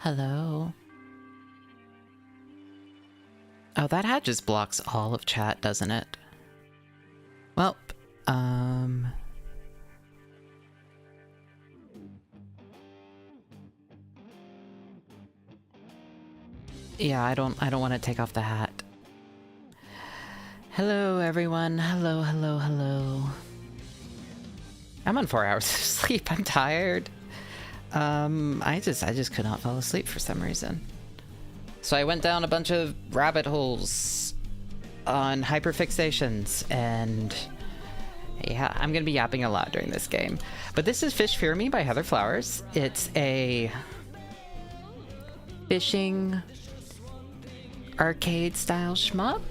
Hello. Oh, that hat just blocks all of chat, doesn't it? Well, yeah, I don't want to take off the hat. Hello, everyone. Hello, hello, hello. I'm on 4 hours of sleep. I'm tired. I just could not fall asleep for some reason. So I went down a bunch of rabbit holes on hyperfixations, and yeah, I'm gonna be yapping a lot during this game. But this is Fish Fear Me by Heather Flowers. It's a fishing arcade style shmup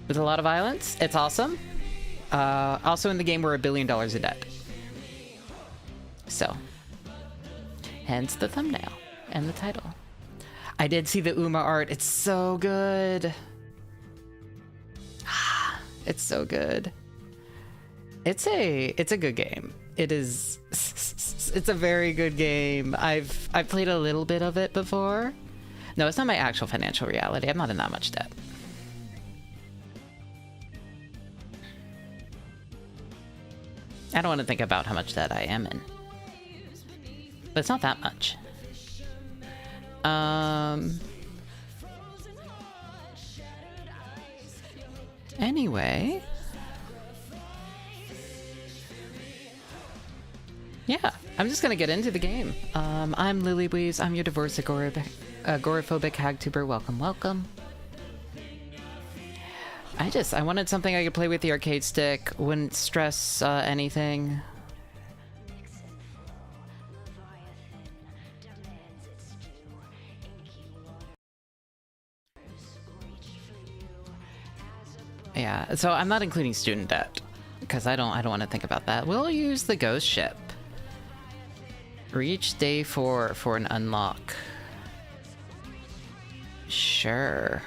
with a lot of violence. It's awesome. Also in the game, we're $1 billion in debt. So, hence the thumbnail and the title. I did see the Uma art. It's so good. It's so good. It's a good game. It is. It's a very good game. I've played a little bit of it before. No, it's not my actual financial reality. I'm not in that much debt. I don't want to think about how much debt I am in. But it's not that much. Anyway. Yeah, I'm just gonna get into the game. I'm Lilybwees. I'm your divorce agoraphobic hagtuber. Welcome, welcome. I wanted something I could play with the arcade stick. Wouldn't stress anything. Yeah, so I'm not including student debt because I don't want to think about that. We'll use the ghost ship. Reach day 4 for an unlock. Sure.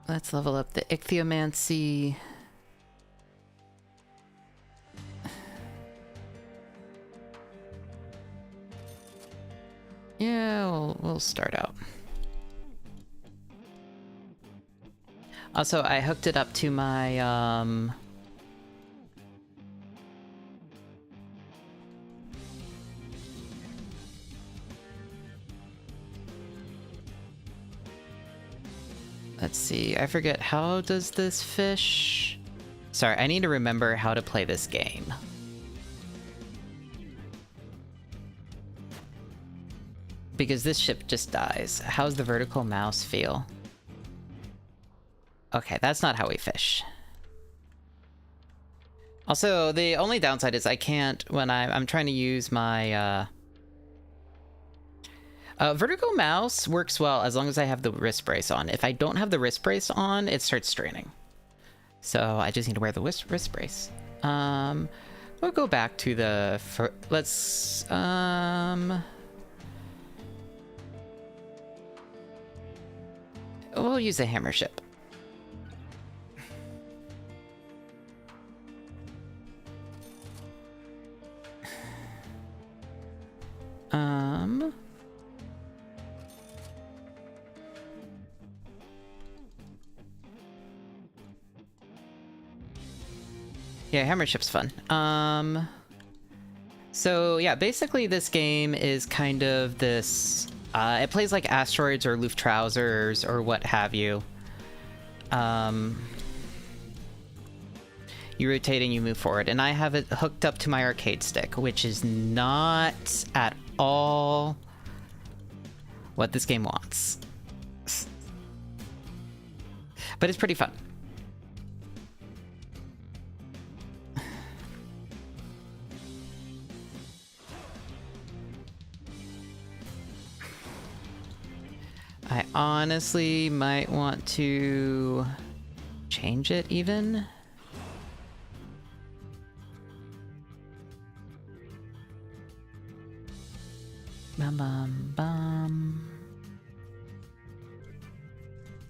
Let's level up the ichthyomancy. Yeah, we'll start out. Also, I hooked it up to my, let's see, I forget, how does this fish? Sorry, I need to remember how to play this game. Because this ship just dies. How's the vertical mouse feel? Okay, that's not how we fish. Also, the only downside is I can't, when I'm trying to use my, vertical mouse works well as long as I have the wrist brace on. If I don't have the wrist brace on, it starts straining. So I just need to wear the wrist brace. We'll go back to the, let's, we'll use a hammer ship. Yeah, hammer ship's fun. So yeah, basically this game is kind of this, it plays like Asteroids or Luftrausers or what have you. You rotate and you move forward, and I have it hooked up to my arcade stick, which is not at all what this game wants. But it's pretty fun. I honestly might want to change it even. Bum bum bum.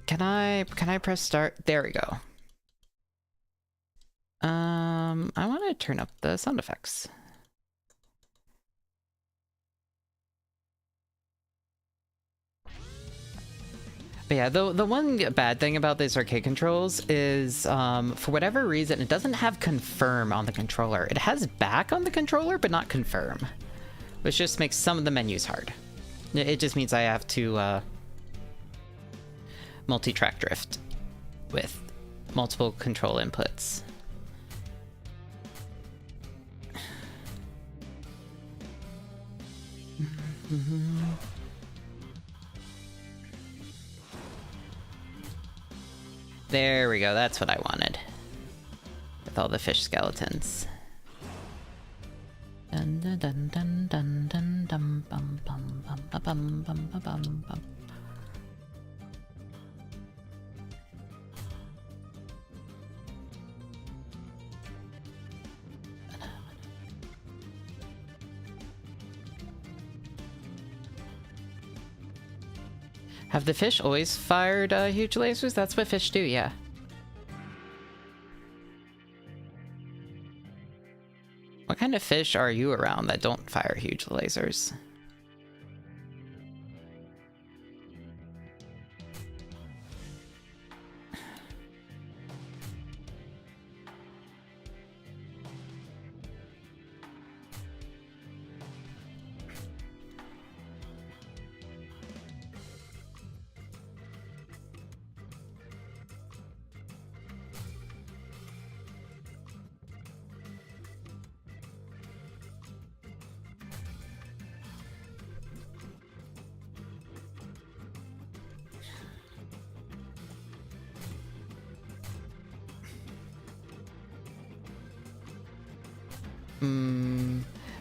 Can I press start? There we go. gonna turn up the sound effects. But yeah, the one bad thing about these arcade controls is, for whatever reason, it doesn't have confirm on the controller. It has back on the controller, but not confirm, which just makes some of the menus hard. It just means I have to multi-track drift with multiple control inputs. There we go, that's what I wanted. With all the fish skeletons. Dun dun dun dun dun dun dum bum bum bum bum bum bum bum bum. Have the fish always fired huge lasers? That's what fish do, yeah. What kind of fish are you around that don't fire huge lasers?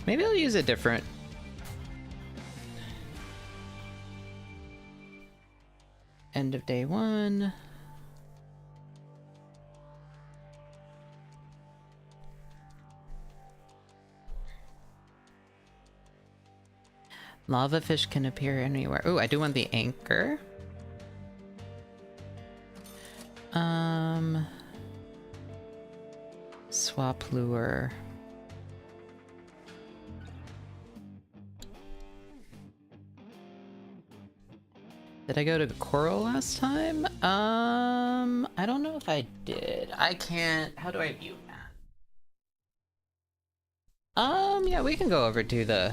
Maybe I'll use a different... End of day one. Lava fish can appear anywhere. Oh, I do want the anchor. Swap lure. Did I go to coral last time? I don't know if I did. I can't... How do I view that? Yeah, we can go over to the...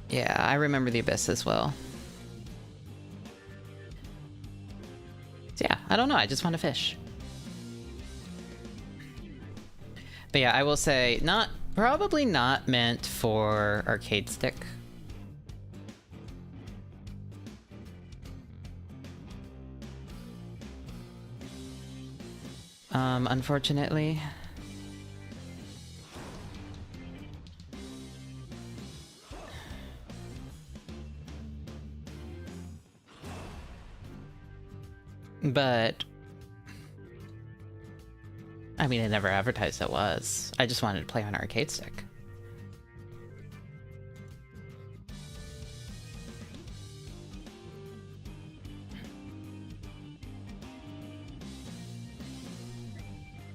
Yeah, I remember the abyss as well. So yeah, I don't know, I just want to fish. But yeah, I will say, probably not meant for arcade stick. Unfortunately. But I mean, I never advertised it was. I just wanted to play on arcade stick.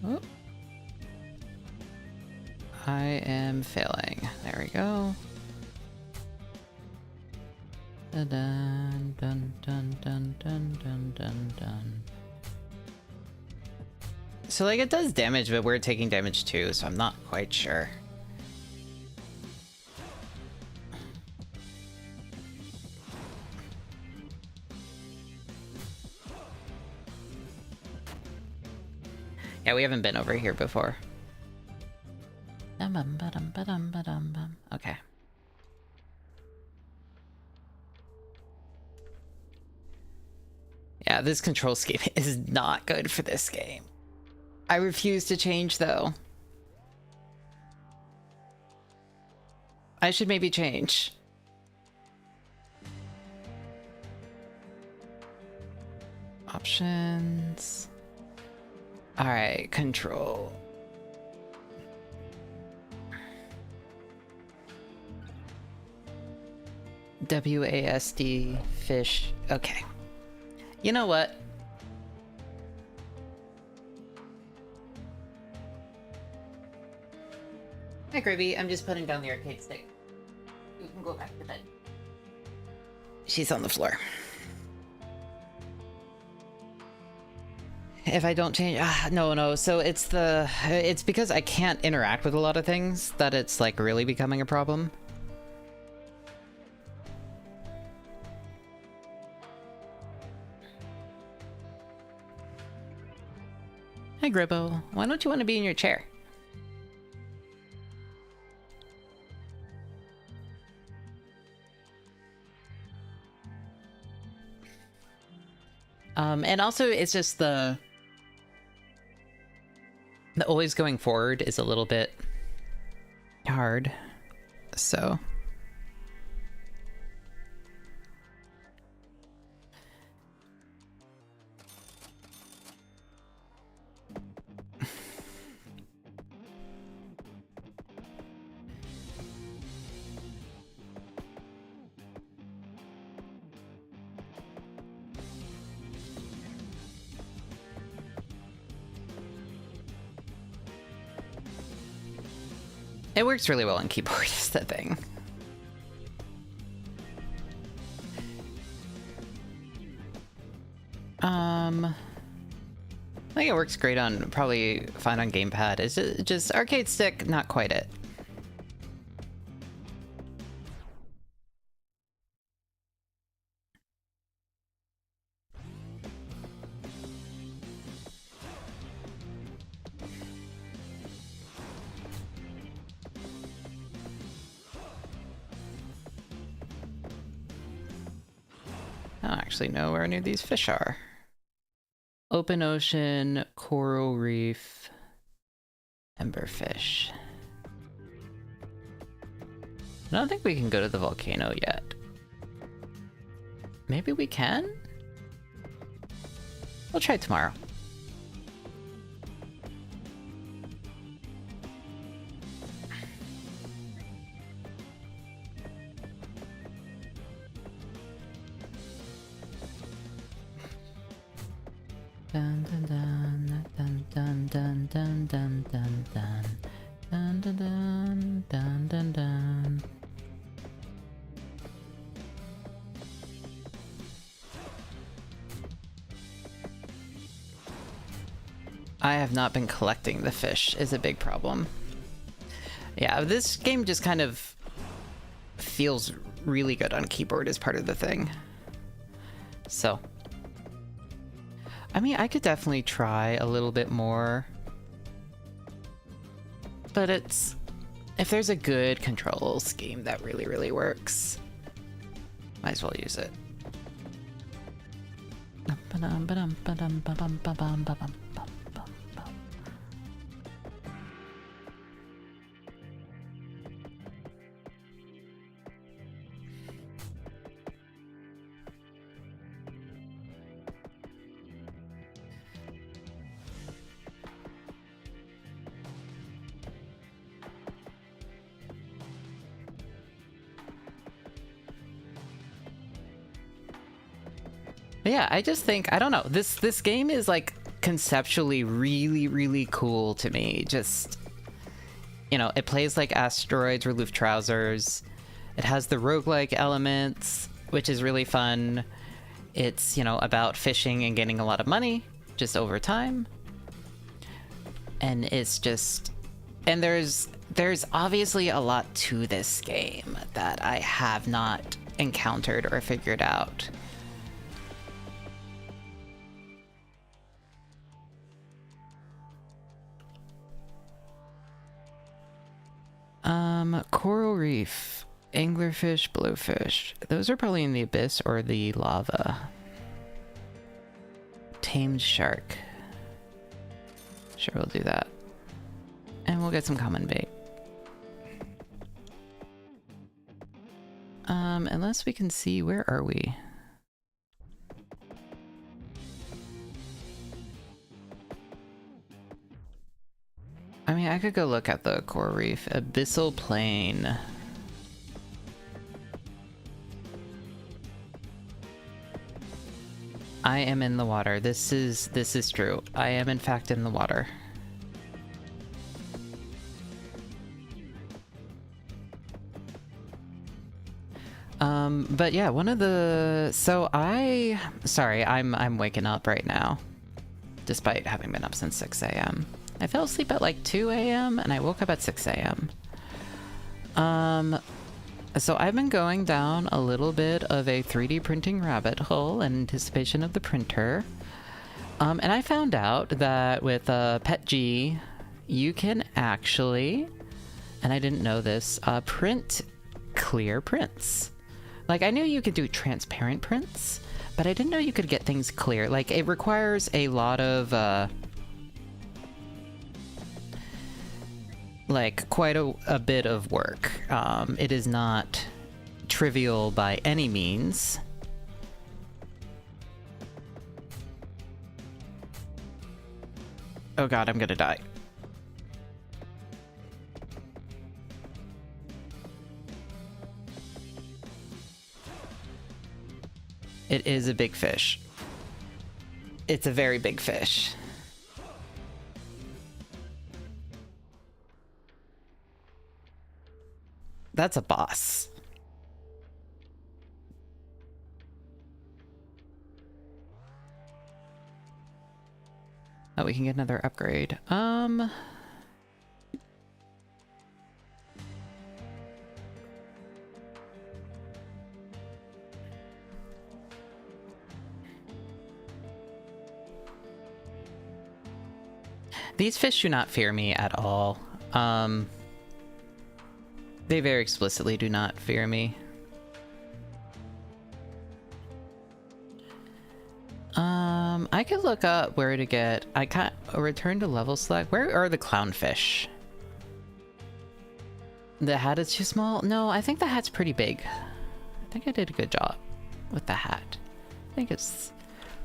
Oh. I am failing. There we go. Dun dun dun dun dun dun dun dun dun. So like it does damage, but we're taking damage too, so I'm not quite sure. Yeah, we haven't been over here before. Okay. Yeah, this control scheme is not good for this game. I refuse to change, though. I should maybe change. Options. Alright, control. WASD, fish. Okay. You know what? Hi, Gribby. I'm just putting down the arcade stick. You can go back to bed. She's on the floor. If I don't change, no. So it's because I can't interact with a lot of things that it's like really becoming a problem. Hi, Gribbo. Why don't you want to be in your chair? And also it's just the always going forward is a little bit hard, so. It works really well on keyboard is the thing. I think it works great on, probably fine on gamepad. It's just arcade stick, not quite it. I don't actually know where any of these fish are. Open ocean, coral reef, emberfish. I don't think we can go to the volcano yet. Maybe we can? We'll try tomorrow. Dun dun dun dun dun dun dun dun dun dun dun dun dun dun dun. I have not been collecting the fish is a big problem. Yeah, this game just kind of feels really good on keyboard as part of the thing. So I mean, I could definitely try a little bit more. But it's... if there's a good control scheme that really works, might as well use it. Yeah, I just think, I don't know, this game is like conceptually really cool to me. Just, you know, it plays like Asteroids or Luftrausers. It has the roguelike elements, which is really fun. It's, you know, about fishing and getting a lot of money just over time. And it's just, and there's obviously a lot to this game that I have not encountered or figured out. Coral reef, anglerfish, blowfish. Those are probably in the abyss or the lava. Tamed shark. Sure, we'll do that. And we'll get some common bait. Unless we can see, where are we? I mean, I could go look at the coral reef. Abyssal plain. I am in the water. This is true. I am in fact in the water. But yeah, one of the... So sorry, I'm waking up right now, despite having been up since 6 a.m. I fell asleep at like 2 a.m. and I woke up at 6 a.m. So I've been going down a little bit of a 3D printing rabbit hole in anticipation of the printer. And I found out that with Pet G, you can actually, and I didn't know this, print clear prints. Like, I knew you could do transparent prints, but I didn't know you could get things clear. Like, it requires a lot of, like, quite a bit of work. It is not trivial by any means. Oh god, I'm gonna die. It is a big fish. It's a very big fish. That's a boss. Oh, we can get another upgrade. These fish do not fear me at all. They very explicitly do not fear me. I could look up where to get... I can't... return to level select. Where are the clownfish? The hat is too small? No, I think the hat's pretty big. I think I did a good job with the hat. I think it's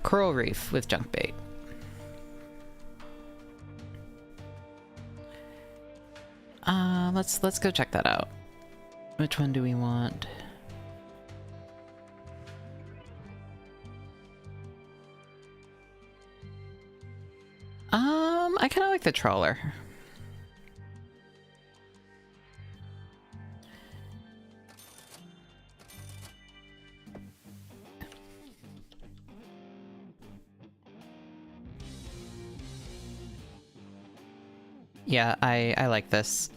coral reef with junk bait. Let's go check that out. Which one do we want? I kind of like the trawler. Yeah, I like this.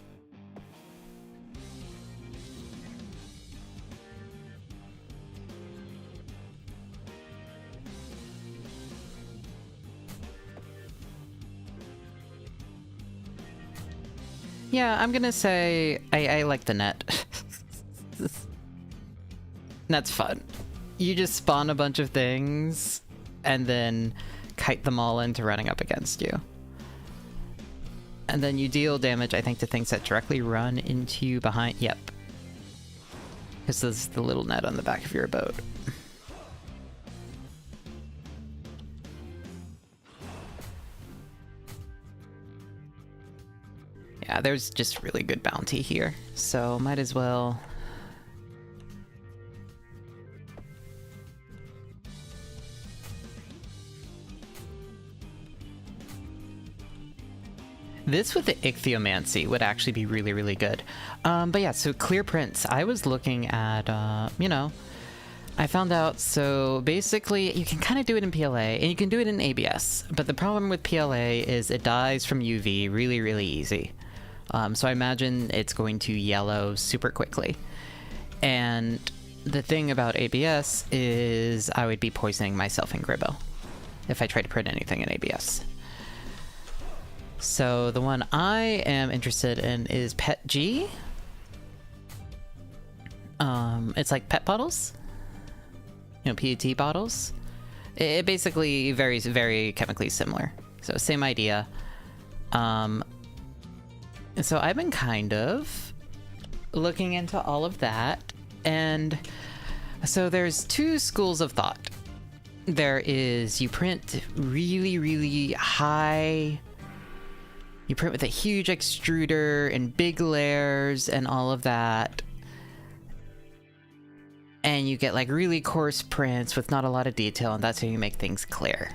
Yeah, I'm gonna say I like the net. Net's fun. You just spawn a bunch of things and then kite them all into running up against you. And then you deal damage, I think, to things that directly run into you behind... Yep. This is the little net on the back of your boat. Yeah, there's just really good bounty here, so might as well... This with the ichthyomancy would actually be really, really good. But yeah, so clear prints. I was looking at, you know, I found out, so basically you can kind of do it in PLA and you can do it in ABS, but the problem with PLA is it dies from UV really, really easy. So I imagine it's going to yellow super quickly. And the thing about ABS is I would be poisoning myself in Gribbo if I try to print anything in ABS. So the one I am interested in is Pet G. It's like pet bottles, you know, PET bottles. It basically varies very chemically similar. So same idea. So I've been kind of looking into all of that, and so there's two schools of thought. There is you print really, really high. You print with a huge extruder and big layers and all of that. And you get like really coarse prints with not a lot of detail, and that's how you make things clear.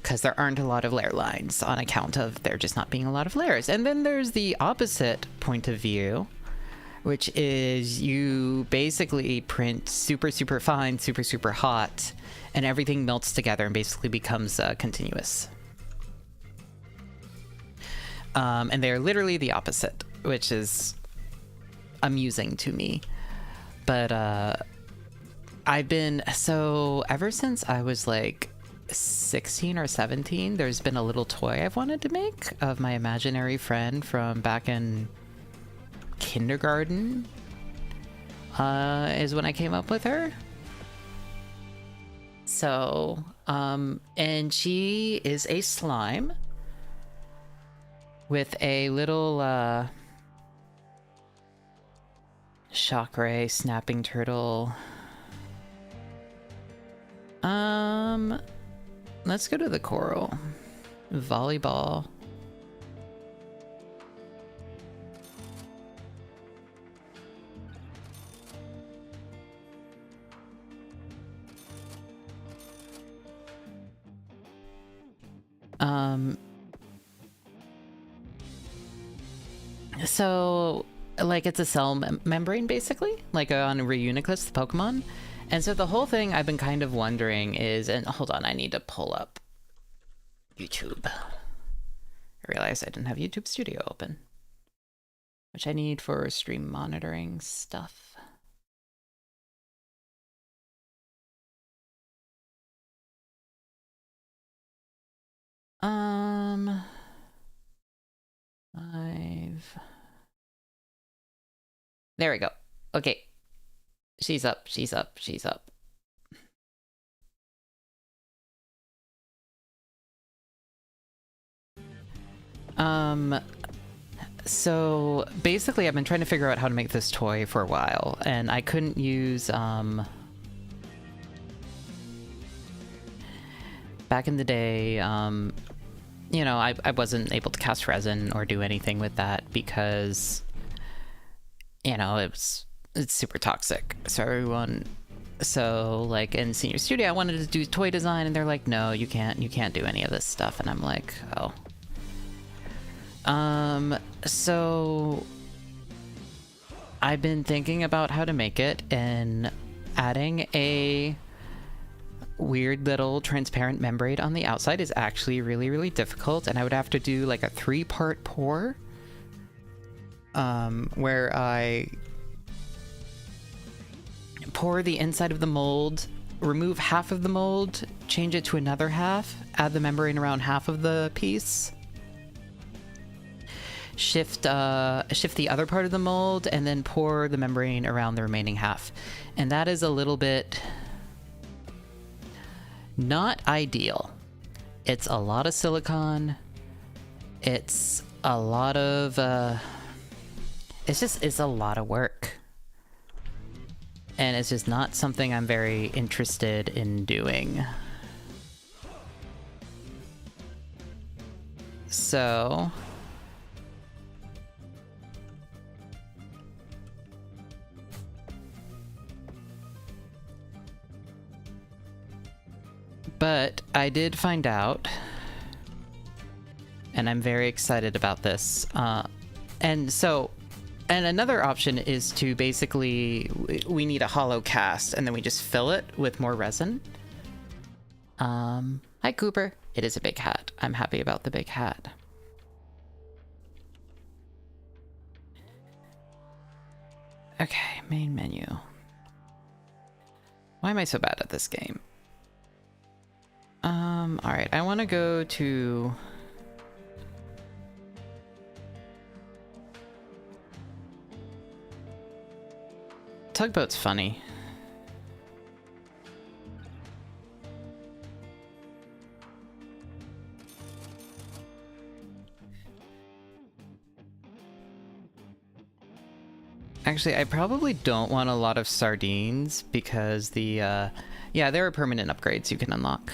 Because there aren't a lot of layer lines on account of there just not being a lot of layers. And then there's the opposite point of view, which is you basically print super, super fine, super, super hot, and everything melts together and basically becomes continuous. And they're literally the opposite, which is amusing to me. But I've been, so ever since I was like 16 or 17, there's been a little toy I've wanted to make of my imaginary friend from back in kindergarten, is when I came up with her. So, and she is a slime with a little shock ray snapping turtle. Let's go to the coral. Volleyball. So, like, it's a cell membrane, basically, like on Reuniclus, the Pokemon. And so the whole thing I've been kind of wondering is, and hold on, I need to pull up YouTube. I realized I didn't have YouTube Studio open, which I need for stream monitoring stuff. There we go. Okay. She's up, she's up, she's up. So basically I've been trying to figure out how to make this toy for a while, and I couldn't use, back in the day, you know, I wasn't able to cast resin or do anything with that because, you know, it's super toxic. So like in senior studio, I wanted to do toy design, and they're like, no, you can't do any of this stuff. And I'm like, oh. So I've been thinking about how to make it, and adding a weird little transparent membrane on the outside is actually really, really difficult, and I would have to do like a 3-part pour, where I pour the inside of the mold, remove half of the mold, change it to another half, add the membrane around half of the piece, shift the other part of the mold, and then pour the membrane around the remaining half. And that is a little bit not ideal. It's a lot of silicone. It's a lot of it's a lot of work. And it's just not something I'm very interested in doing. So but I did find out, and I'm very excited about this. And another option is to basically, we need a hollow cast, and then we just fill it with more resin. Hi, Cooper. It is a big hat. I'm happy about the big hat. Okay, main menu. Why am I so bad at this game? Alright, I want to go to... Tugboat's funny. Actually, I probably don't want a lot of sardines because the, yeah, there are permanent upgrades you can unlock.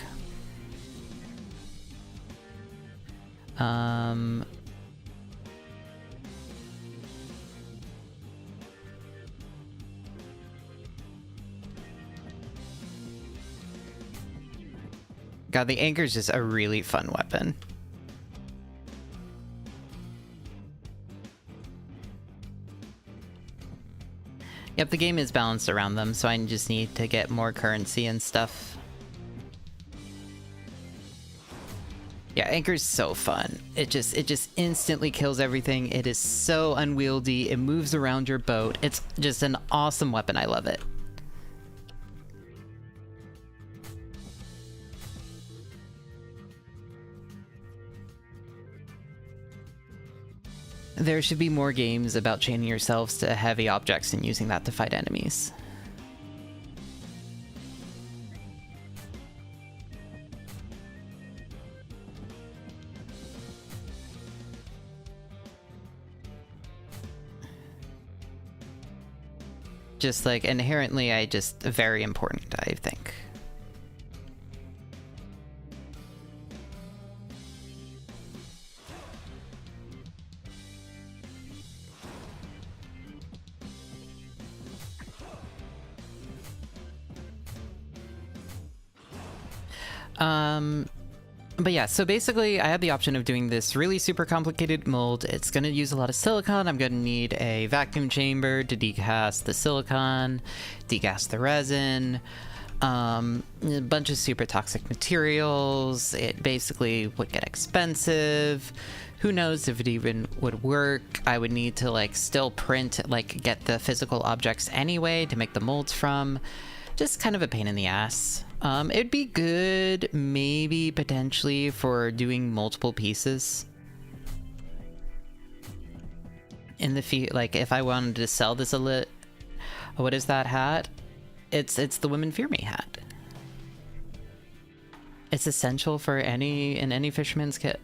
God, the anchor's just a really fun weapon. Yep, the game is balanced around them, so I just need to get more currency and stuff. Yeah, Anchor's so fun. It just instantly kills everything. It is so unwieldy. It moves around your boat. It's just an awesome weapon. I love it. There should be more games about chaining yourselves to heavy objects and using that to fight enemies. Just like inherently, very important, I think. But yeah, so basically I had the option of doing this really super complicated mold. It's going to use a lot of silicon. I'm going to need a vacuum chamber to degas the silicon, degas the resin, a bunch of super toxic materials. It basically would get expensive. Who knows if it even would work. I would need to like still print, like get the physical objects anyway to make the molds from. Just kind of a pain in the ass. It'd be good, maybe, potentially, for doing multiple pieces. In the like, if I wanted to sell this what is that hat? It's the Women Fear Me hat. It's essential for in any fisherman's kit.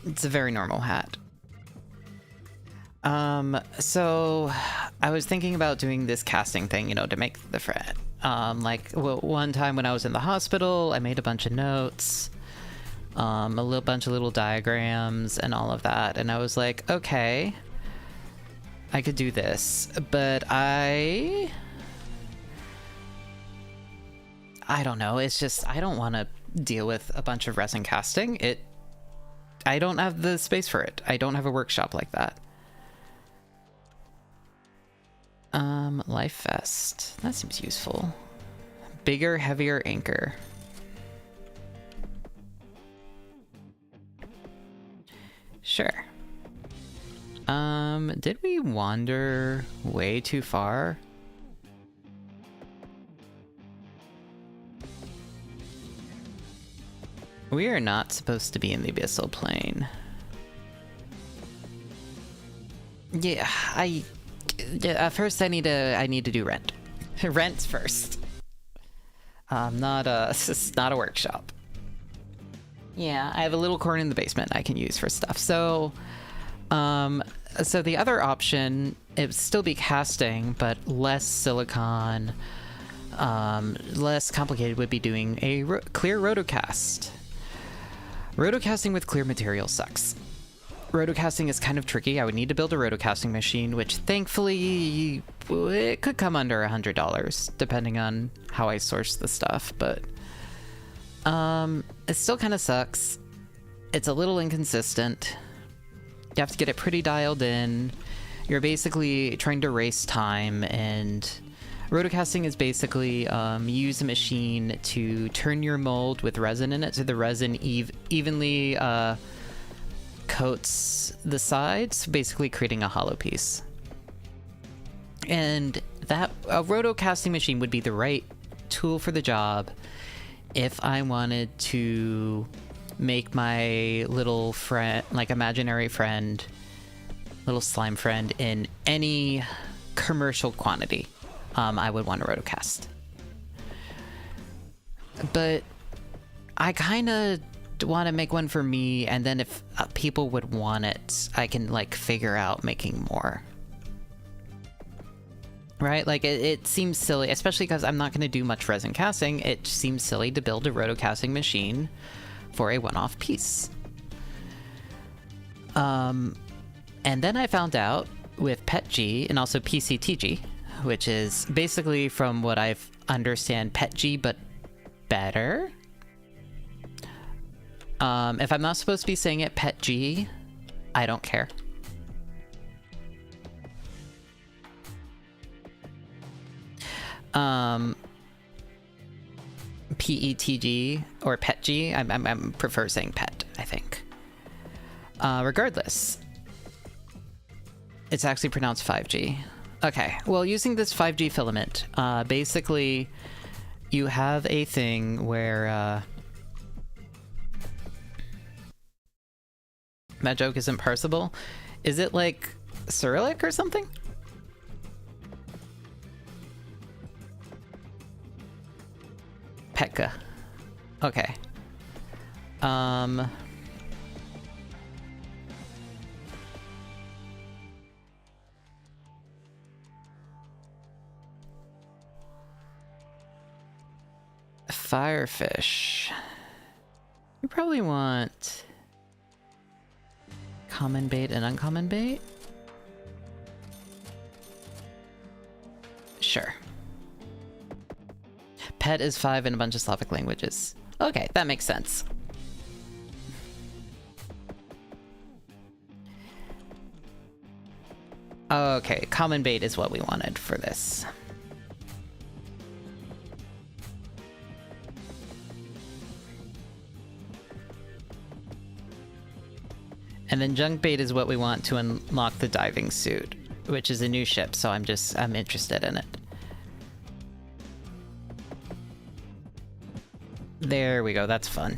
It's a very normal hat. So I was thinking about doing this casting thing, you know, to make the friend. One time when I was in the hospital, I made a bunch of notes, a bunch of little diagrams and all of that. And I was like, okay, I could do this, but I don't know. It's just, I don't want to deal with a bunch of resin casting. I don't have the space for it. I don't have a workshop like that. Life vest. That seems useful. Bigger, heavier anchor. Sure. Did we wander way too far? We are not supposed to be in the abyssal plane. Yeah, first I need to do rent. Rent's first. Not a workshop. Yeah, I have a little corner in the basement I can use for stuff. So, so the other option, it would still be casting, but less silicon, less complicated, would be doing a clear rotocast. Rotocasting with clear material sucks. Rotocasting is kind of tricky. I would need to build a rotocasting machine, which thankfully it could come under $100, depending on how I source the stuff, but it still kind of sucks. It's a little inconsistent. You have to get it pretty dialed in. You're basically trying to race time, and rotocasting is basically use a machine to turn your mold with resin in it, so the resin evenly coats the sides, basically creating a hollow piece. And a rotocasting machine would be the right tool for the job if I wanted to make my little friend, like imaginary friend, little slime friend, in any commercial quantity. I would want a rotocast. But I kind of want to make one for me, and then if people would want it, I can like figure out making more. Right? Like it seems silly, especially because I'm not going to do much resin casting. It seems silly to build a rotocasting machine for a one-off piece. And then I found out with PetG and also PCTG, which is basically, from what I've understand, PetG but better. If I'm not supposed to be saying it pet G, I don't care. PETG or pet G. I'm prefer saying pet, I think. Regardless, it's actually pronounced 5G. Okay, well, using this 5G filament, basically, you have a thing where, that joke isn't parsable. Is it like Cyrillic or something? Petka. Okay. Firefish. You probably want common bait and uncommon bait? Sure. Pet is 5 in a bunch of Slavic languages. Okay, that makes sense. Okay, common bait is what we wanted for this. And then junk bait is what we want to unlock the diving suit, which is a new ship, so I'm interested in it. There we go, that's fun.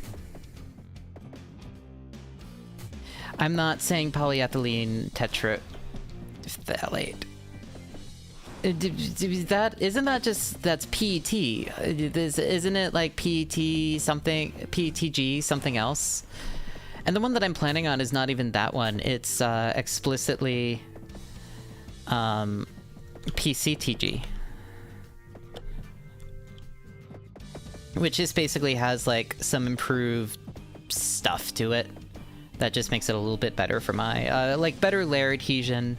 I'm not saying polyethylene tetraphthalate. Isn't that just, that's PET? Isn't it like PET something, PETG something else? And the one that I'm planning on is not even that one. It's explicitly PCTG. Which just basically has like some improved stuff to it that just makes it a little bit better for my like better layer adhesion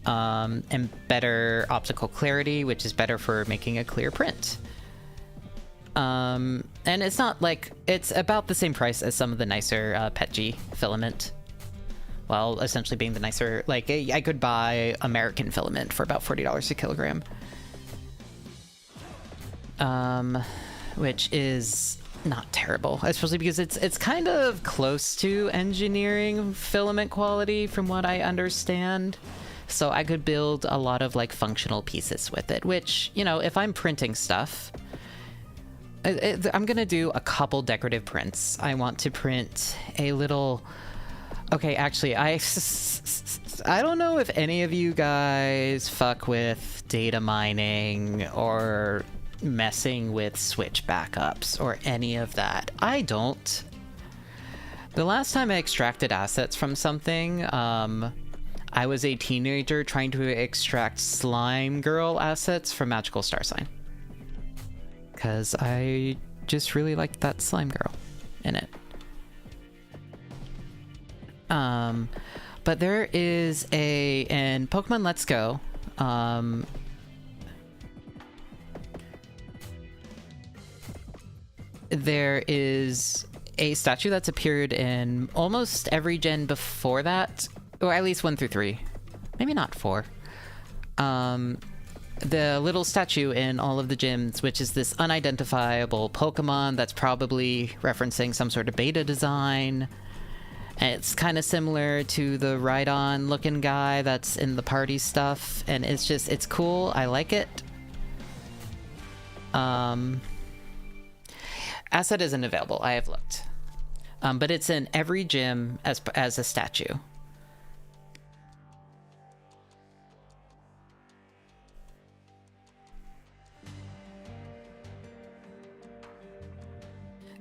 and better optical clarity, which is better for making a clear print. And it's not like, it's about the same price as some of the nicer PETG filament. Well, essentially being the nicer, like I could buy American filament for about $40 a kilogram. Which is not terrible, especially because it's kind of close to engineering filament quality from what I understand. So I could build a lot of like functional pieces with it, which, you know, if I'm printing stuff, I'm gonna do a couple decorative prints. I want to print a little... Okay, actually, I don't know if any of you guys fuck with data mining or messing with switch backups or any of that. I don't. The last time I extracted assets from something, I was a teenager trying to extract Slime Girl assets from Magical Star Sign. Because I just really liked that Slime Girl in it. But there is in Pokemon Let's Go, there is a statue that's appeared in almost every gen before that, or at least 1 through 3. Maybe not 4. The little statue in all of the gyms, which is this unidentifiable Pokemon that's probably referencing some sort of beta design. And it's kind of similar to the Rhydon looking guy that's in the party stuff, and it's cool. I like it. Asset isn't available. I have looked. But it's in every gym as a statue.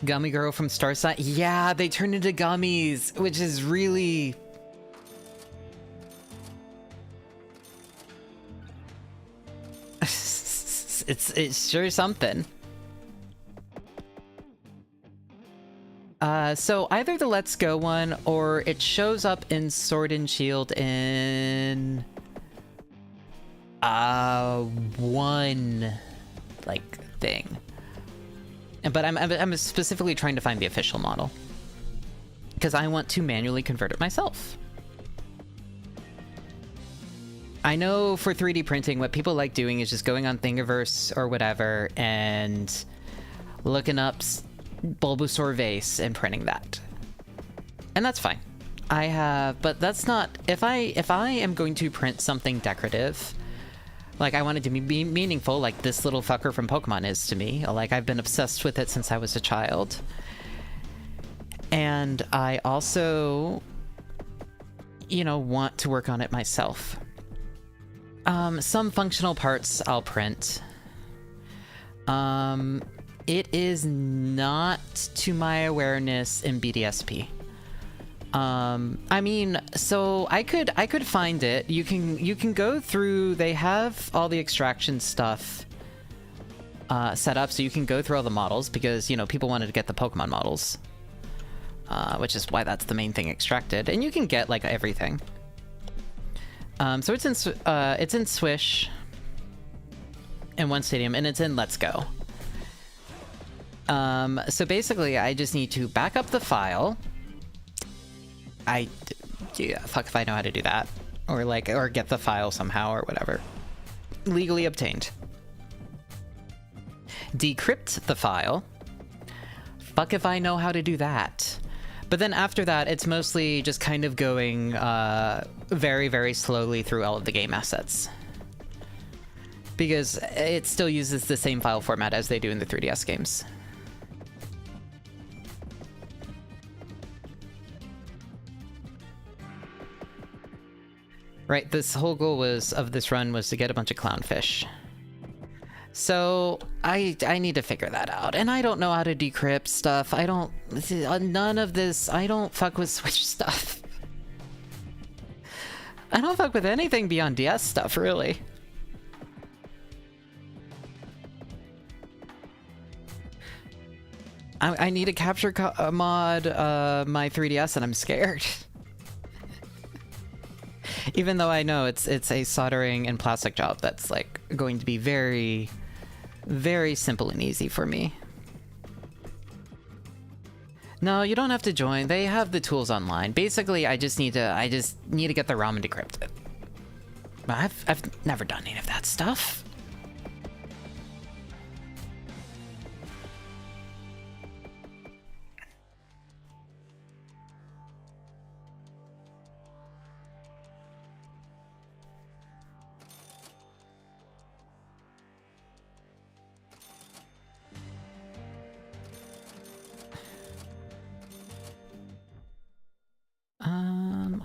Gummy Girl from Star Sign. Yeah, they turn into gummies, which is really... it's sure something. So either the Let's Go one, or it shows up in Sword and Shield in... one, like, thing. But I'm specifically trying to find the official model. because I want to manually convert it myself. I know for 3D printing, what people like doing is just going on Thingiverse or whatever and looking up Bulbasaur vase and printing that. And that's fine. But that's not, if I am going to print something decorative, like I want it to be meaningful, like this little fucker from Pokemon is to me. Like I've been obsessed with it since I was a child. And I also, you know, want to work on it myself. Some functional parts I'll print. It is not, to my awareness, in BDSP. I mean, so I could find it. You can go through. They have all the extraction stuff set up, so you can go through all the models because, you know, people wanted to get the Pokemon models, which is why that's the main thing extracted. And you can get like everything. So it's in Swish, in one stadium, and it's in Let's Go. So basically, I just need to back up the file. Yeah, fuck if I know how to do that. Or get the file somehow or whatever. Legally obtained. Decrypt the file. Fuck if I know how to do that. But then after that, it's mostly just kind of going very, very slowly through all of the game assets. Because it still uses the same file format as they do in the 3DS games. Right, this whole goal of this run was to get a bunch of clownfish. So I need to figure that out, and I don't know how to decrypt stuff. None of this. I don't fuck with Switch stuff. I don't fuck with anything beyond DS stuff, really. I need to capture mod my 3DS, and I'm scared. Even though I know it's a soldering and plastic job that's like going to be very, very simple and easy for me. No, you don't have to join. They have the tools online. Basically, I just need to get the ROM and decrypt it. But I've never done any of that stuff.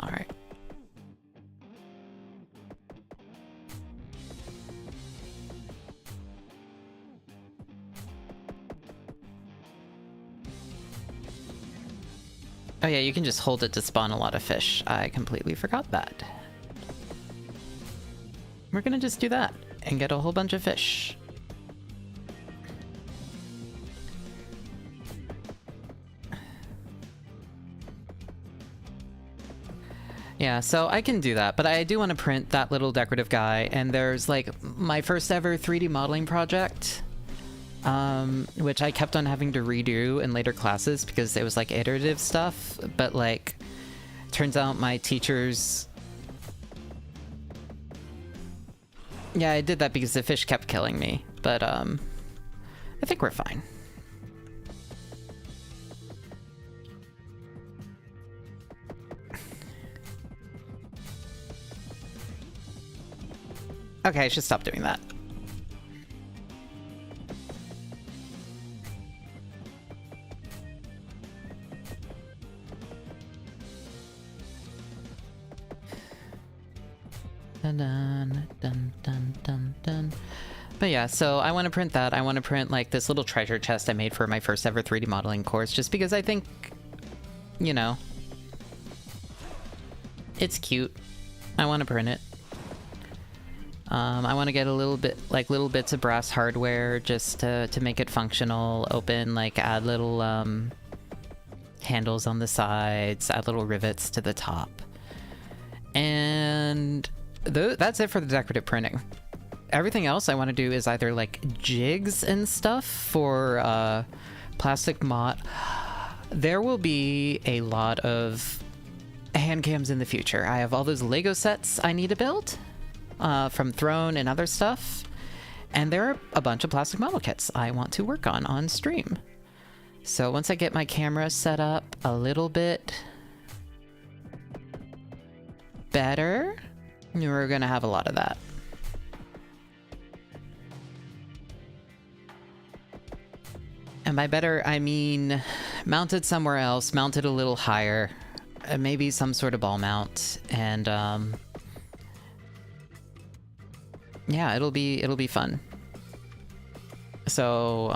All right. Oh yeah, you can just hold it to spawn a lot of fish. I completely forgot that. We're gonna just do that and get a whole bunch of fish. Yeah, so I can do that, but I do want to print that little decorative guy, and there's like my first ever 3D modeling project, which I kept on having to redo in later classes because it was like iterative stuff, but like turns out my teachers... Yeah, I did that because the fish kept killing me, but I think we're fine. Okay, I should stop doing that. Dun, dun, dun, dun, dun, dun. But yeah, so I want to print that. I want to print like this little treasure chest I made for my first ever 3D modeling course, just because I think, you know, it's cute. I want to print it. I want to get a little bit, like little bits of brass hardware just to make it functional, open, like add little handles on the sides, add little rivets to the top. And that's it for the decorative printing. Everything else I want to do is either like jigs and stuff for plastic mod. there will be a lot of hand cams in the future. I have all those Lego sets I need to build from Throne and other stuff. And there are a bunch of plastic model kits I want to work on stream. So once I get my camera set up a little bit better, we're gonna have a lot of that. And by better, I mean mounted somewhere else, mounted a little higher, maybe some sort of ball mount, and yeah, it'll be fun. So,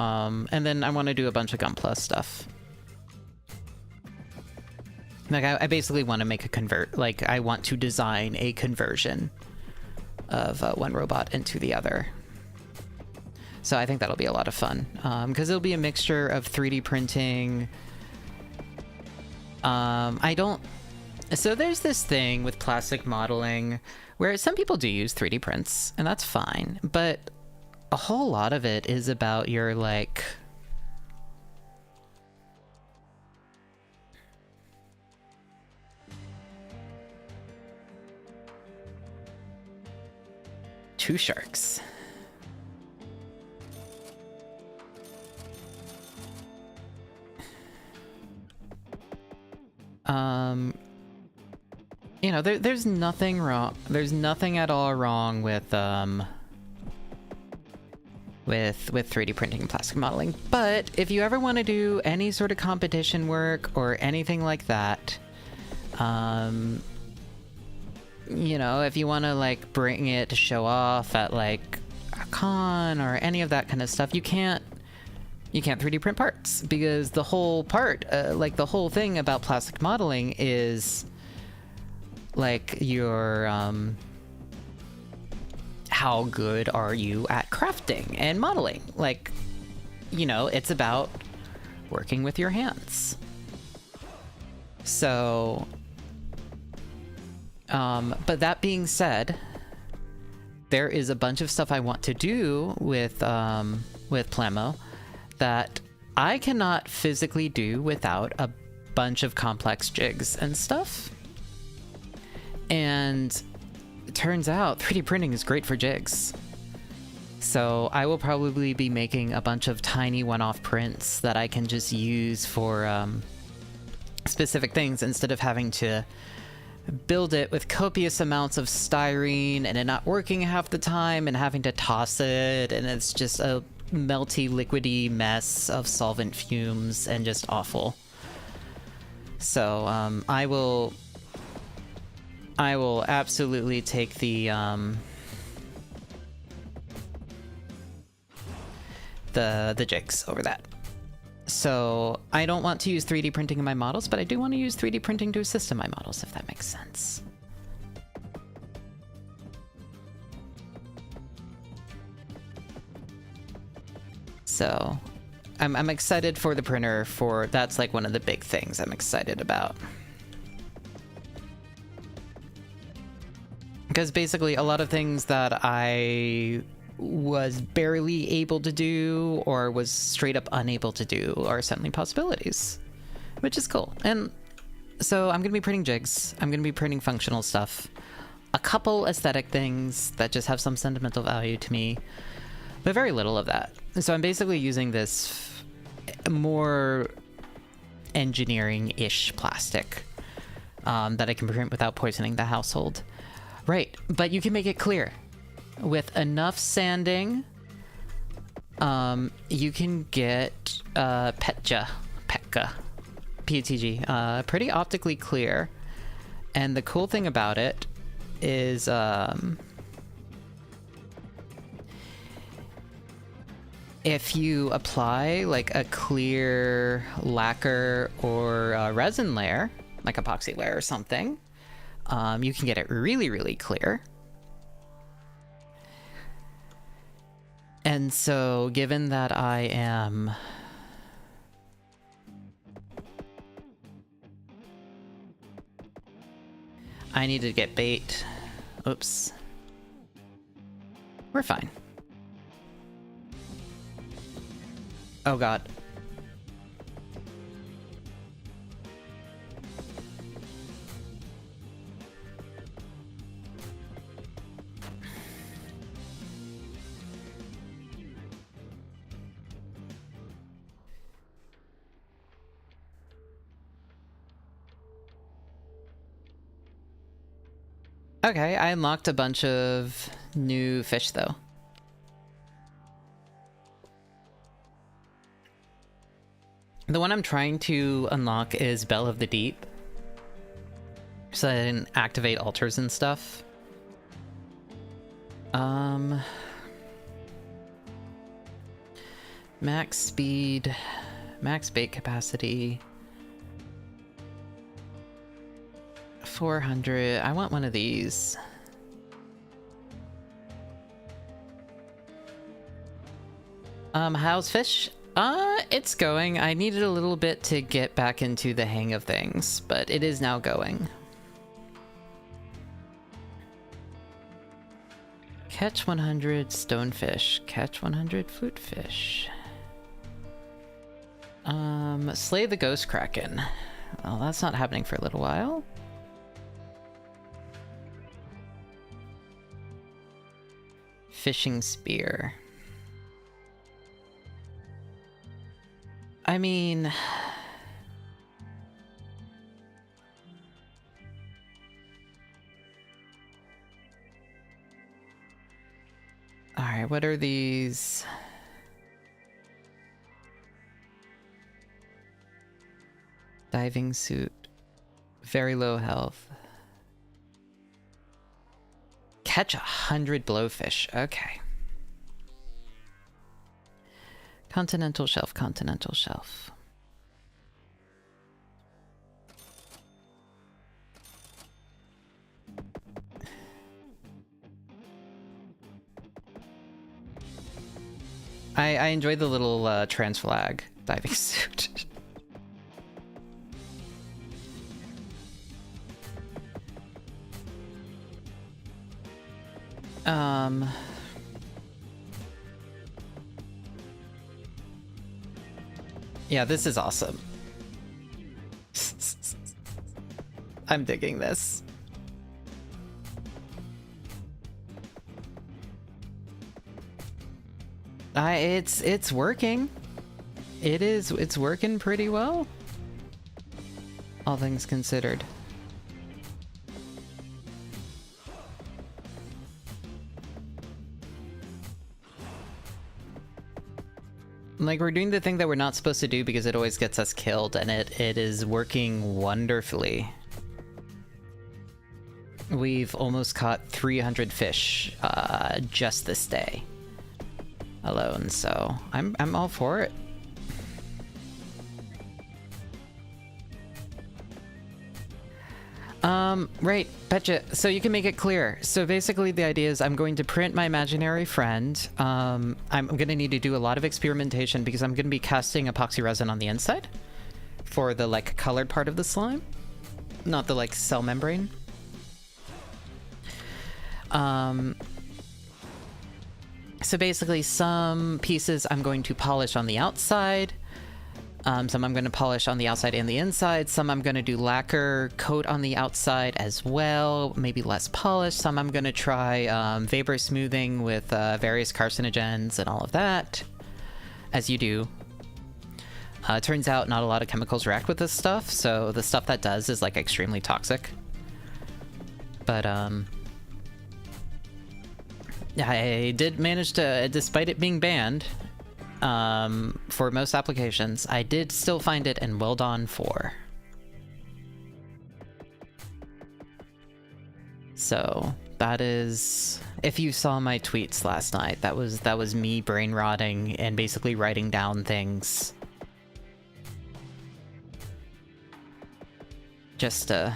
and then I want to do a bunch of Gunpla stuff. Like, I basically want to make a like, I want to design a conversion of one robot into the other. So I think that'll be a lot of fun, because it'll be a mixture of 3D printing. So there's this thing with plastic modeling where some people do use 3D prints, and that's fine, but a whole lot of it is about your, like, two sharks. You know, there's nothing wrong. There's nothing at all wrong with 3D printing and plastic modeling. But if you ever want to do any sort of competition work or anything like that, you know, if you want to, like, bring it to show off at, like, a con or any of that kind of stuff, you can't 3D print parts, because the whole part, like, the whole thing about plastic modeling is, like, your, how good are you at crafting and modeling? Like, you know, it's about working with your hands. So, but that being said, there is a bunch of stuff I want to do with Plamo that I cannot physically do without a bunch of complex jigs and stuff. And it turns out 3D printing is great for jigs. So I will probably be making a bunch of tiny one-off prints that I can just use for specific things, instead of having to build it with copious amounts of styrene and it not working half the time and having to toss it, and it's just a melty, liquidy mess of solvent fumes and just awful. So I will absolutely take the jigs over that. So I don't want to use 3D printing in my models, but I do want to use 3D printing to assist in my models, if that makes sense. So I'm excited for the printer. That's like one of the big things I'm excited about. Because basically a lot of things that I was barely able to do or was straight up unable to do are suddenly possibilities, which is cool. And so I'm going to be printing jigs. I'm going to be printing functional stuff. A couple aesthetic things that just have some sentimental value to me, but very little of that. So I'm basically using this more engineering-ish plastic that I can print without poisoning the household. Right, but you can make it clear. With enough sanding, you can get PETG, PETG, pretty optically clear. And the cool thing about it is if you apply like a clear lacquer or a resin layer, like epoxy layer or something, you can get it really, really clear. And so, given that I need to get bait. Oops. We're fine. Oh god. Okay, I unlocked a bunch of new fish though. The one I'm trying to unlock is Belle of the Deep, so I didn't activate altars and stuff. Max speed, max bait capacity, 400. I want one of these. How's fish? It's going. I needed a little bit to get back into the hang of things, but it is now going. Catch 100 stonefish. Catch 100 flute fish. Slay the ghost kraken. Well, that's not happening for a little while. Fishing spear. I mean... Alright, what are these? Diving suit. Very low health. Catch 100 blowfish. Okay. Continental shelf, continental shelf. I enjoy the little trans flag diving suit. Yeah, this is awesome. I'm digging this. It's working. It's working pretty well. All things considered. Like, we're doing the thing that we're not supposed to do because it always gets us killed, and it is working wonderfully. We've almost caught 300 fish just this day alone, so I'm all for it. Right, betcha. So you can make it clear. So basically the idea is I'm going to print my imaginary friend. I'm gonna need to do a lot of experimentation because I'm gonna be casting epoxy resin on the inside for the like colored part of the slime, not the like cell membrane. So basically some pieces I'm going to polish on the outside. Some I'm going to polish on the outside and the inside. Some I'm going to do lacquer coat on the outside as well, maybe less polished. Some I'm going to try vapor smoothing with various carcinogens and all of that, as you do. It turns out not a lot of chemicals react with this stuff, so the stuff that does is like extremely toxic. But I did manage to, despite it being banned, for most applications, I did still find it in Well Dawn 4. So that is, if you saw my tweets last night, that was me brain rotting and basically writing down things. Just did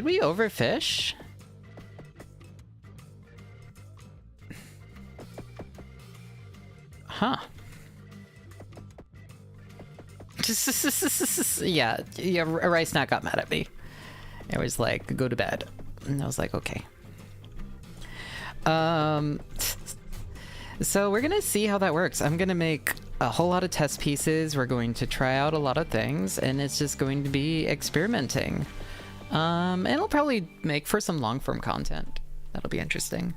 we overfish? Huh. yeah, Rice Snack got mad at me. It was like, go to bed. And I was like, okay. So we're gonna see how that works. I'm gonna make a whole lot of test pieces. We're going to try out a lot of things, and it's just going to be experimenting. And it'll probably make for some long-form content. That'll be interesting.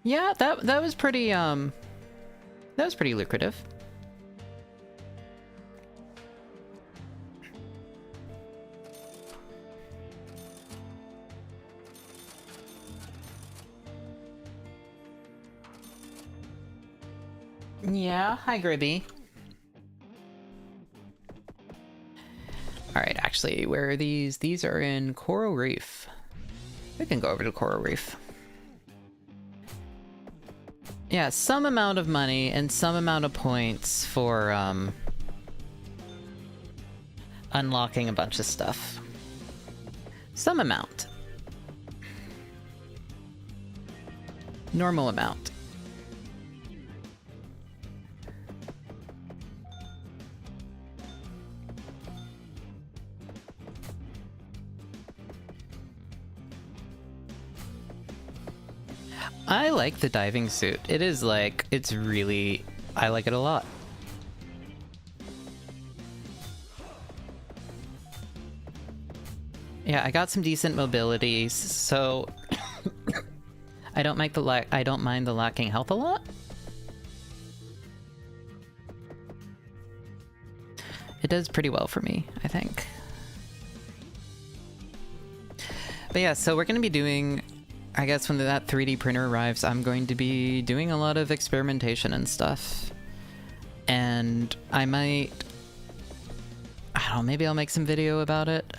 Yeah, that was pretty lucrative. Yeah, hi Gribby. Alright, actually, where are these? These are in Coral Reef. We can go over to Coral Reef. Yeah, some amount of money and some amount of points for, unlocking a bunch of stuff. Some amount. Normal amount. I like the diving suit. It is like, it's really, I like it a lot. Yeah, I got some decent mobility, so I don't mind the lacking health a lot. It does pretty well for me, I think. But yeah, so we're gonna be doing, I guess when that 3D printer arrives, I'm going to be doing a lot of experimentation and stuff. And I might, I don't know, maybe I'll make some video about it.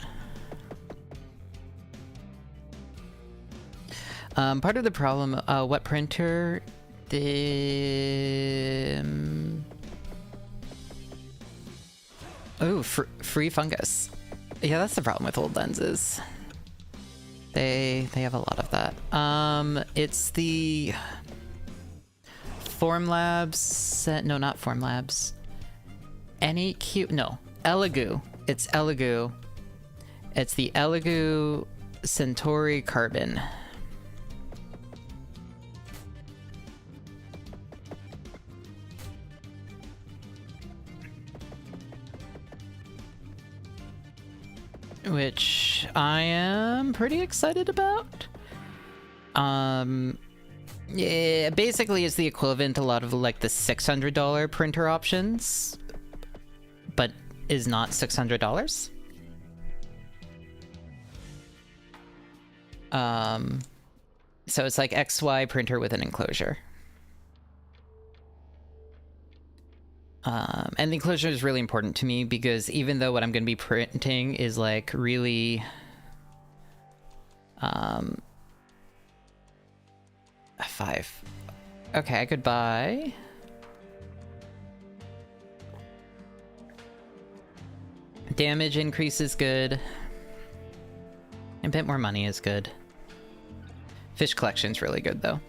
Part of the problem, what printer? Oh, free fungus. Yeah, that's the problem with old lenses. They have a lot of that. It's the Formlabs. No, not Formlabs. NEQ. No, Elegoo. It's Elegoo. It's the Elegoo Centauri Carbon. Which I am pretty excited about. Yeah, basically it's the equivalent to a lot of like the $600 printer options, but is not $600. So it's like XY printer with an enclosure. And the enclosure is really important to me because even though what I'm going to be printing is like really a 5. Okay, I could buy damage increase is good. A bit more money is good. Fish collection's really good though.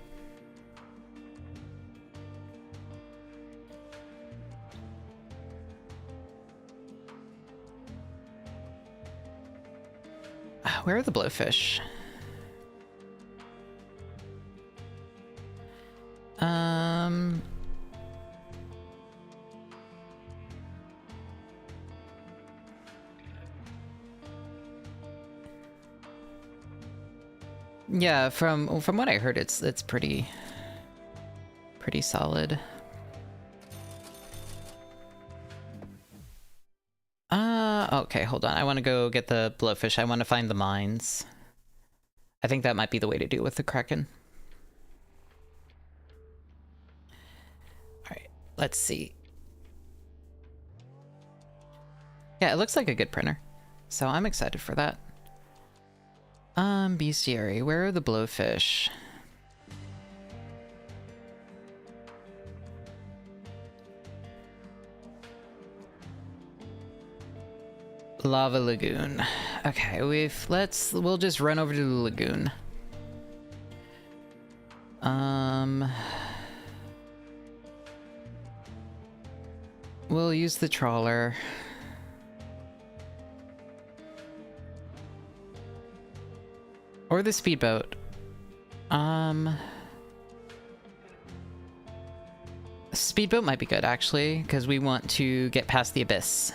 Where are the blowfish? Yeah, from what I heard, it's pretty solid. Okay, hold on. I want to go get the blowfish. I want to find the mines. I think that might be the way to do it with the Kraken. Alright, let's see. Yeah, it looks like a good printer. So I'm excited for that. Bestiary, where are the blowfish? Lava Lagoon. Okay, we'll just run over to the lagoon. We'll use the trawler. Or the speedboat. Speedboat might be good actually, because we want to get past the abyss.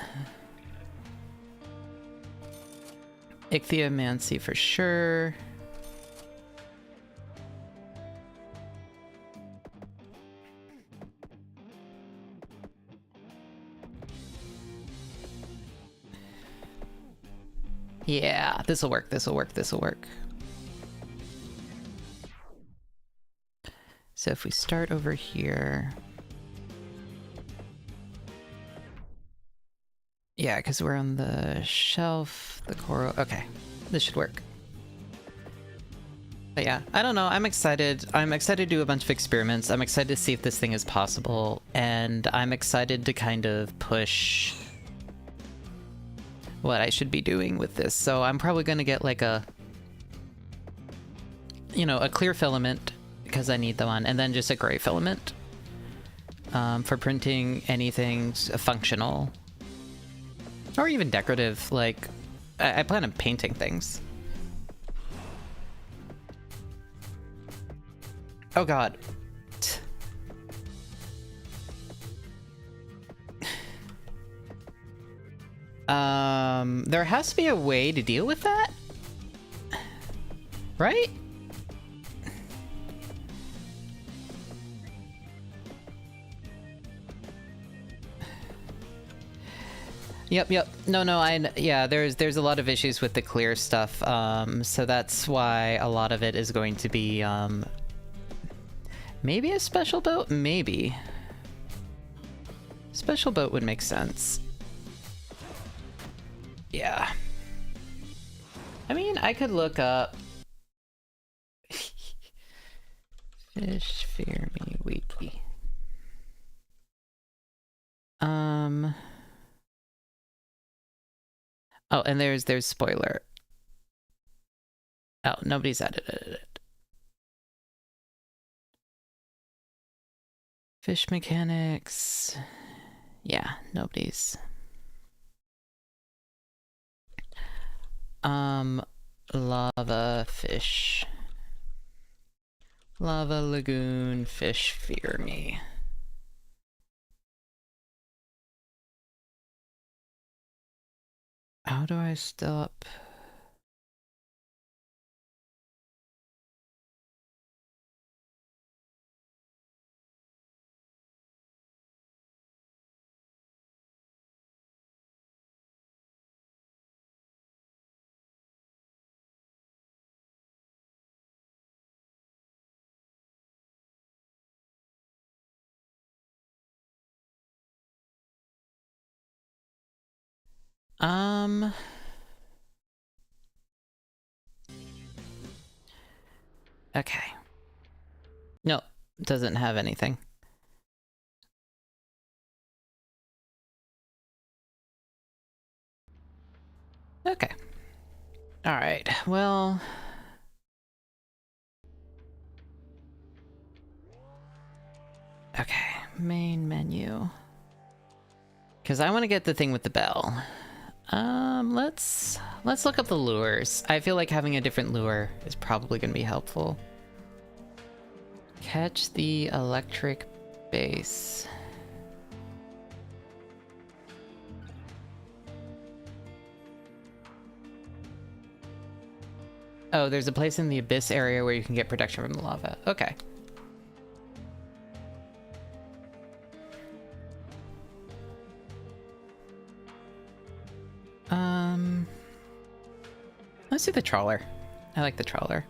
Ichthyomancy for sure. Yeah, this'll work, this'll work, this'll work. So if we start over here... Yeah, because we're on the shelf, the coral... Okay, this should work. But yeah, I don't know, I'm excited. I'm excited to do a bunch of experiments. I'm excited to see if this thing is possible. And I'm excited to kind of push what I should be doing with this. So I'm probably going to get like a... You know, a clear filament, because I need the one, and then just a gray filament. For printing anything functional. Or even decorative, like... I plan on painting things. Oh god. There has to be a way to deal with that? Right? Yep. No, yeah, there's a lot of issues with the clear stuff, so that's why a lot of it is going to be, maybe a special boat? Maybe. Special boat would make sense. Yeah. I mean, I could look up... Fish fear me wiki. Oh, and there's spoiler. Oh, nobody's edited it. Fish mechanics. Yeah, nobody's. Lava fish. Lava lagoon fish fear me. How do I stop? Okay. No, doesn't have anything. Okay. Alright, well... Okay, main menu. Because I want to get the thing with the bell. Let's look up the lures. I feel like having a different lure is probably going to be helpful. Catch the electric bass. Oh, there's a place in the abyss area where you can get protection from the lava. Okay. Let's do the trawler. I like the trawler.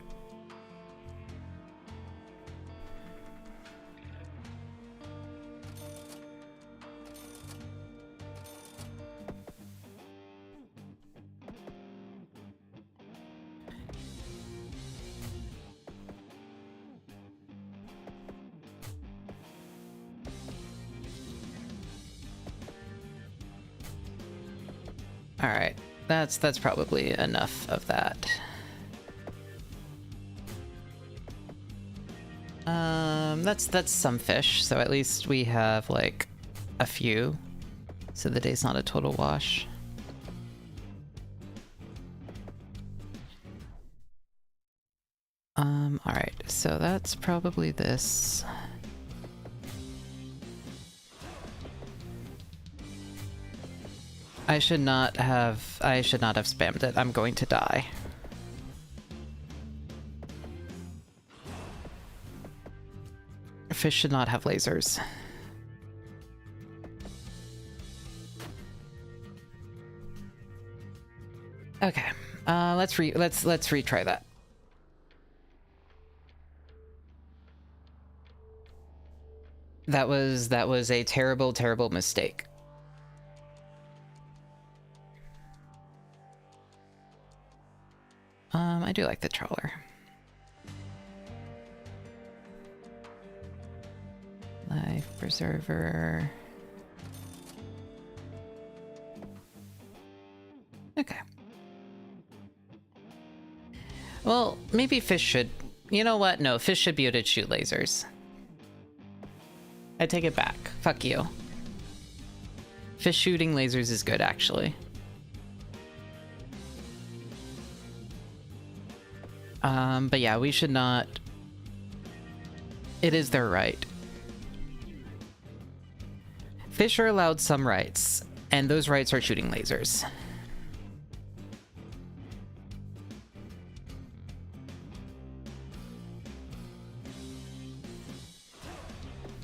All right, that's probably enough of that. That's some fish, so at least we have like a few, so the day's not a total wash. All right, so that's probably this. I should not have spammed it. I'm going to die. Fish should not have lasers. Okay. Let's retry that. That was a terrible, terrible mistake. I do like the trawler. Life preserver. Okay. Well, maybe fish should... You know what? No, fish should be able to shoot lasers. I take it back. Fuck you. Fish shooting lasers is good, actually. But yeah, we should not... It is their right. Fish are allowed some rights, and those rights are shooting lasers.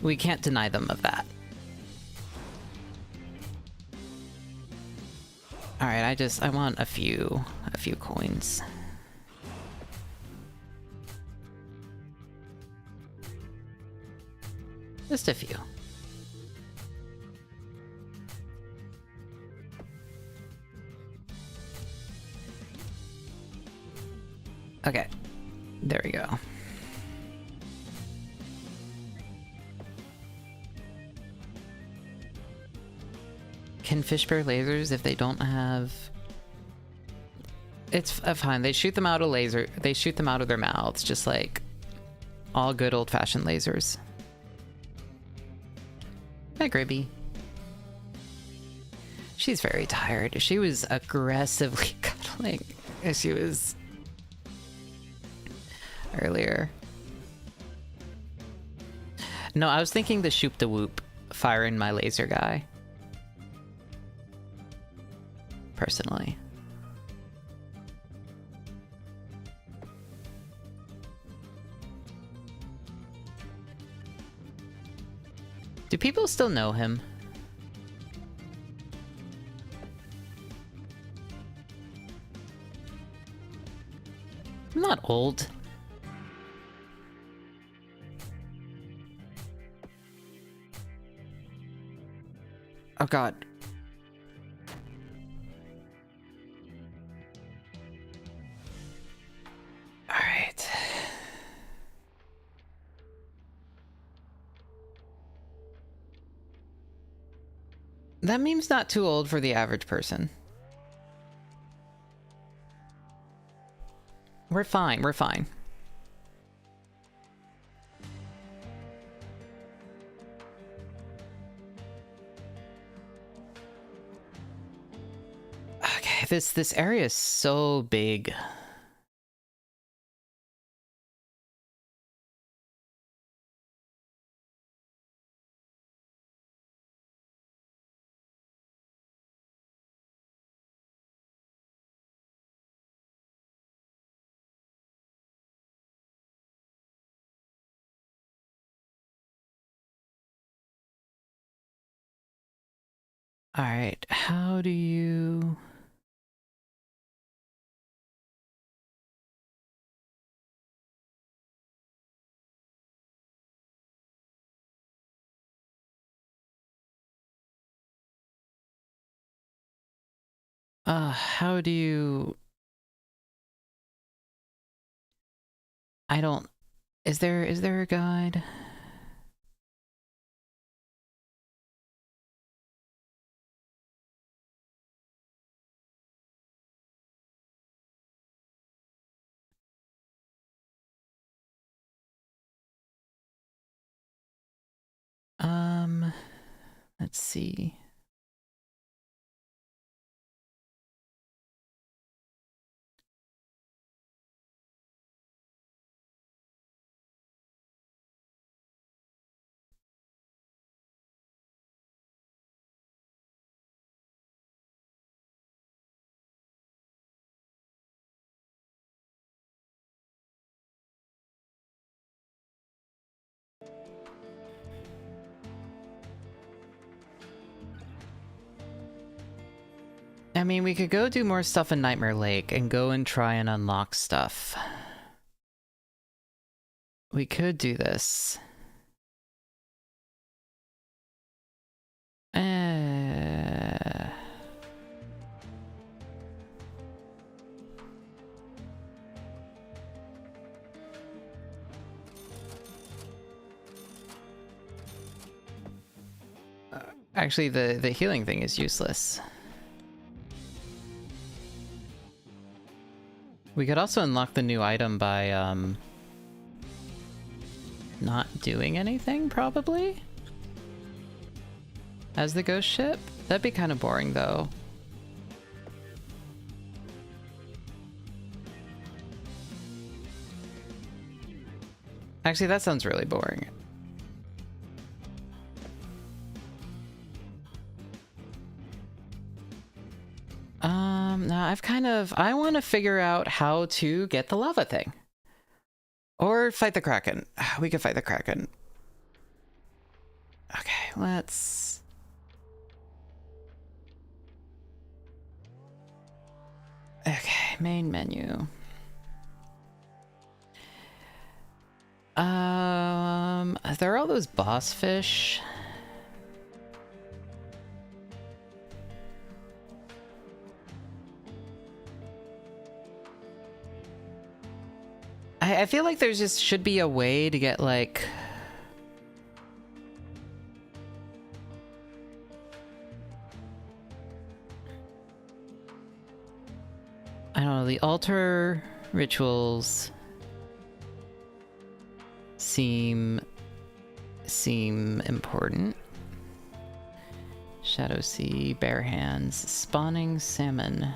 We can't deny them of that. Alright, I want a few coins. Just a few. Okay, there we go. Can fish bear lasers if they don't have... It's fine. They shoot them out of laser. They shoot them out of their mouths, just like all good old-fashioned lasers. Hi, Gribby. She's very tired. She was aggressively cuddling as she was earlier. No, I was thinking the shoop the whoop firing my laser guy. Personally. Do people still know him? I'm not old. Oh god. Alright. That meme's not too old for the average person. We're fine, we're fine. Okay, this area is so big. All right, how do you... how do you... I don't... Is there a guide? Let's see. I mean, we could go do more stuff in Nightmare Lake and go and try and unlock stuff. We could do this. Actually, the healing thing is useless. We could also unlock the new item by, not doing anything, probably? As the ghost ship? That'd be kind of boring, though. Actually, that sounds really boring. Now I want to figure out how to get the lava thing. Or fight the Kraken. We could fight the Kraken. Okay, let's... Okay, main menu. There are all those boss fish. I feel like there's just should be a way to get like... I don't know, the altar rituals seem important. Shadow Sea, bare hands, spawning salmon.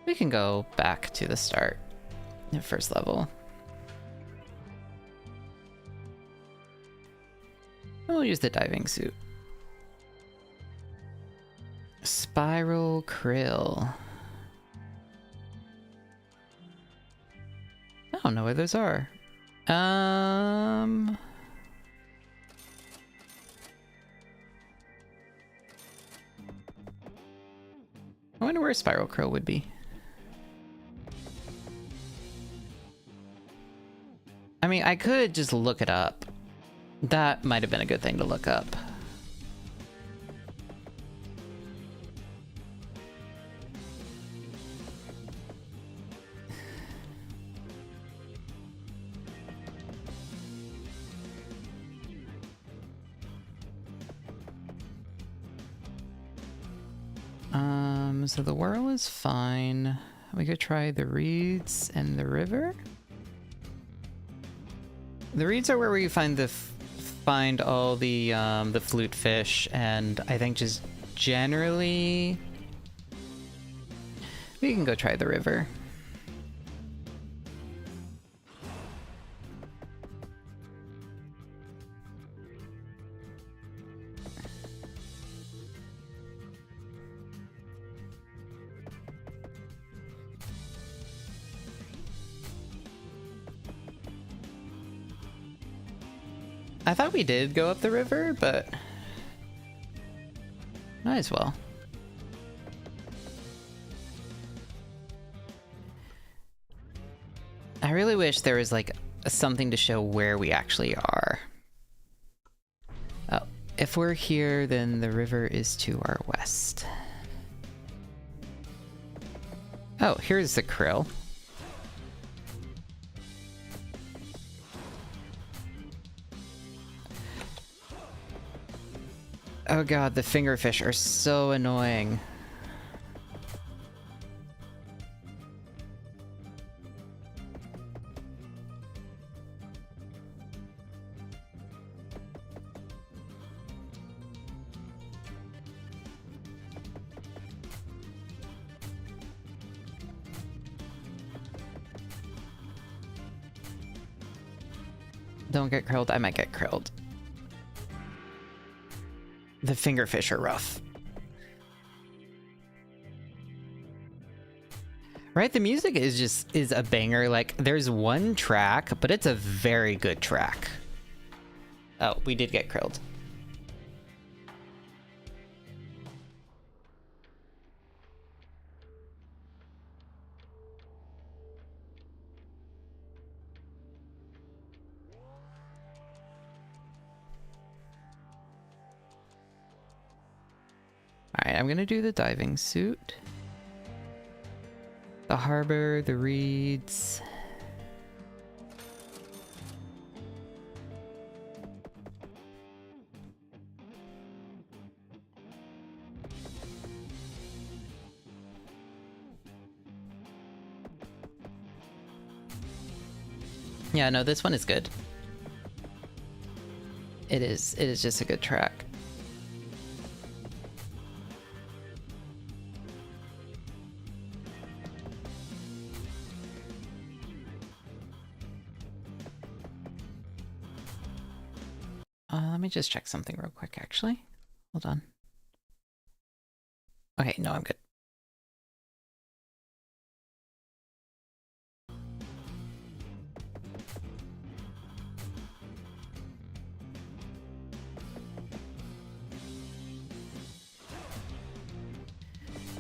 We can go back to the start, the first level. We'll use the diving suit. Spiral krill. I don't know where those are. I wonder where a spiral krill would be. I mean, I could just look it up. That might have been a good thing to look up. So the whirl is fine. We could try the reeds and the river. The reeds are where we find all the flute fish, and I think just generally we can go try the river. I thought we did go up the river, but might as well. I really wish there was like something to show where we actually are. Oh, if we're here, then the river is to our west. Oh, here's the krill. Oh god, the fingerfish are so annoying. Don't get krilled, I might get krilled. The fingerfish are rough. Right? The music is a banger. Like, there's one track, but it's a very good track. Oh, we did get krilled. Alright, I'm gonna do the diving suit. The harbor, the reeds. Yeah, no, this one is good. It is just a good track. Let me just check something real quick, actually. Hold on. Okay, no, I'm good.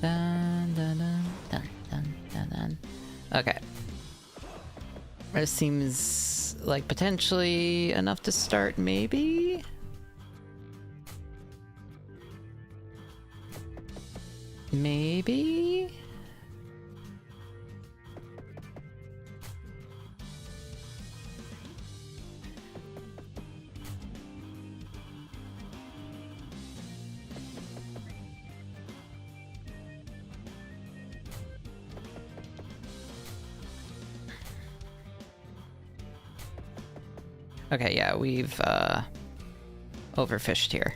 Dun, dun, dun, dun, dun, dun, dun. Okay. This seems like potentially enough to start, maybe? Maybe? Okay, yeah, we've overfished here.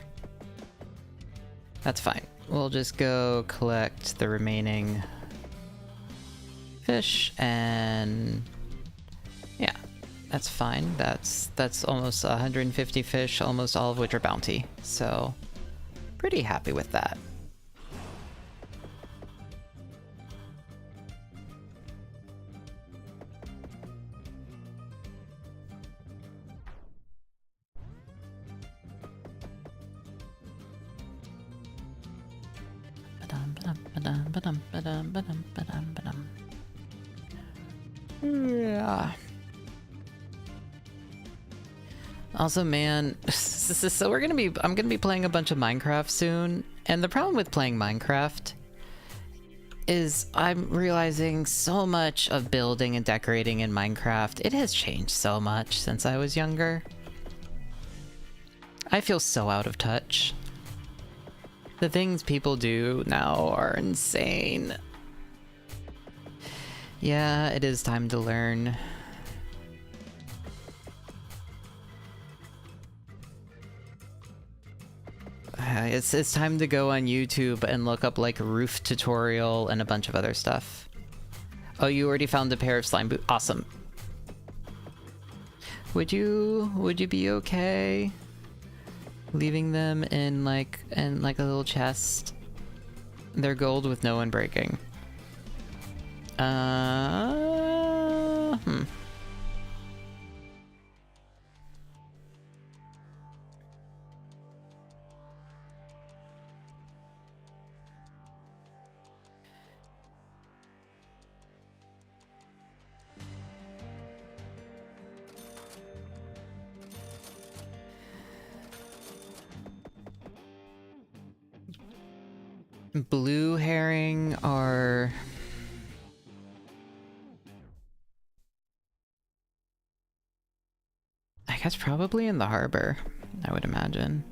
That's fine. We'll just go collect the remaining fish and yeah, that's fine. That's almost 150 fish, almost all of which are bounty. So pretty happy with that. Yeah. Also, man, so I'm gonna be playing a bunch of Minecraft soon, and the problem with playing Minecraft is I'm realizing so much of building and decorating in Minecraft, it has changed so much since I was younger. I feel so out of touch. The things people do now are insane. Yeah, it is time to learn. It's time to go on YouTube and look up like roof tutorial and a bunch of other stuff. Oh, you already found a pair of slime boots. Awesome. Would you be okay leaving them in like a little chest? They're gold with no one breaking. Blue herring are... I guess probably in the harbor, I would imagine.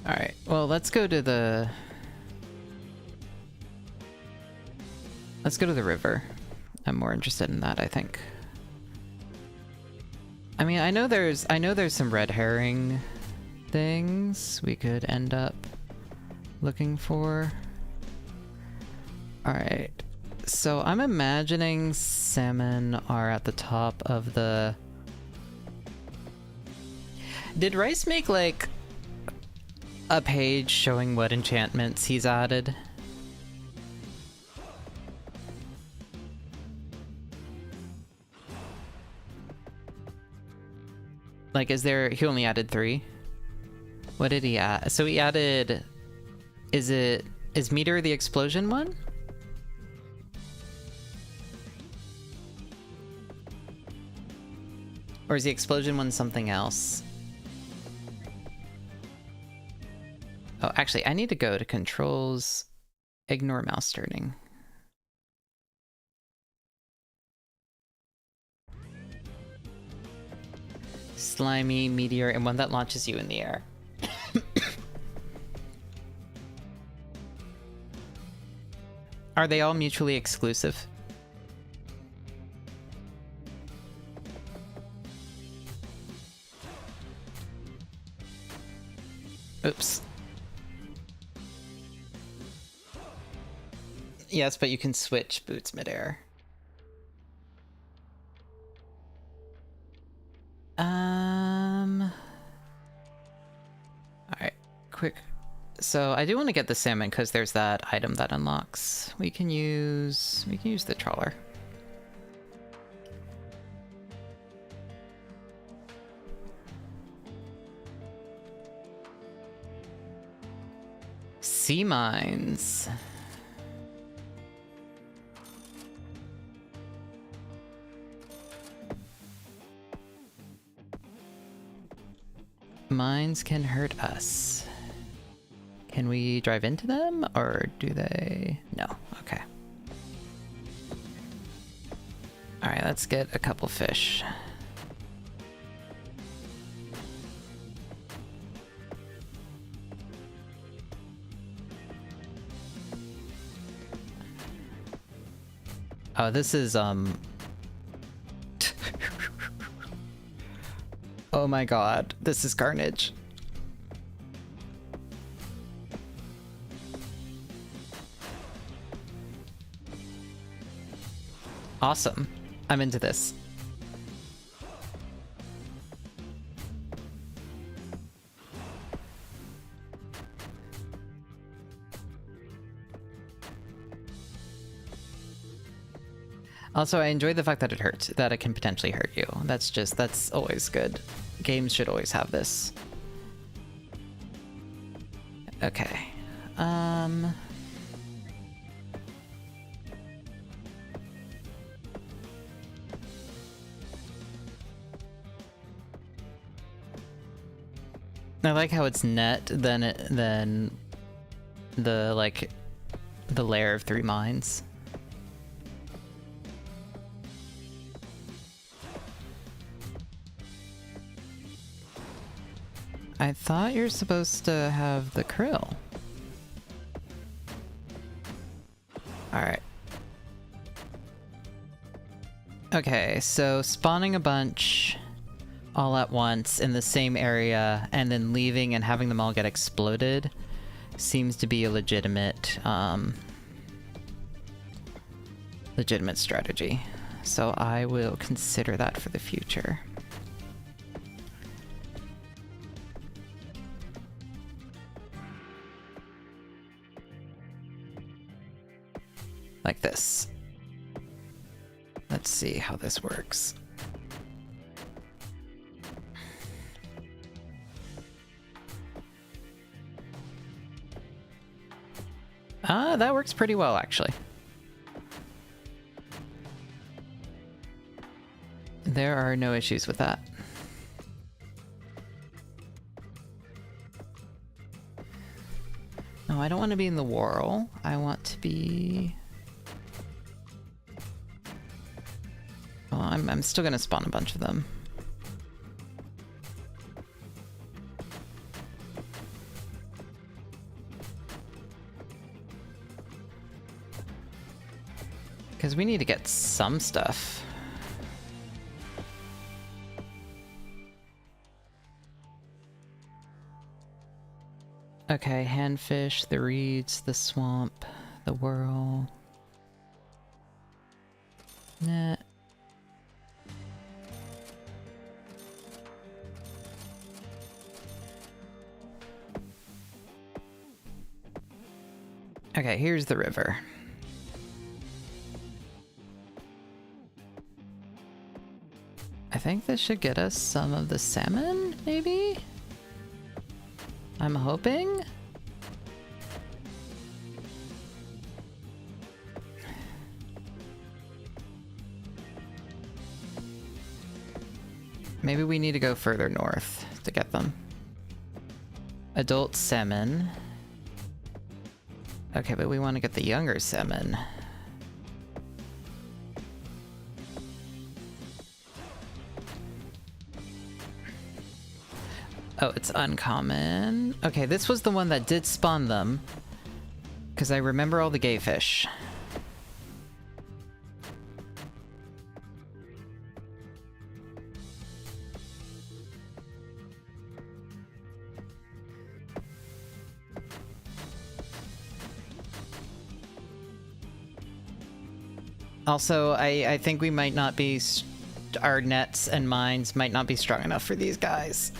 Alright, well, let's go to the... Let's go to the river. I'm more interested in that, I think. I mean, I know there's some red herring things we could end up looking for. Alright, so I'm imagining salmon are at the top of the... Did Rice make like a page showing what enchantments he's added? Like, is there... He only added 3? What did he add? So he added... Is meter the explosion one? Or is the explosion one something else? Oh, actually, I need to go to controls, ignore mouse turning. Slimy, meteor, and one that launches you in the air. Are they all mutually exclusive? Oops. Yes, but you can switch boots midair. Alright, quick. So I do want to get the salmon because there's that item that unlocks. We can use the trawler. Sea mines. Mines can hurt us. Can we drive into them, or do they? No. Okay. Alright, let's get a couple fish. Oh, this is, Oh my god, this is carnage. Awesome. I'm into this. Also, I enjoy the fact that it hurts, that it can potentially hurt you. That's always good. Games should always have this. Okay. I like how it's net than the layer of 3 mines. I thought you're supposed to have the krill. Alright. Okay, so spawning a bunch all at once in the same area and then leaving and having them all get exploded seems to be a legitimate strategy. So I will consider that for the future. Like this. Let's see how this works. That works pretty well, actually. There are no issues with that. No, I don't want to be in the whorl. I want to be... Well, I'm still gonna spawn a bunch of them. Because we need to get some stuff. Okay, handfish, the reeds, the swamp, the whirl. Net. Okay, here's the river. I think this should get us some of the salmon, maybe? I'm hoping? Maybe we need to go further north to get them. Adult salmon. Okay, but we want to get the younger salmon. Oh, it's uncommon. Okay, this was the one that did spawn them. Because I remember all the gay fish. Also, I think we might not be... Our nets and mines might not be strong enough for these guys.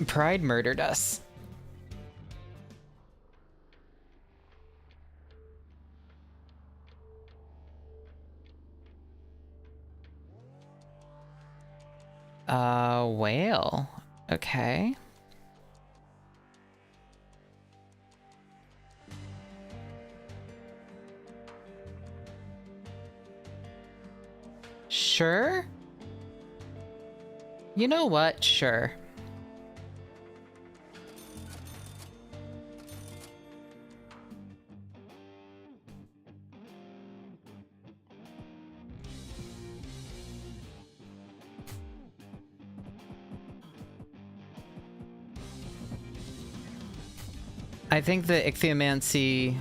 Pride murdered us. Whale. Okay. Sure? You know what? Sure. I think the ichthyomancy,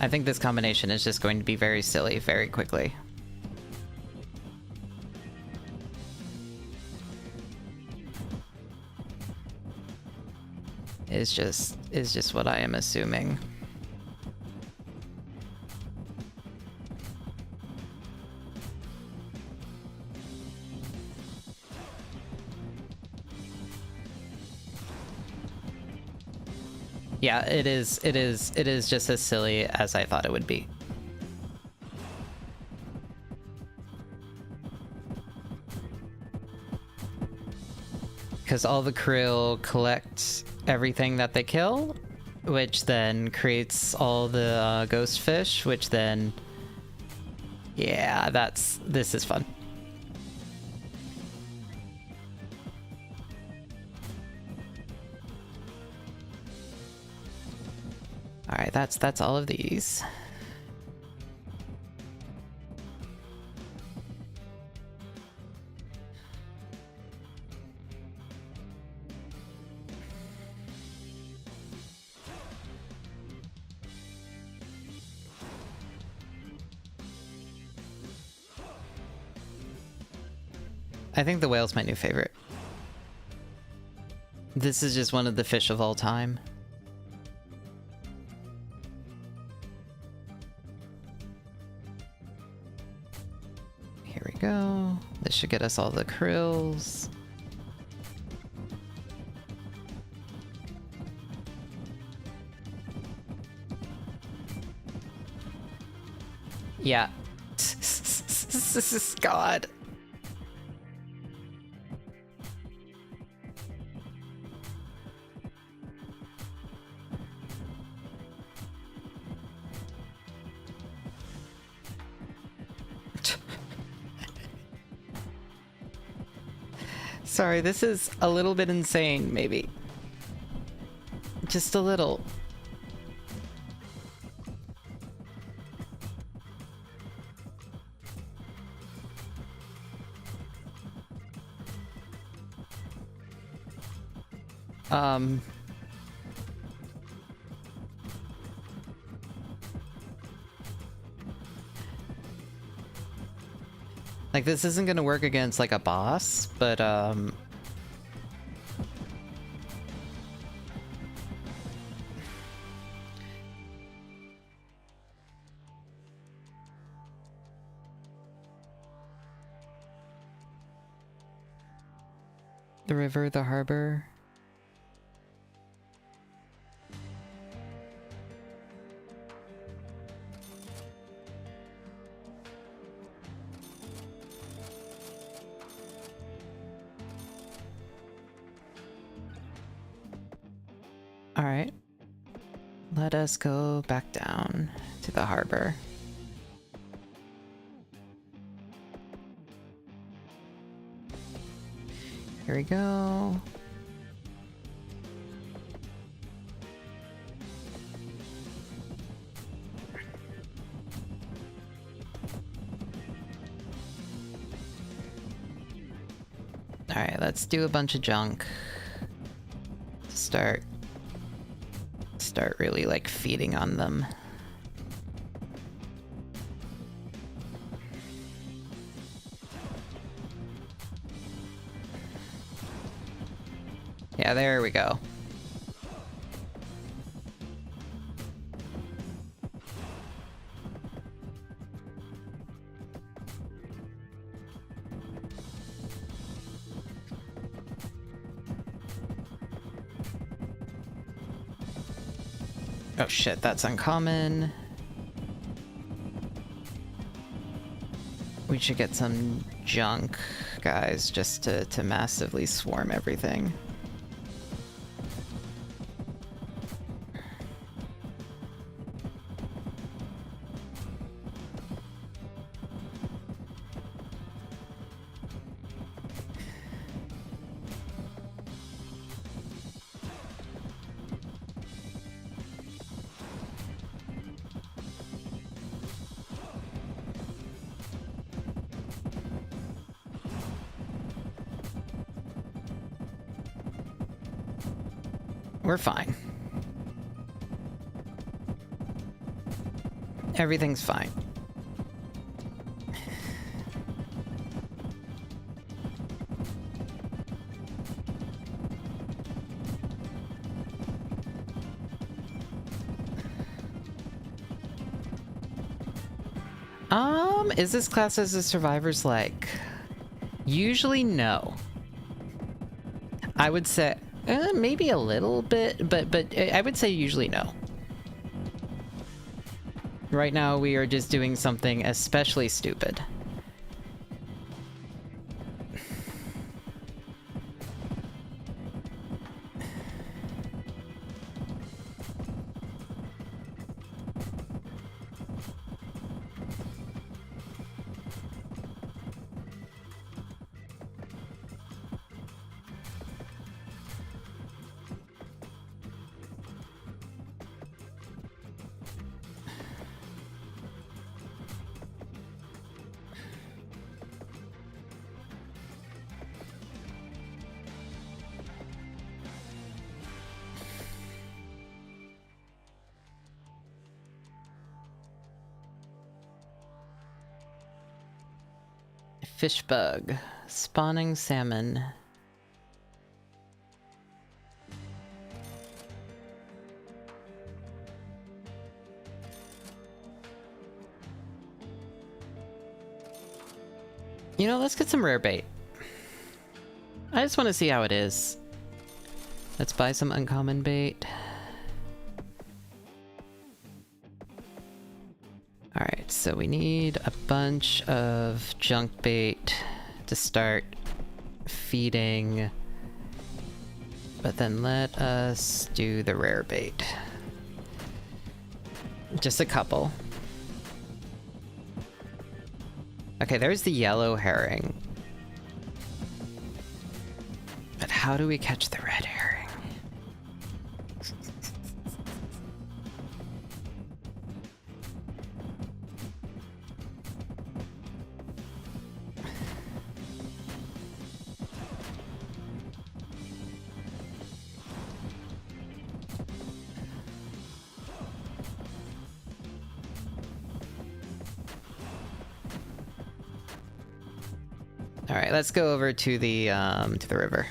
I think this combination is just going to be very silly very quickly. Is just what I am assuming. Yeah, it is just as silly as I thought it would be. Because all the krill collect everything that they kill, which then creates all the ghost fish, which then... Yeah, this is fun. Alright, that's all of these. I think the whale's my new favorite. This is just one of the fish of all time. Here we go. This should get us all the krills. Yeah. This is God. Sorry, this is a little bit insane, maybe. Just a little. Like, this isn't gonna work against, like, a boss, but, the river, the harbor. Alright. Let us go back down to the harbor. Here we go. Alright, let's do a bunch of junk. Start really like feeding on them. Yeah, there we go. Oh shit, that's uncommon. We should get some junk, guys, just to massively swarm everything. We're fine. Everything's fine. Is this class as a survivor's like? Usually no. I would say maybe a little bit, but I would say usually no. Right now we are just doing something especially stupid. Fish bug. Spawning salmon. You know, let's get some rare bait. I just want to see how it is. Let's buy some uncommon bait. Alright, so we need a bunch of junk bait to start feeding. But then let us do the rare bait. Just a couple. Okay, there's the yellow herring. But how do we catch the red herring? All right, let's go over to the river.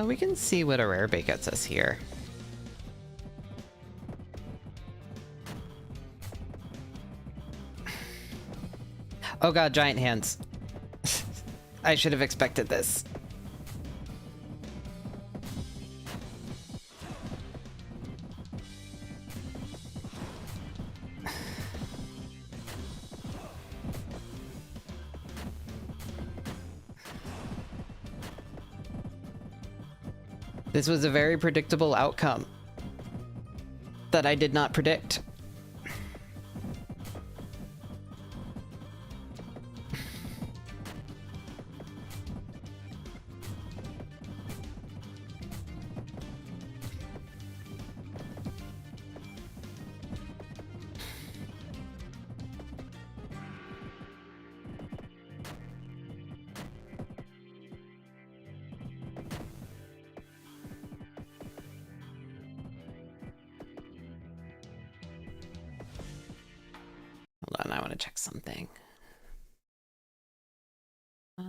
We can see what a rare bait gets us here. Oh god, giant hands. I should have expected this. This was a very predictable outcome that I did not predict. Hold on, I want to check something. There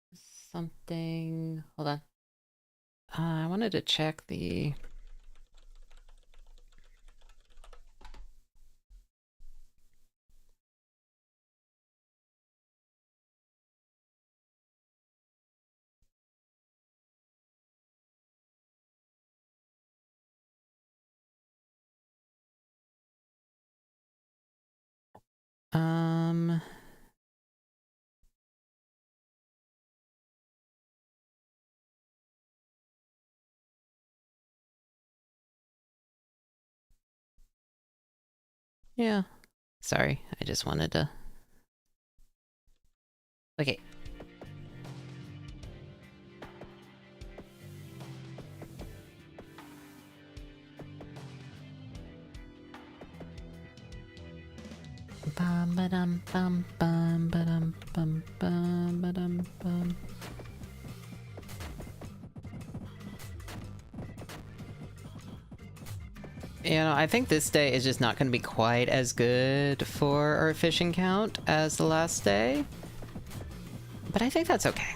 was something. Hold on. I wanted to check the. Yeah. Sorry, I just wanted to. Okay. Bum ba-dum bum bum ba-dum bum bum ba-dum bum. You know, I think this day is just not going to be quite as good for our fishing count as the last day. But I think that's okay.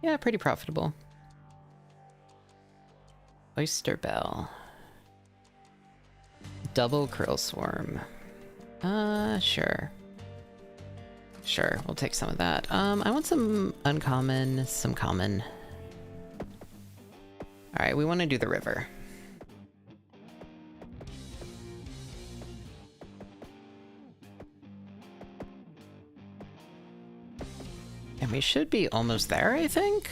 Yeah, pretty profitable. Oyster Bell. Double Krill Swarm. Sure. Sure, we'll take some of that. I want some uncommon, some common. Alright, we want to do the river. And we should be almost there, I think?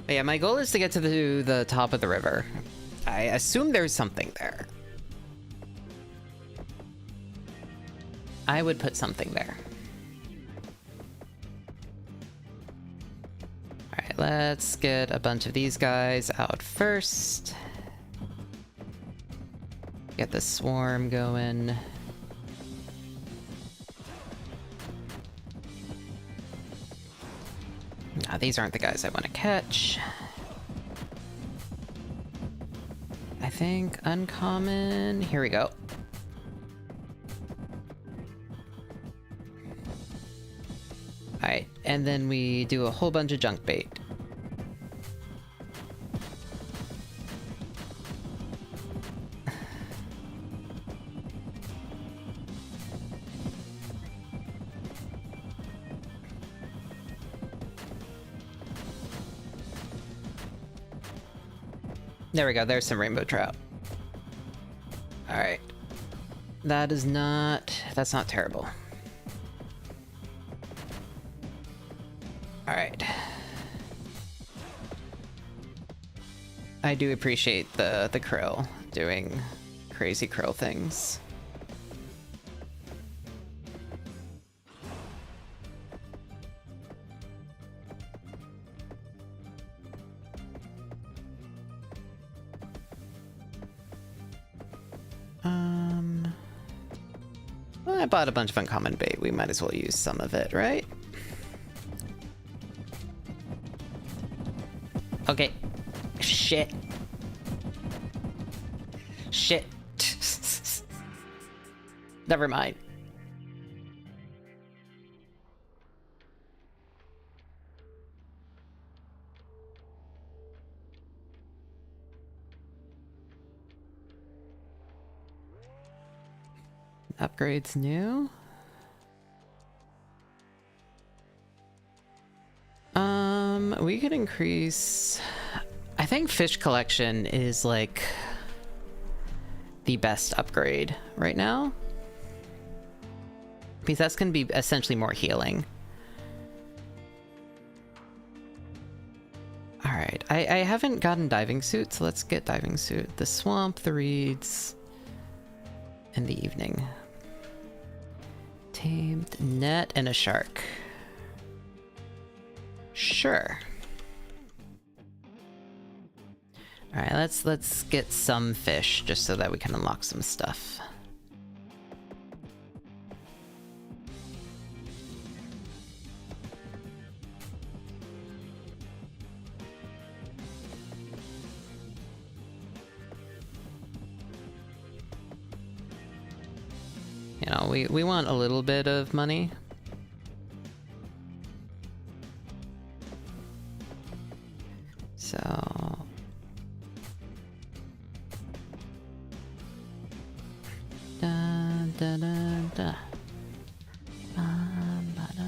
But yeah, my goal is to get to the top of the river. I assume there's something there. I would put something there. Alright, let's get a bunch of these guys out first. Get the swarm going. Nah, these aren't the guys I want to catch. I think uncommon. Here we go. Alright, and then we do a whole bunch of junk bait. There we go, there's some rainbow trout. Alright. That's not terrible. Alright. I do appreciate the krill doing crazy krill things. Well, I bought a bunch of uncommon bait. We might as well use some of it, right? Okay. Shit. Shit. Never mind. Upgrades new. We could increase... I think fish collection is like the best upgrade right now. Because that's going to be essentially more healing. Alright, I haven't gotten diving suit, so let's get diving suit. The swamp, the reeds, and the evening. Tamed net and a shark. Sure. Alright, let's get some fish just so that we can unlock some stuff. You know, we want a little bit of money. So... Da, da, da, da. Ba, ba, da,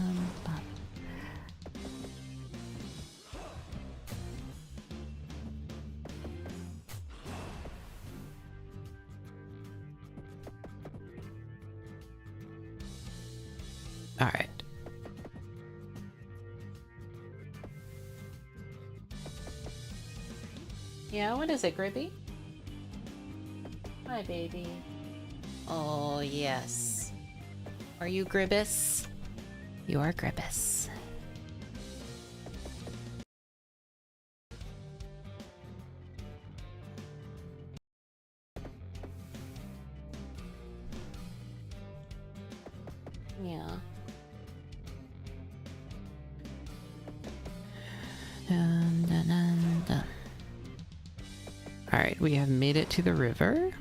ba. All right. Yeah, what is it, Gribby? Hi, baby. Oh, yes. Are you Gribus? You are Gribus. Yeah. Dun, dun, dun, dun. All right, we have made it to the river.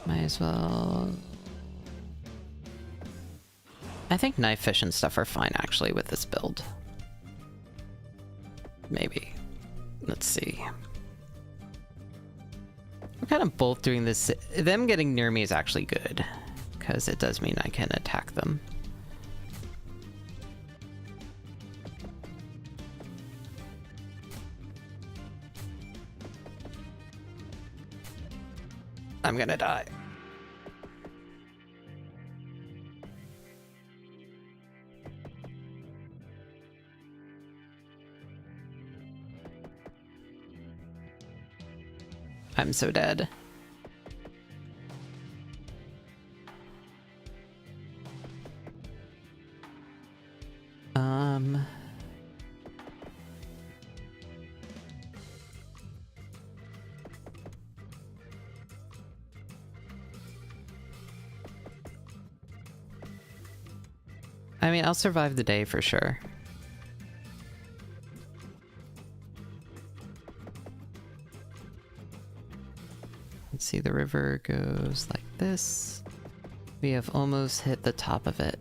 Might as well... I think knife fish and stuff are fine, actually, with this build. Maybe. Let's see. We're kind of both doing this. Them getting near me is actually good, because it does mean I can attack them. I'm gonna die. I'm so dead. I mean, I'll survive the day for sure. Let's see, the river goes like this. We have almost hit the top of it.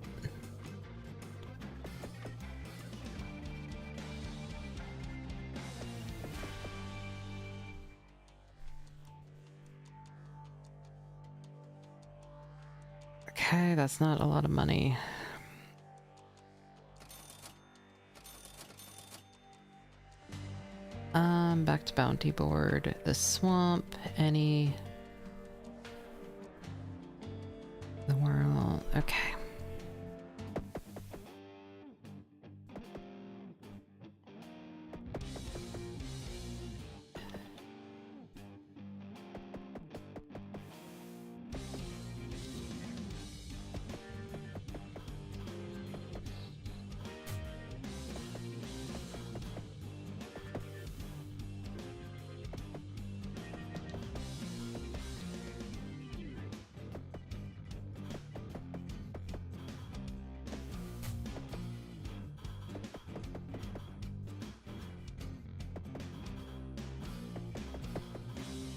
Okay, that's not a lot of money. Back to bounty board. The swamp, any... The world, okay.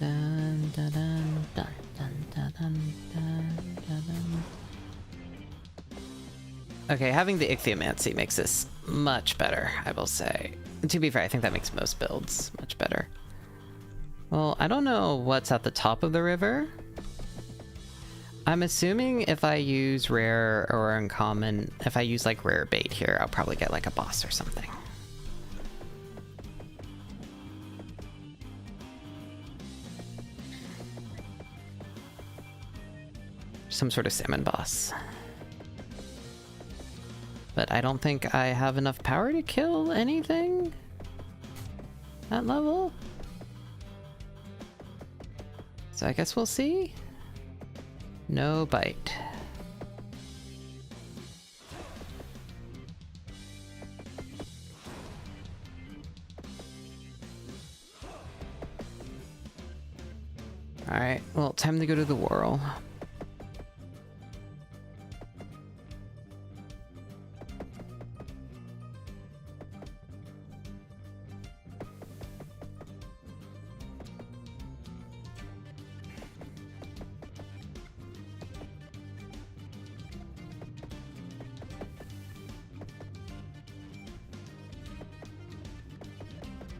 Dun, dun, dun, dun, dun, dun, dun, dun, dun, dun. Okay, having the ichthyomancy makes this much better, I will say. To be fair, I think that makes most builds much better. Well, I don't know what's at the top of the river. I'm assuming if I use rare or uncommon, if I use like rare bait here, I'll probably get like a boss or something. Some sort of salmon boss. But I don't think I have enough power to kill anything at level. So I guess we'll see. No bite. Alright, well, time to go to the whirl.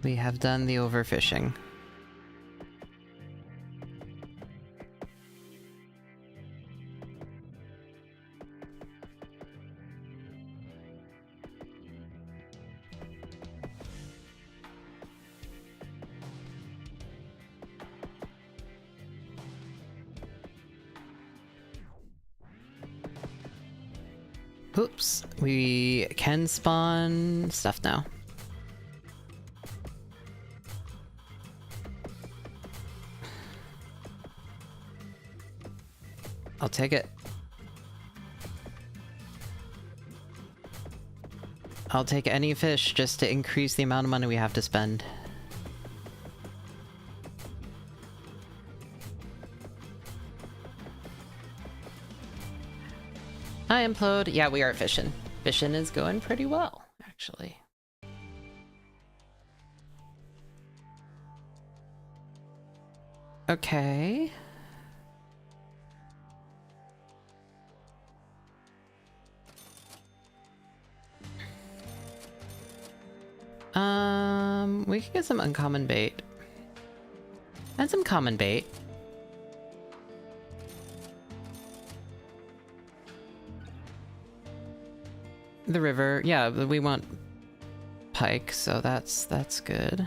We have done the overfishing. Oops, we can spawn stuff now. I'll take it. I'll take any fish just to increase the amount of money we have to spend. Hi, Implode. Yeah, we are fishing. Fishing is going pretty well, actually. Okay. We can get some uncommon bait. And some common bait. The river, yeah, we want pike, so that's good.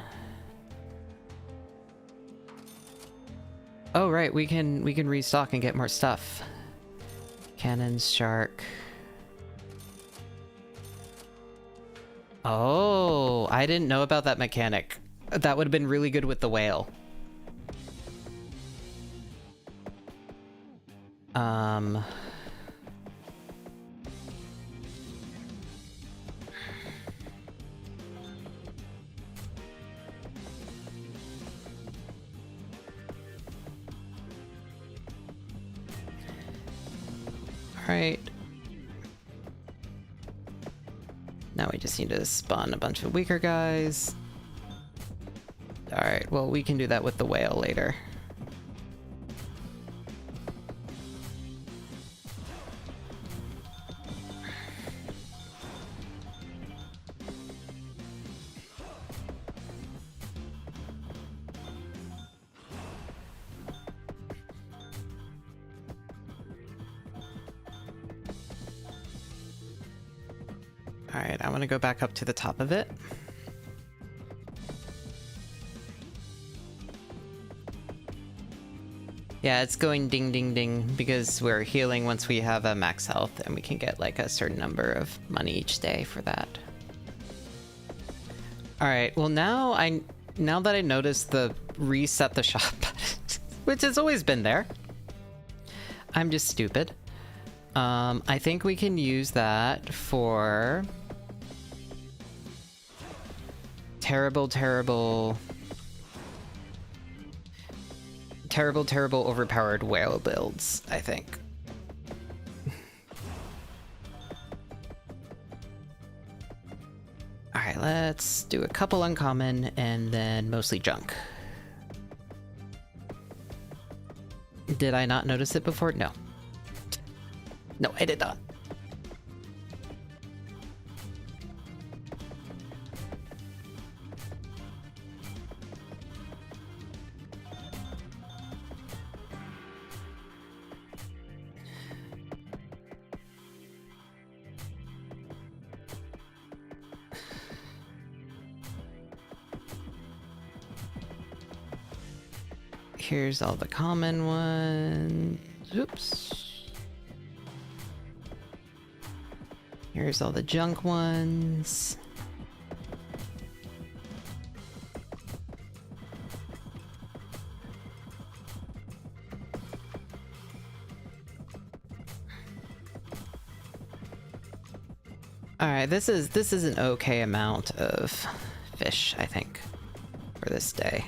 Oh right, we can restock and get more stuff. Cannons, shark. Oh, I didn't know about that mechanic. That would have been really good with the whale. Alright. Now we just need to spawn a bunch of weaker guys. Alright, well, we can do that with the whale later. Alright, I want to go back up to the top of it. Yeah, it's going ding ding ding because we're healing once we have a max health and we can get like a certain number of money each day for that. Alright, well now that I noticed the reset the shop button, which has always been there, I'm just stupid. I think we can use that for terrible overpowered whale builds, I think. Alright, let's do a couple uncommon and then mostly junk. Did I not notice it before? No. No, I did not. Here's all the common ones. Oops. Here's all the junk ones. Alright, this is an okay amount of fish, I think, for this day.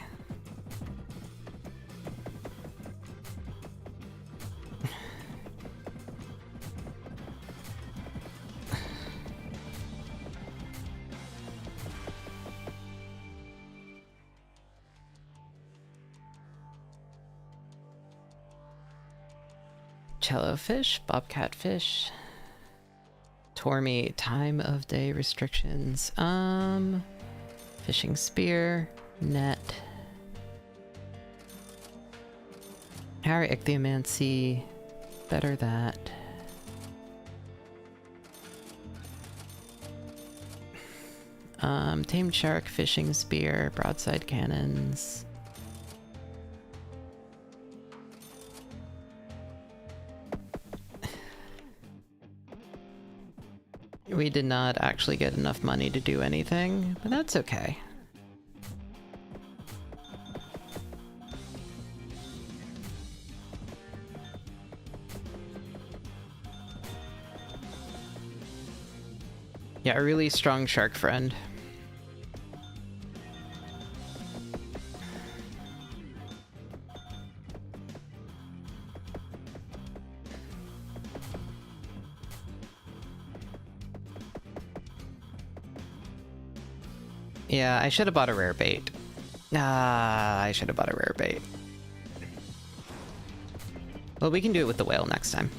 Cellofish, bobcat fish. Tormy, time of day restrictions. Fishing spear, net. Harry ichthyomancy, better that. Tamed shark, fishing spear, broadside cannons. We did not actually get enough money to do anything, but that's okay. Yeah, a really strong shark friend. Yeah, I should have bought a rare bait. I should have bought a rare bait. Well, we can do it with the whale next time.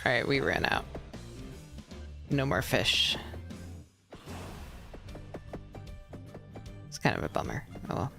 Alright, we ran out. No more fish. It's kind of a bummer. Oh well.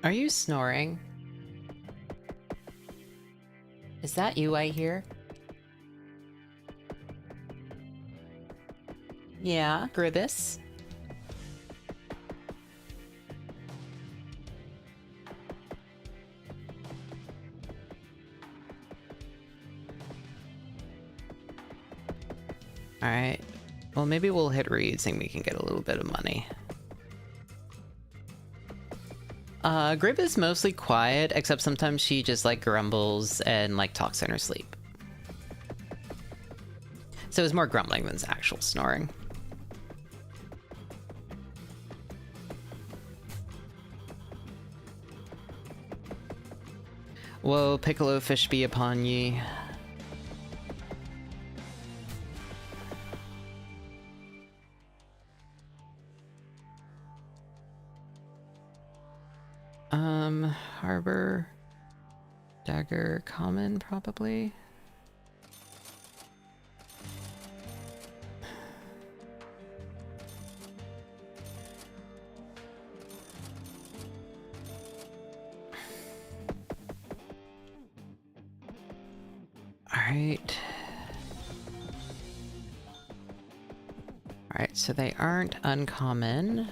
Are you snoring? Is that you I hear? Yeah, Gribus. Alright. Well, maybe we'll hit Reeds and we can get a little bit of money. Grib is mostly quiet, except sometimes she just, like, grumbles and, like, talks in her sleep. So it's more grumbling than actual snoring. Woe, Piccolo fish be upon ye. Harbor, dagger, common, probably. Alright. Alright, so they aren't uncommon.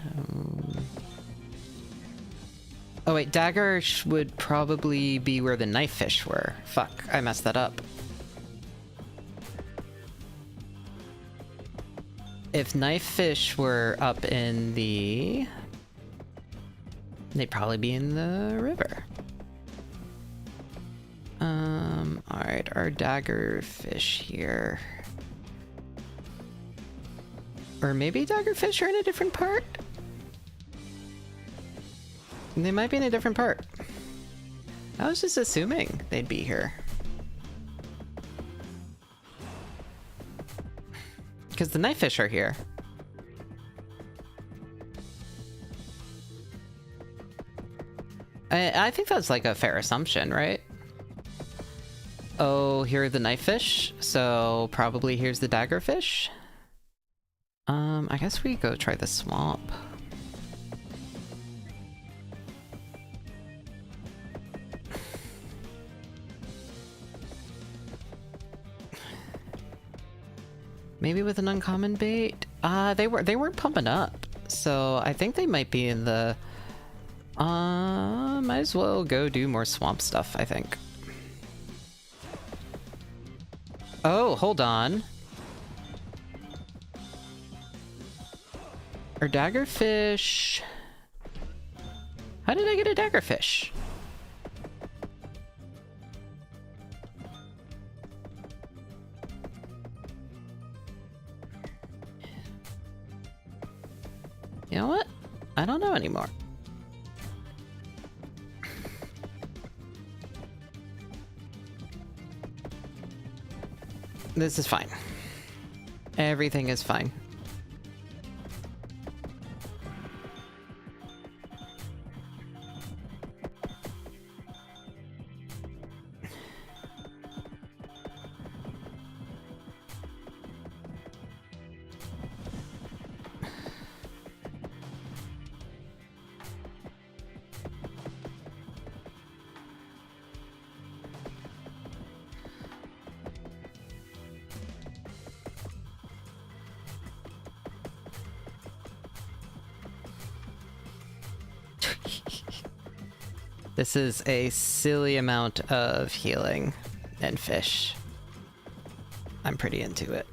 Oh wait, dagger would probably be where the knife fish were. Fuck, I messed that up. If knife fish were up in the... they'd probably be in the river. Alright, our dagger fish here. Or maybe dagger fish are in a different part? They might be in a different part. I was just assuming they'd be here. Because the knife fish are here. I think that's like a fair assumption, right? Oh, here are the knife fish, so probably here's the dagger fish. I guess we go try the swamp. Maybe with an uncommon bait? They weren't pumping up, so I think they might be in the... might as well go do more swamp stuff, I think. Oh, hold on. Are daggerfish... How did I get a daggerfish? You know what? I don't know anymore. This is fine. Everything is fine. This is a silly amount of healing and fish. I'm pretty into it.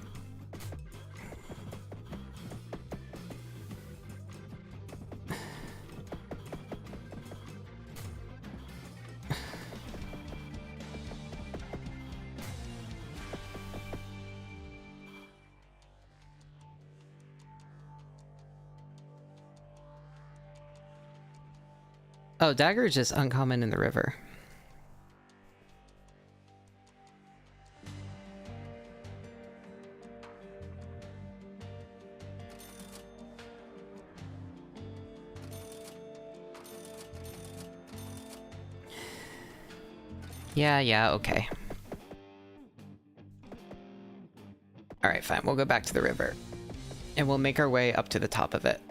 Oh, dagger is just uncommon in the river. Yeah, okay. Alright, fine. We'll go back to the river. And we'll make our way up to the top of it.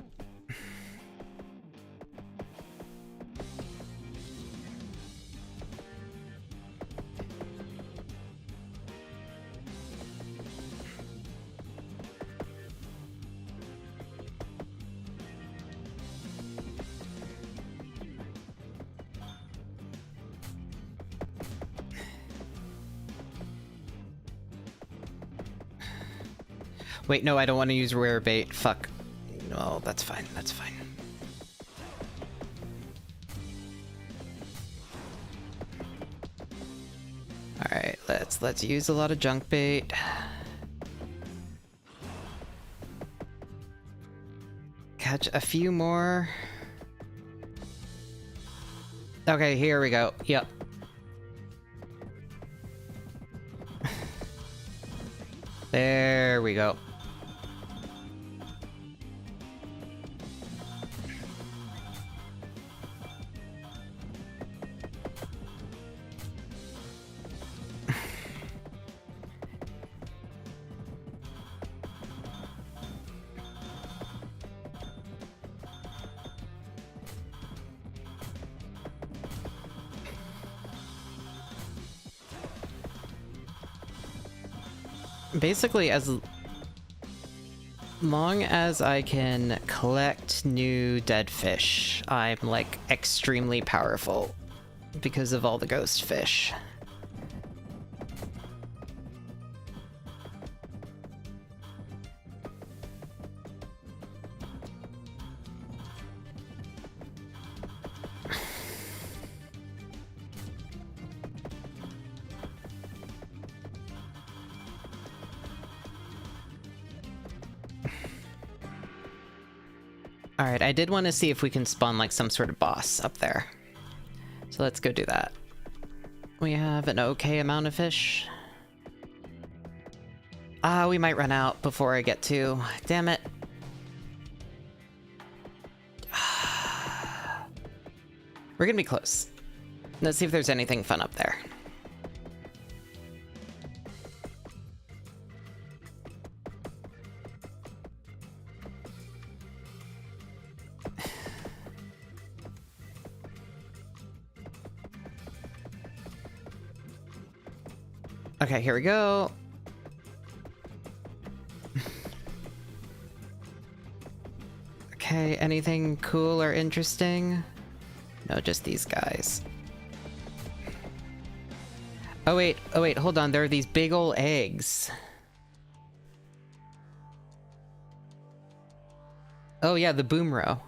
Wait, no, I don't want to use rare bait. Fuck. No, that's fine. That's fine. All right, let's use a lot of junk bait. Catch a few more. Okay, here we go. Yep. There we go. Basically, long as I can collect new dead fish, I'm like extremely powerful because of all the ghost fish. Alright, I did want to see if we can spawn like some sort of boss up there. So let's go do that. We have an okay amount of fish. Ah, we might run out before I get to. Damn it. We're gonna be close. Let's see if there's anything fun up there. Okay, here we go. Okay, anything cool or interesting? No, just these guys. Oh wait, hold on. There are these big ol' eggs. Oh yeah, the boom row.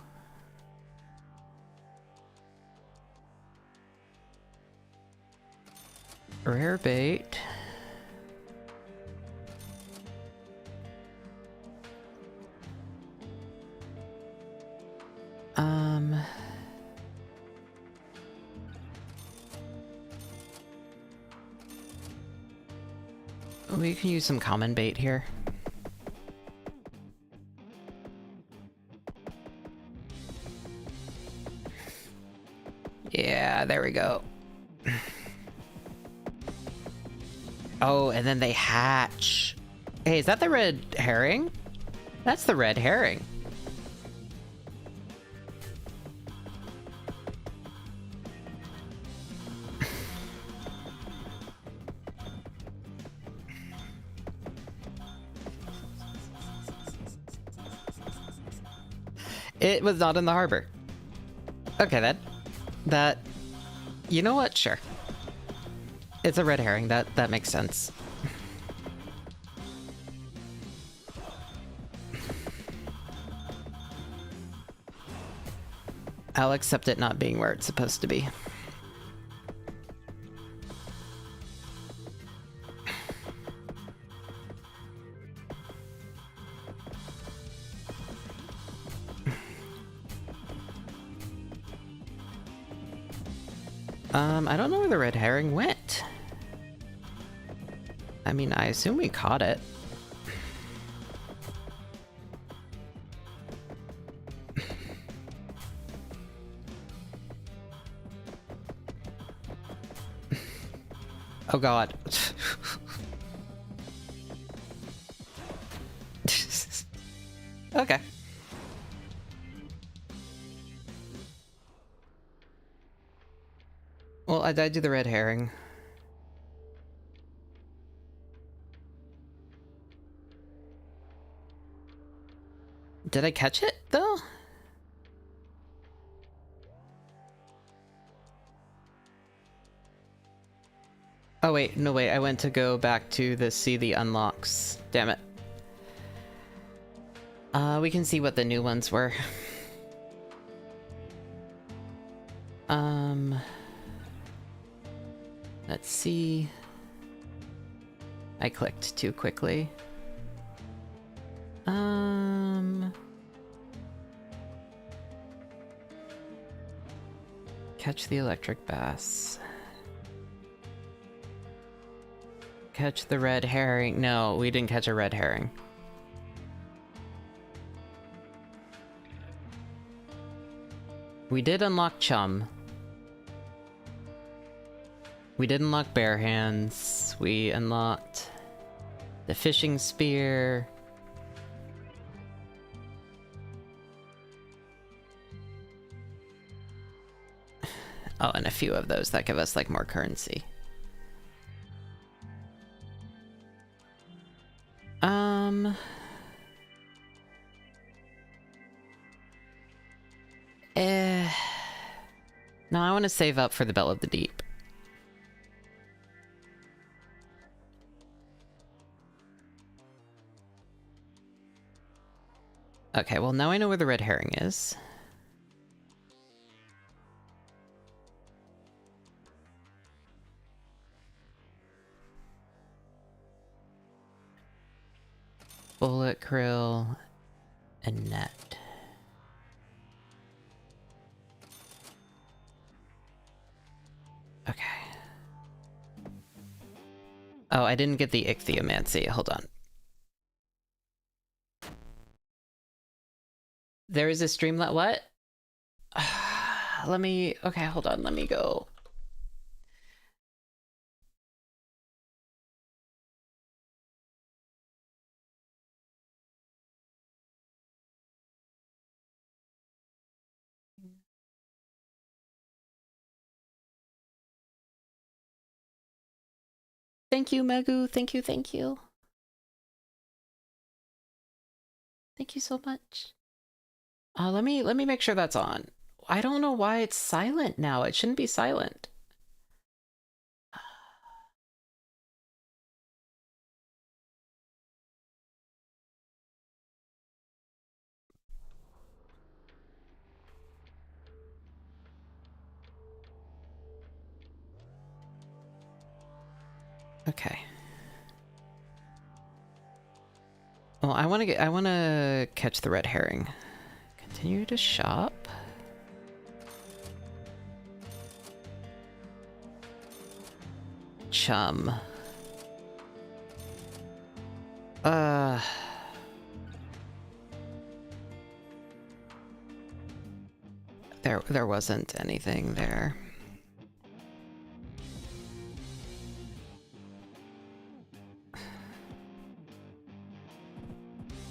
Rare bait. We can use some common bait here. Yeah, there we go. Oh, and then they hatch. Hey, is that the red herring? That's the red herring. It was not in the harbor. Okay, then. That... You know what? Sure. It's a red herring. That makes sense. I'll accept it not being where it's supposed to be. I don't know where the red herring went. I mean, I assume we caught it. Oh god. Okay. Well, I died to the red herring. Did I catch it, though? Oh wait, no wait, I went to go back to see the unlocks. Damn it. We can see what the new ones were. Let's see. I clicked too quickly. Catch the electric bass. Catch the red herring. No, we didn't catch a red herring. We did unlock chum. We did unlock bare hands. We unlocked the fishing spear. Oh, and a few of those that give us like more currency. No, I want to save up for the Bell of the Deep. Okay, well now I know where the red herring is. Bullet, krill, and net. Okay. Oh, I didn't get the ichthyomancy. Hold on. There is a Streamlet. What? Let me... Okay, hold on. Let me go. Thank you, Megu. Thank you, thank you. Thank you so much. Let me make sure that's on. I don't know why it's silent now. It shouldn't be silent. Okay. Well, I want to catch the red herring. Continue to shop. Chum. There wasn't anything there.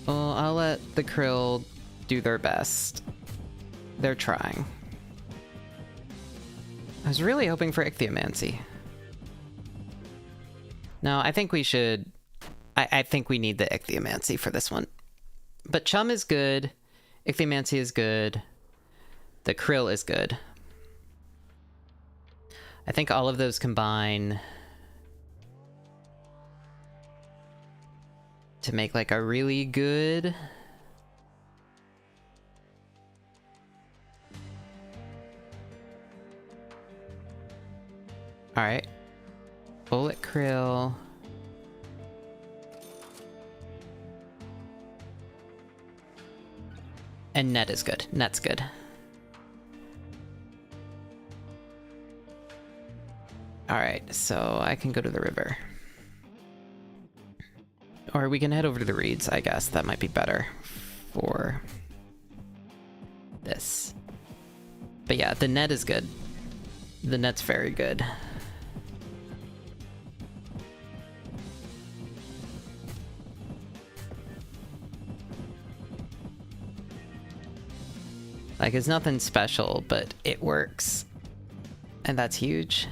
Well, I'll let the krill do their best. They're trying. I was really hoping for ichthyomancy. No, I think we should... I think we need the ichthyomancy for this one. But chum is good. Ichthyomancy is good. The krill is good. I think all of those combine to make like a really good... Alright. Bullet krill. And net is good. Net's good. Alright, so I can go to the river. Or we can head over to the reeds, I guess. That might be better for this. But yeah, the net is good. The net's very good. Like, it's nothing special, but it works. And that's huge.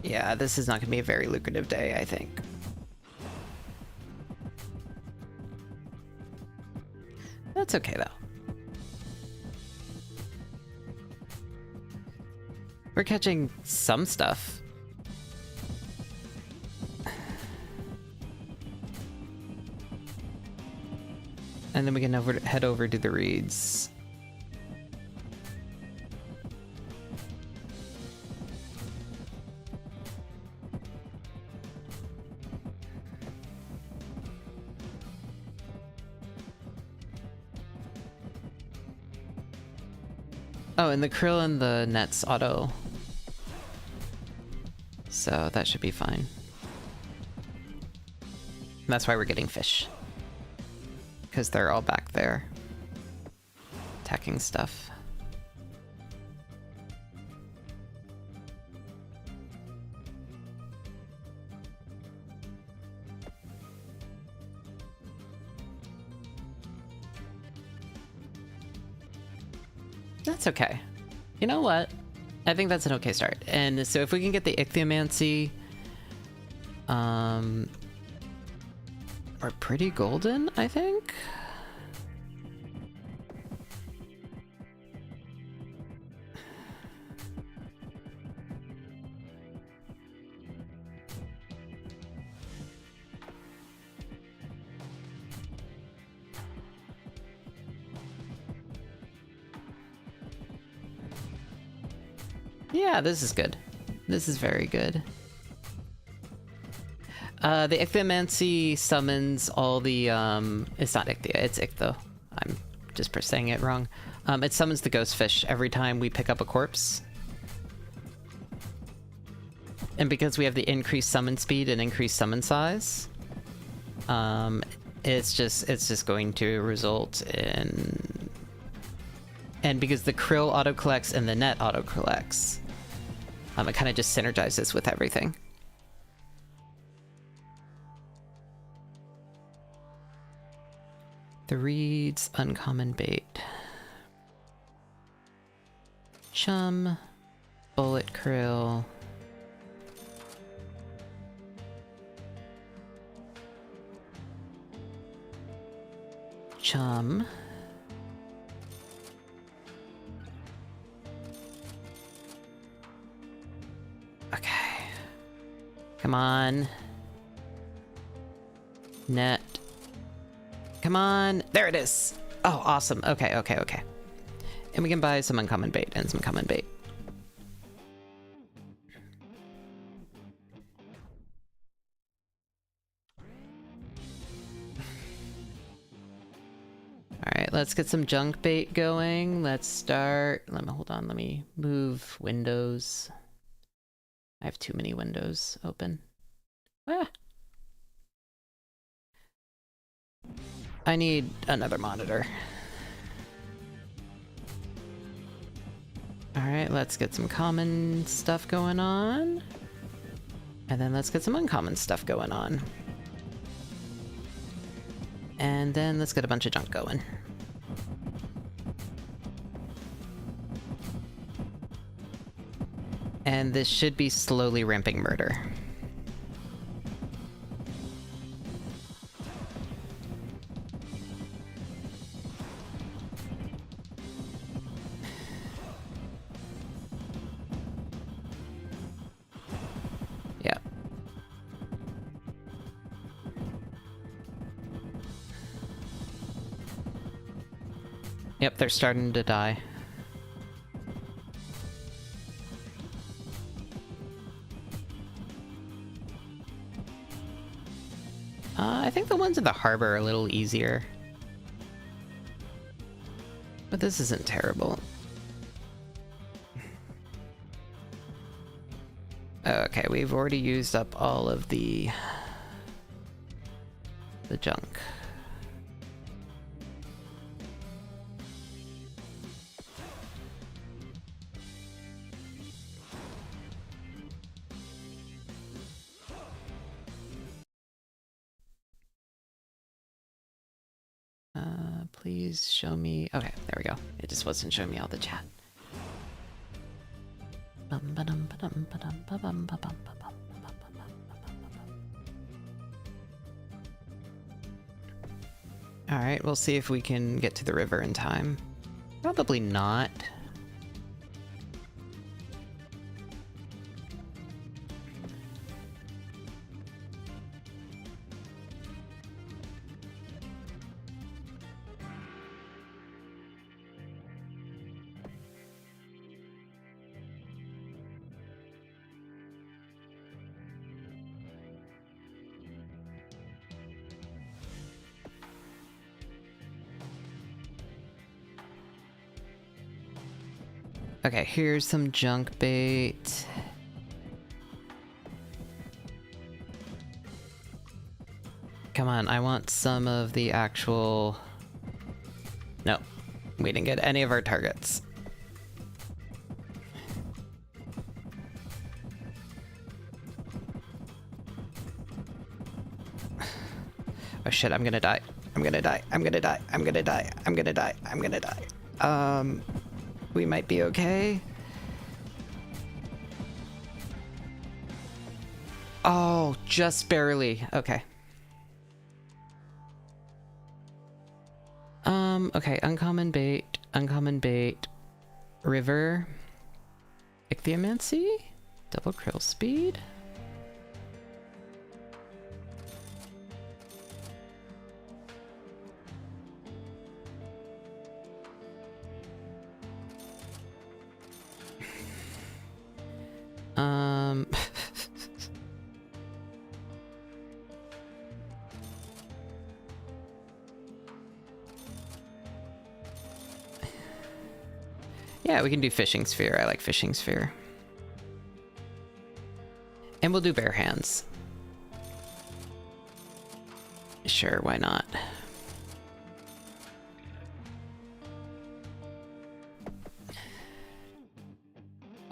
Yeah, this is not going to be a very lucrative day, I think. That's okay, though. We're catching some stuff. And then we can head over to the reeds. Oh, and the krill and the nets auto. So that should be fine. That's why we're getting fish. Because they're all back there. Attacking stuff. That's okay. You know what? I think that's an okay start. And so if we can get the ichthyomancy, we're pretty golden, I think. Yeah, this is good. This is very good. The ichthyomancy summons all the, it's not ichthyo, it's ichtho. I'm just saying it wrong. It summons the ghost fish every time we pick up a corpse. And because we have the increased summon speed and increased summon size, it's just going to result in... And because the krill auto-collects and the net auto-collects, it kind of just synergizes with everything. The reeds, uncommon bait. Chum, bullet krill. Chum. Okay. Come on. Net. Come on. There it is. Oh, awesome. Okay, okay, okay. And we can buy some uncommon bait and some common bait. Alright, let's get some junk bait going. Let's start... Hold on, let me move windows. I have too many windows open. Ah! I need another monitor. Alright, let's get some common stuff going on. And then let's get some uncommon stuff going on. And then let's get a bunch of junk going. And this should be slowly ramping murder. Yeah. Yep, they're starting to die. I think the ones in the harbor are a little easier. But this isn't terrible. Okay, we've already used up all of the junk. Please show me... Okay, there we go. It just wasn't showing me all the chat. Alright, we'll see if we can get to the river in time. Probably not. Okay, here's some junk bait. Come on, I want some of the actual... No, we didn't get any of our targets. Oh shit, I'm gonna die. I'm gonna die. I'm gonna die. I'm gonna die. I'm gonna die. I'm gonna die. We might be okay. Oh, just barely. Okay. Okay, uncommon bait, river, ichthyomancy, double krill speed. Yeah, we can do fishing sphere. I like fishing sphere. And we'll do bare hands. Sure, why not?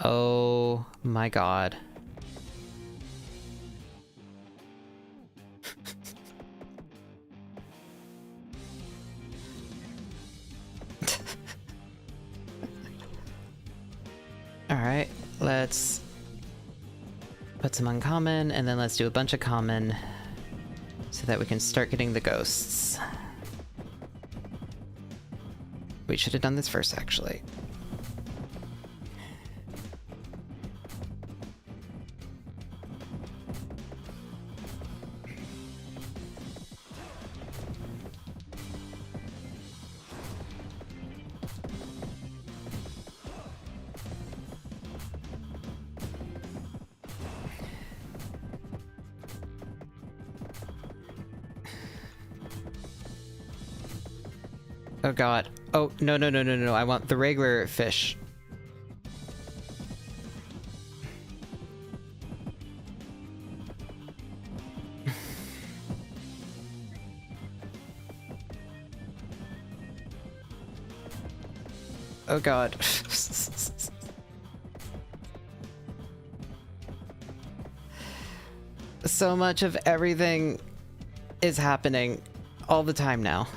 Oh my god. Alright, let's put some uncommon, and then let's do a bunch of common so that we can start getting the ghosts. We should have done this first, actually. Oh god. Oh, no, no, no, no, no. I want the regular fish. Oh god. So much of everything is happening all the time now.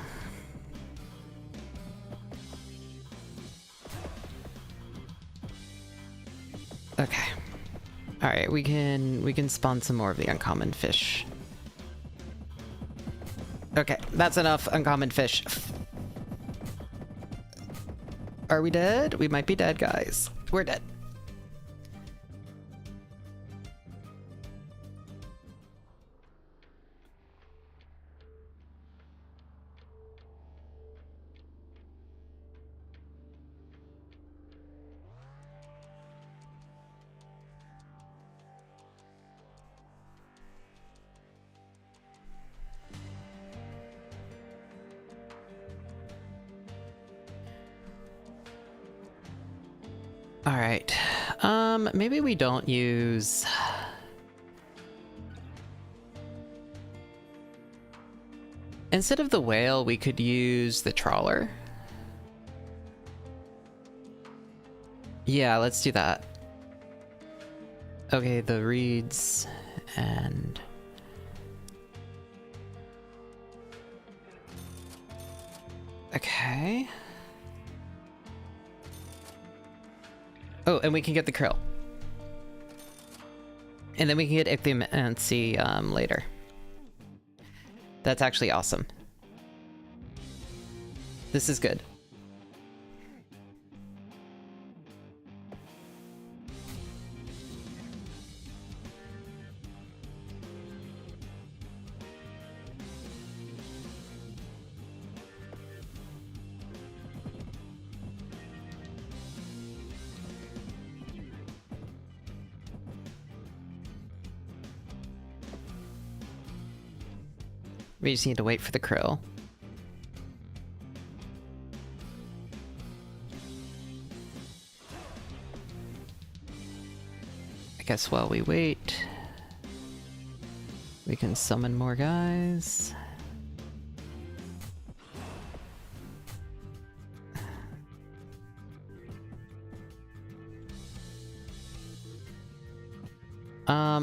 Okay. Alright, we can spawn some more of the uncommon fish. Okay, that's enough uncommon fish. Are we dead? We might be dead, guys. We're dead. Alright. Maybe we don't use... Instead of the whale, we could use the trawler. Yeah, let's do that. Okay, the reeds and... Okay. Oh, and we can get the krill. And then we can get ichthyomancy later. That's actually awesome. This is good. We just need to wait for the krill. I guess while we wait, we can summon more guys.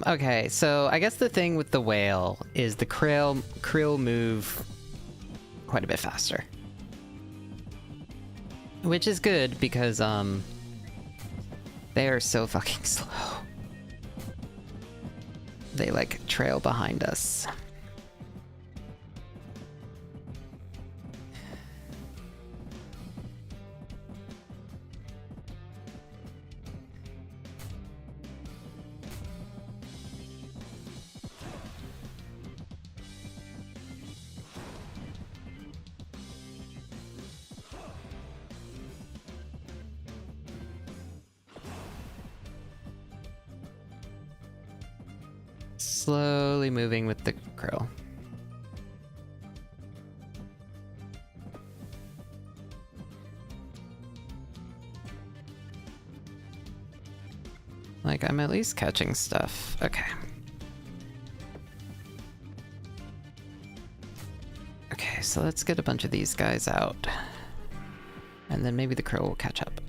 Okay, so I guess the thing with the whale is the krill move quite a bit faster. Which is good because, they are so fucking slow. They, like, trail behind us. Slowly moving with the crow. Like, I'm at least catching stuff. Okay. Okay, so let's get a bunch of these guys out. And then maybe the crow will catch up.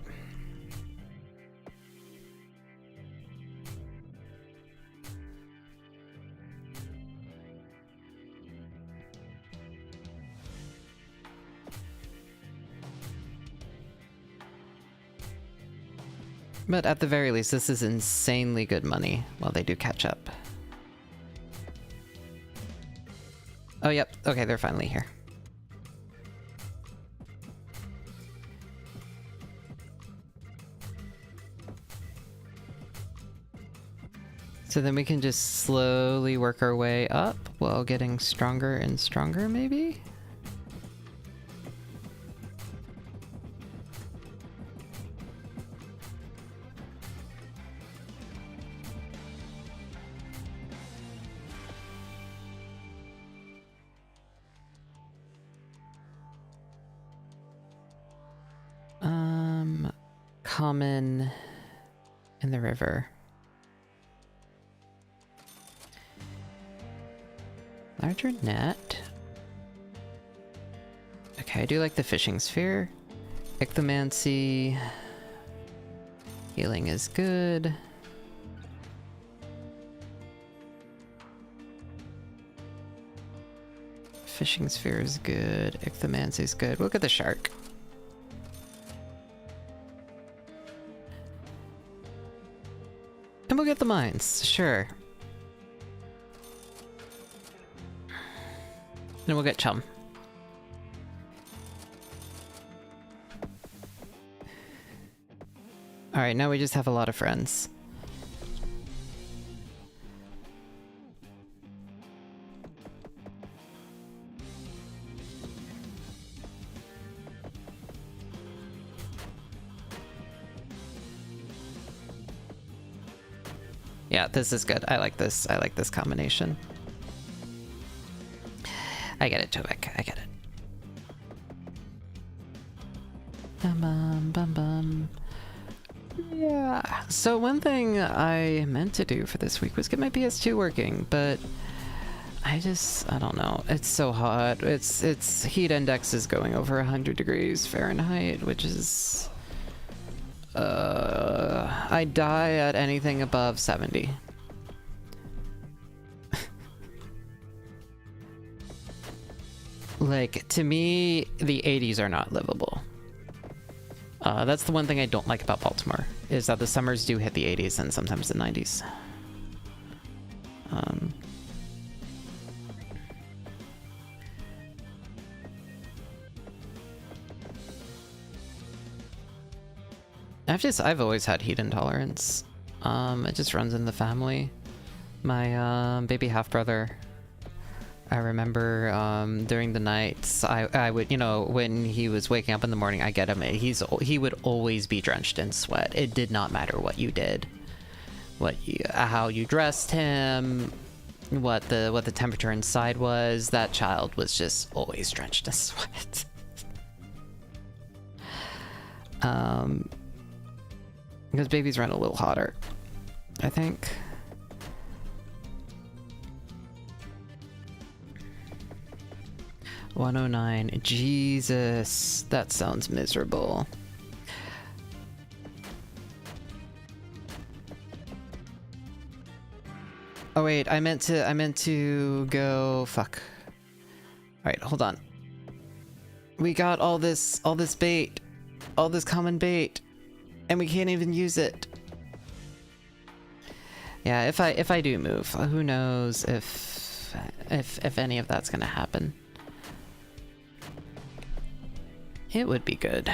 But at the very least, this is insanely good money while they do catch up. Oh, yep. Okay, they're finally here. So then we can just slowly work our way up while getting stronger and stronger, maybe? Common in the river. Larger net. Okay, I do like the fishing sphere. Ichthymancy. Healing is good. Fishing sphere is good. Ichthymancy is good. Look at the shark. And we'll get the mines, sure. And we'll get chum. Alright, now we just have a lot of friends. Yeah, this is good. I like this. I like this combination. I get it, Tovik. I get it. Bum bum bum bum. Yeah. So one thing I meant to do for this week was get my PS2 working, but I don't know. It's so hot. Its heat index is going over 100 degrees Fahrenheit, which is I die at anything above 70. Like, to me, the 80s are not livable. That's the one thing I don't like about Baltimore, is that the summers do hit the 80s and sometimes the 90s. I've always had heat intolerance. It just runs in the family. My baby half-brother, I remember during the nights, I would, you know, when he was waking up in the morning, I get him. He would always be drenched in sweat. It did not matter what you did, how you dressed him, what the temperature inside was. That child was just always drenched in sweat. Because babies run a little hotter, I think. $109. Jesus, that sounds miserable. Oh wait, I meant to go. Fuck. All right, hold on. We got all this bait. All this common bait, and we can't even use it. Yeah, if I do move, who knows if any of that's gonna happen. It would be good.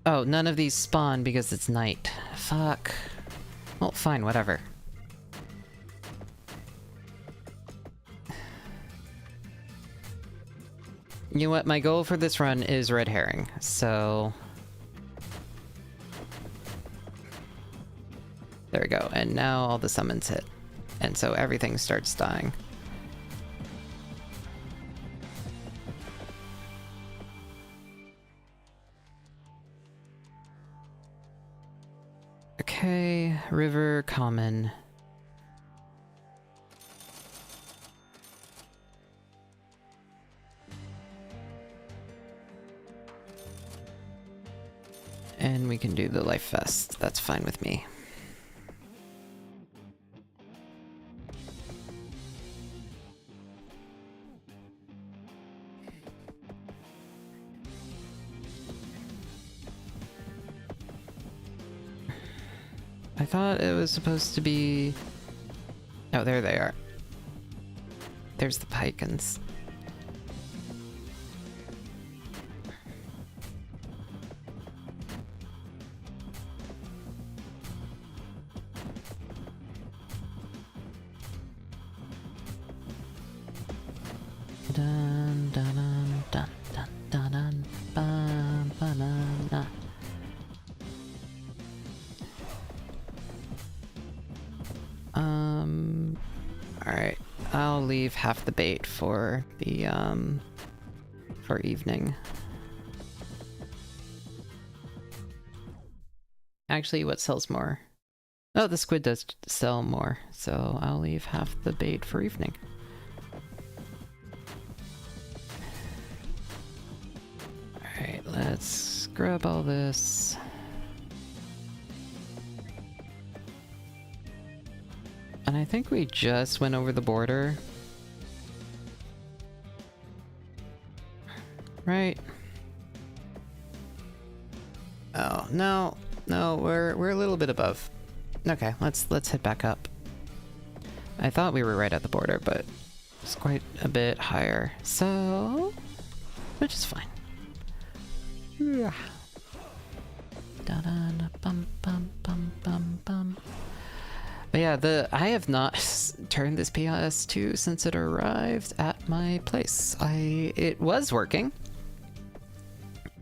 Oh, none of these spawn because it's night. Fuck. Well, fine, whatever. You know what? My goal for this run is red herring, so... There we go, and now all the summons hit. And so everything starts dying. Okay, river, common. And we can do the life vest. That's fine with me. I thought it was supposed to be... Oh, there they are. There's the pikins. Dun dun dun dun dun dun dun bum, banana. Alright. I'll leave half the bait for the for evening. Actually, what sells more? Oh, the squid does sell more, so I'll leave half the bait for evening. Alright, let's grab all this. And I think we just went over the border. Right? Oh, no. No, we're a little bit above. Okay, let's head back up. I thought we were right at the border, but it's quite a bit higher. So, which is fine. Yeah. Da-da, bum bum bum bum bum. But yeah, I have not turned this PS2 since it arrived at my place. It was working.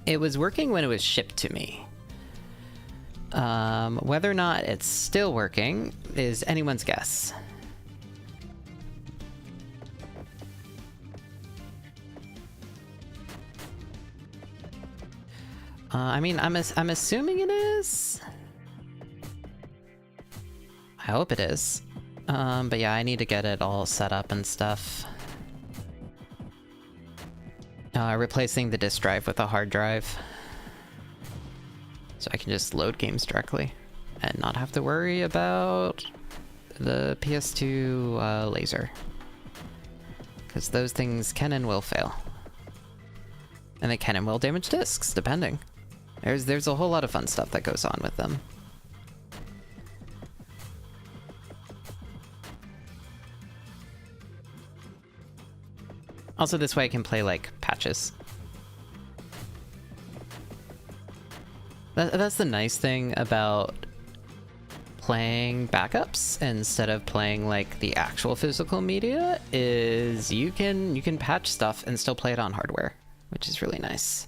It was working when it was shipped to me. Whether or not it's still working is anyone's guess. I mean, I'm assuming it is. I hope it is. But yeah, I need to get it all set up and stuff. Replacing the disk drive with a hard drive. So I can just load games directly and not have to worry about the PS2 laser. Because those things can and will fail. And they can and will damage disks, depending. There's a whole lot of fun stuff that goes on with them. Also, this way I can play, like, patches. That's the nice thing about playing backups instead of playing, like, the actual physical media, is you can patch stuff and still play it on hardware, which is really nice.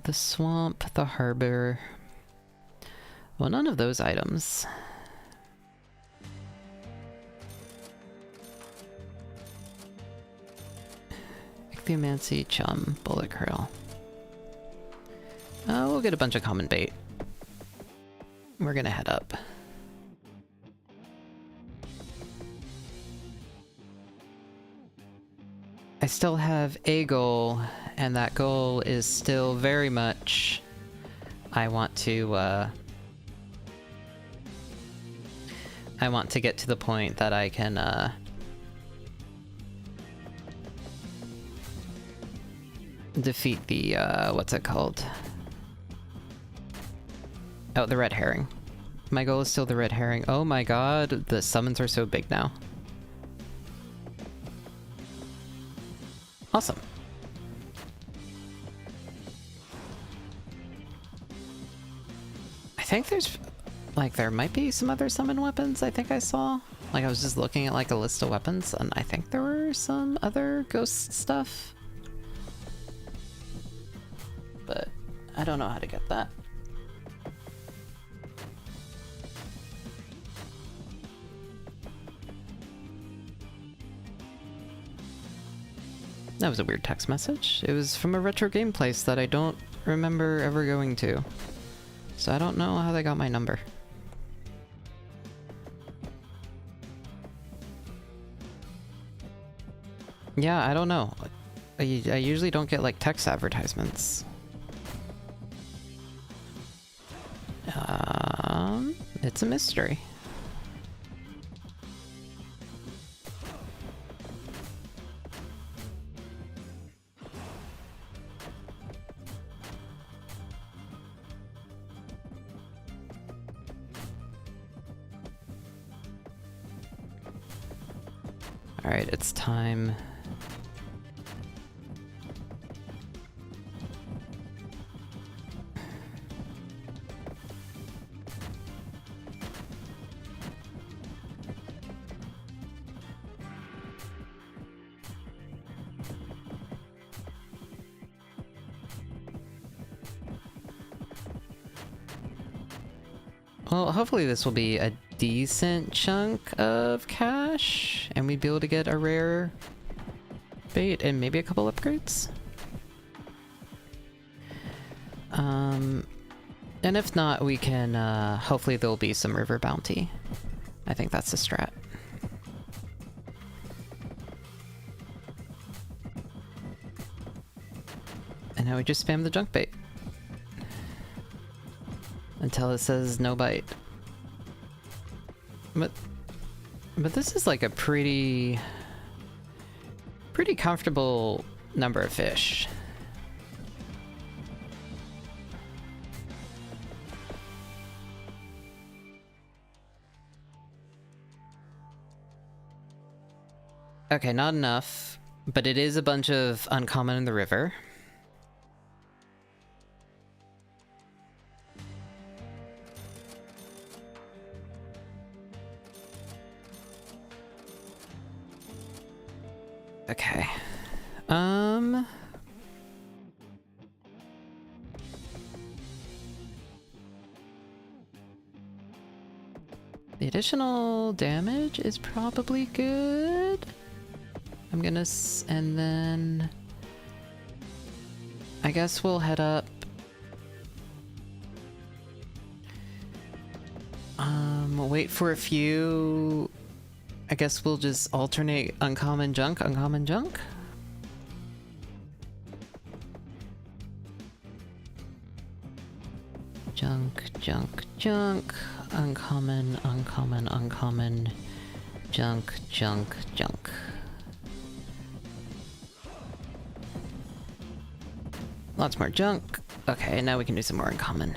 The swamp, the harbor... Well, none of those items... Ichthyomancy, chum, bullet krill. We'll get a bunch of common bait. We're gonna head up. I still have a goal, and that goal is still very much... I want to get to the point that I can, defeat the, what's it called? Oh, the red herring. My goal is still the red herring. Oh my god, the summons are so big now. Awesome. I think there's, like, there might be some other summon weapons I think I saw. Like, I was just looking at, like, a list of weapons, and I think there were some other ghost stuff. But I don't know how to get that. That was a weird text message. It was from a retro game place that I don't remember ever going to. So I don't know how they got my number. Yeah, I don't know. I usually don't get, like, text advertisements. It's a mystery. Alright, it's time. Well, hopefully this will be a decent chunk of cash, and we'd be able to get a rare bait and maybe a couple upgrades. And if not, we can, hopefully there'll be some river bounty. I think that's the strat. And now we just spam the junk bait. Until it says no bite. But this is like a pretty comfortable number of fish. Okay, not enough, but it is a bunch of uncommon in the river. Okay. The additional damage is probably good. I'm gonna and then I guess we'll head up. Wait for a few. I guess we'll just alternate uncommon junk, uncommon junk. Junk, junk, junk, uncommon, uncommon, uncommon, junk, junk, junk. Lots more junk. Okay, now we can do some more uncommon.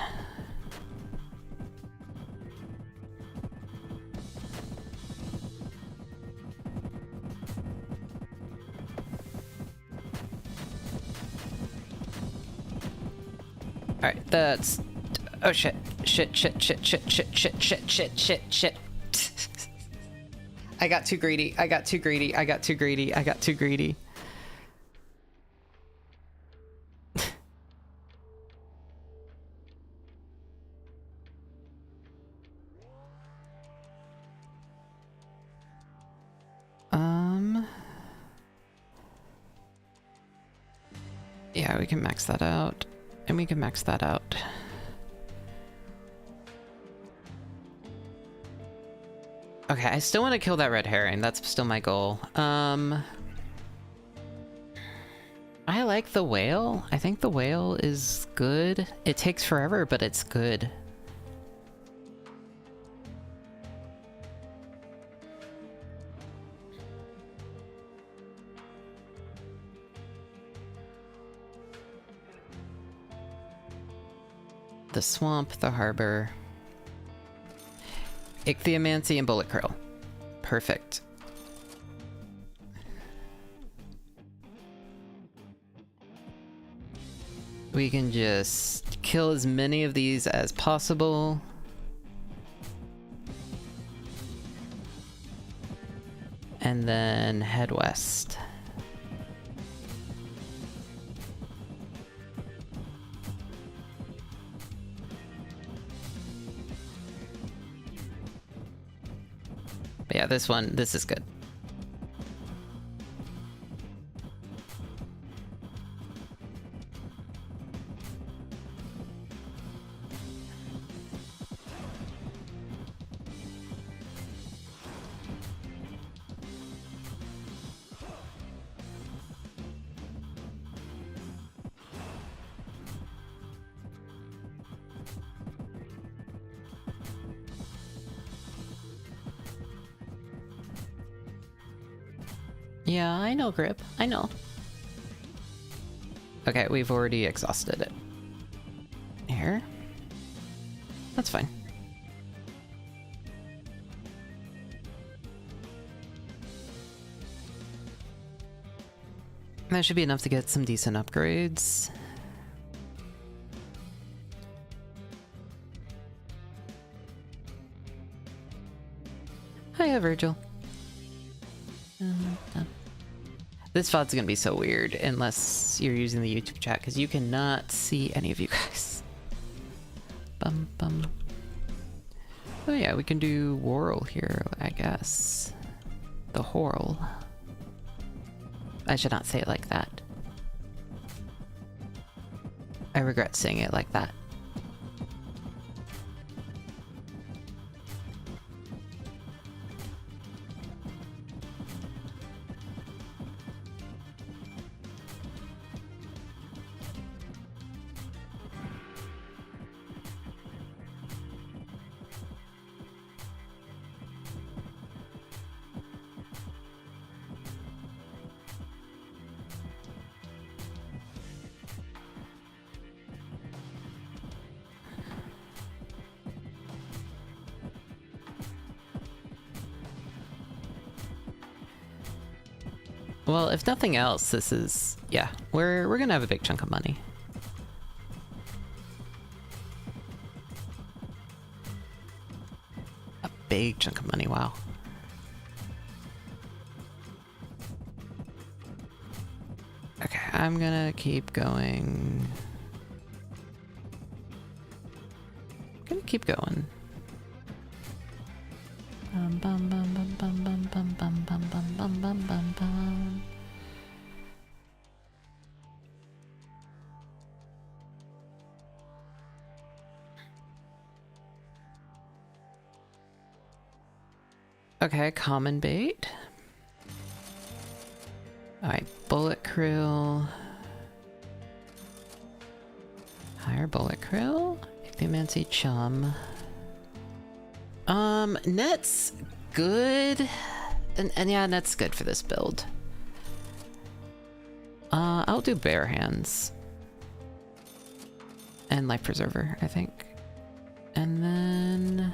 Alright, that's... Oh shit. Shit. I got too greedy. Yeah, we can max that out. And we can max that out. Okay, I still want to kill that red herring. That's still my goal. I like the whale. I think the whale is good. It takes forever, but it's good. the swamp, the harbor, ichthyomancy, and bullet krill. Perfect. We can just kill as many of these as possible. And then head west. But yeah, this is good. Yeah, I know, Grip. I know. Okay, we've already exhausted it. Here. That's fine. That should be enough to get some decent upgrades. Hiya, Virgil. This VOD's gonna be so weird unless you're using the YouTube chat, because you cannot see any of you guys. Bum bum. Oh yeah, we can do Whorl here, I guess. The Whorl. I should not say it like that. I regret saying it like that. Well, if nothing else, this is, yeah, we're gonna have a big chunk of money. A big chunk of money, wow. Okay, I'm gonna keep going. Gonna keep going. Bum bum bum bum bum bum bum bum bum bum bum bum bum bum. Okay, common bait. Alright, bullet krill. Higher bullet krill. Ichthyomancy chum. Net's good. And yeah, net's good for this build. I'll do bare hands. And life preserver, I think. And then...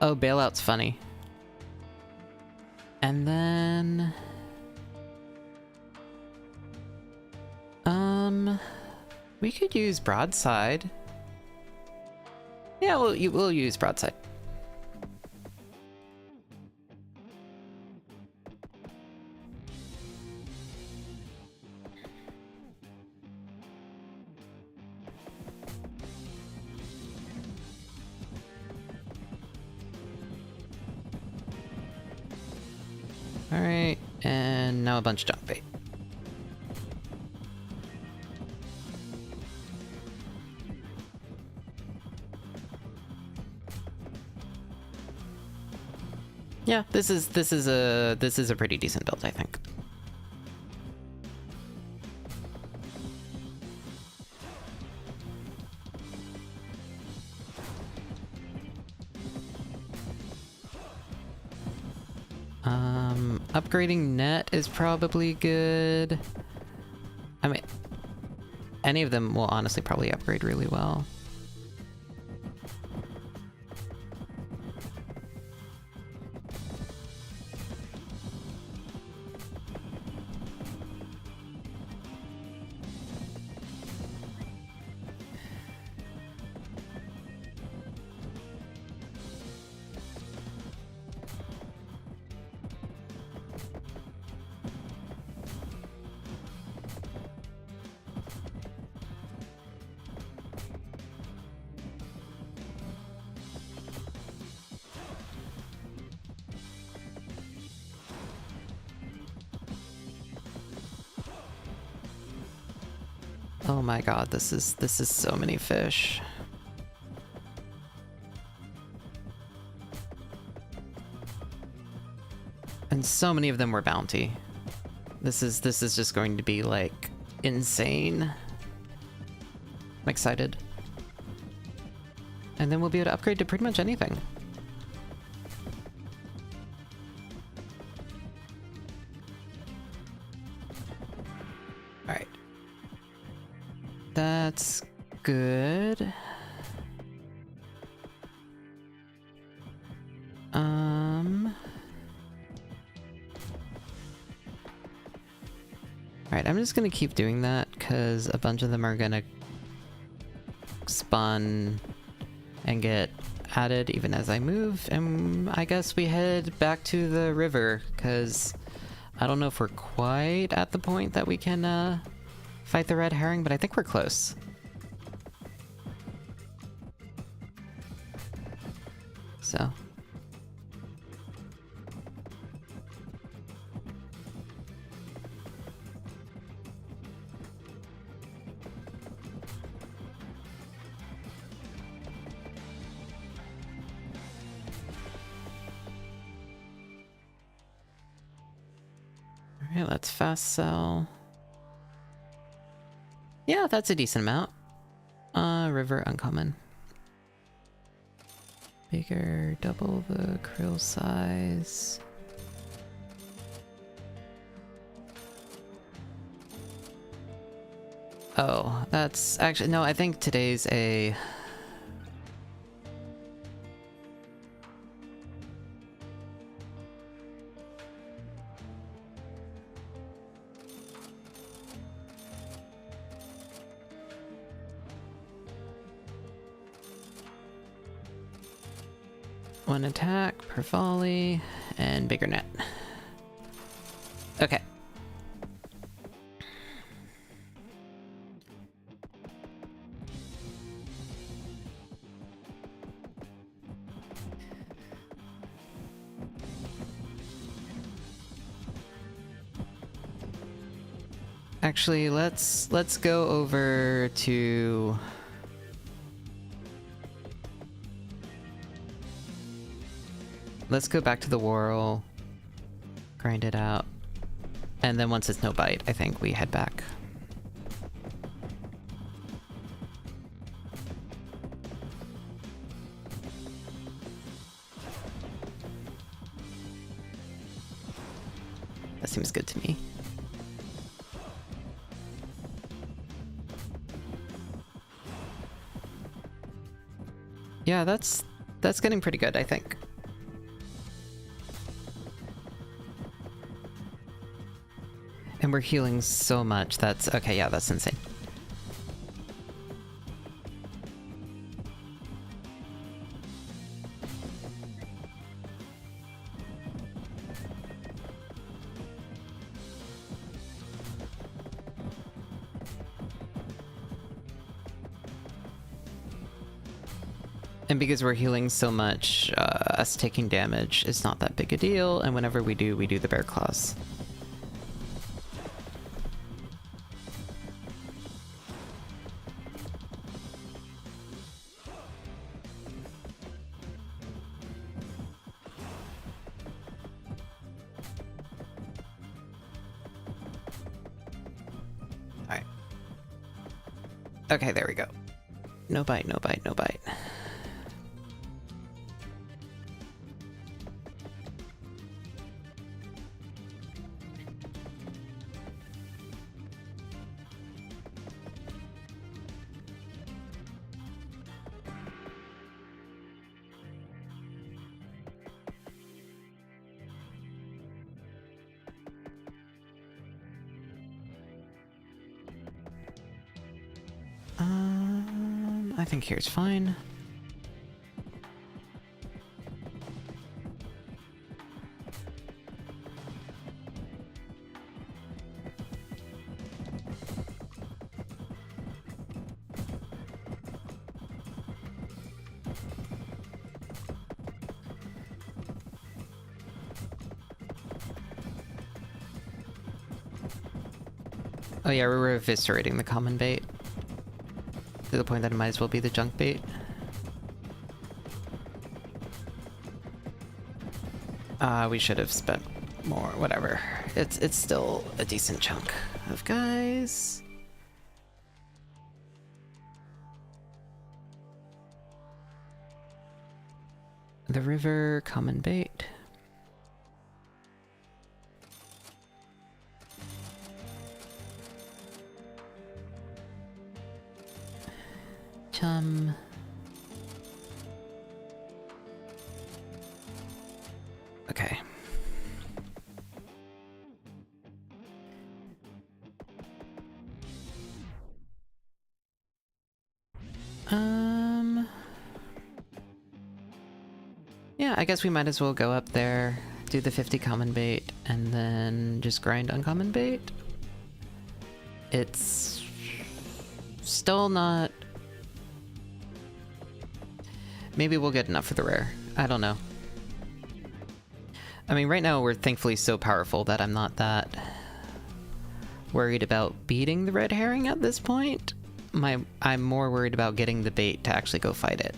oh, bailout's funny. And then... we could use broadside. Yeah, we'll use broadside. All right, and now a bunch of junk bait. Yeah, this is a pretty decent build, I think. Upgrading net is probably good. I mean, any of them will honestly probably upgrade really well. Oh my god, this is so many fish. And so many of them were bounty. This is just going to be like insane. I'm excited. And then we'll be able to upgrade to pretty much anything. Alright. That's good. Alright, I'm just gonna keep doing that because a bunch of them are gonna spawn and get added even as I move, and I guess we head back to the river because I don't know if we're quite at the point that we can fight the red herring, but I think we're close. So. Alright, let's fast sell. Yeah, that's a decent amount. River uncommon. Bigger, double the krill size. Oh, that's actually, no, I think today's a... One attack per volley, and bigger net. Okay. Actually, let's go over to... Let's go back to the whorl, grind it out, and then once it's no bite, I think we head back. That seems good to me. Yeah, that's getting pretty good, I think. And we're healing so much, that's... Okay, yeah, that's insane. And because we're healing so much, us taking damage is not that big a deal, and whenever we do the bear claws. Alright. Okay, there we go. No bite, no bite, no bite. I think here's fine. Oh yeah, we're eviscerating the common bait. To the point that it might as well be the junk bait. We should have spent more, whatever. It's still a decent chunk of guys. The river, common bait. Chum. Okay. Yeah, I guess we might as well go up there, do the 50 common bait, and then just grind uncommon bait. It's still not... Maybe we'll get enough for the rare. I don't know. I mean, right now we're thankfully so powerful that I'm not that worried about beating the red herring at this point. I'm more worried about getting the bait to actually go fight it.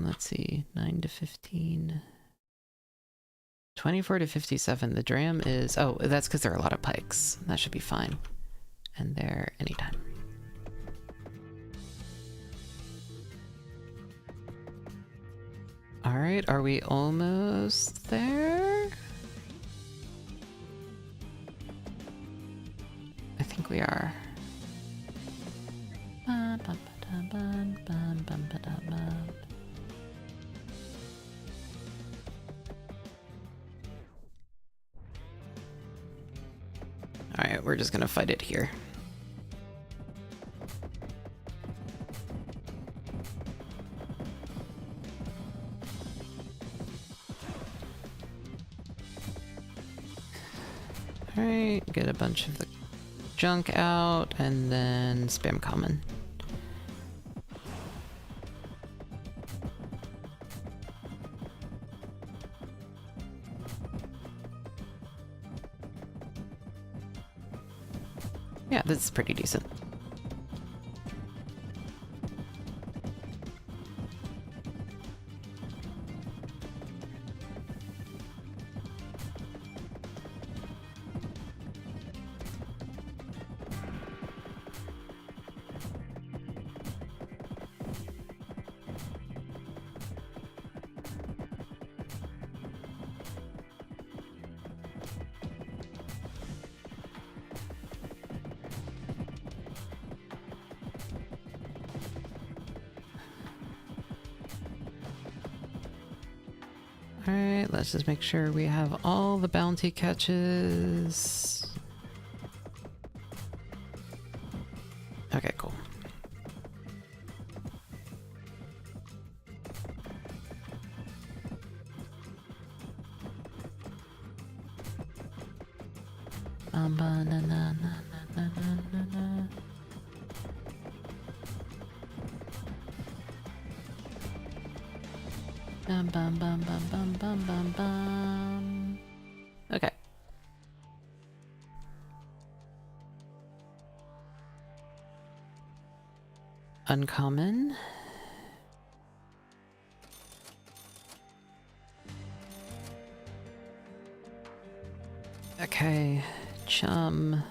Let's see, 9 to 15. 24 to 57. The dram is... Oh, that's because there are a lot of pikes. That should be fine. And they're anytime. Alright, are we almost there? I think we are. Alright, we're just gonna fight it here. Alright, get a bunch of the junk out, and then spam common. Yeah, this is pretty decent. Alright, let's just make sure we have all the bounty catches. Okay, cool. Bum bum bum bum bum bum bum bum. Okay. Uncommon. Okay. Chum.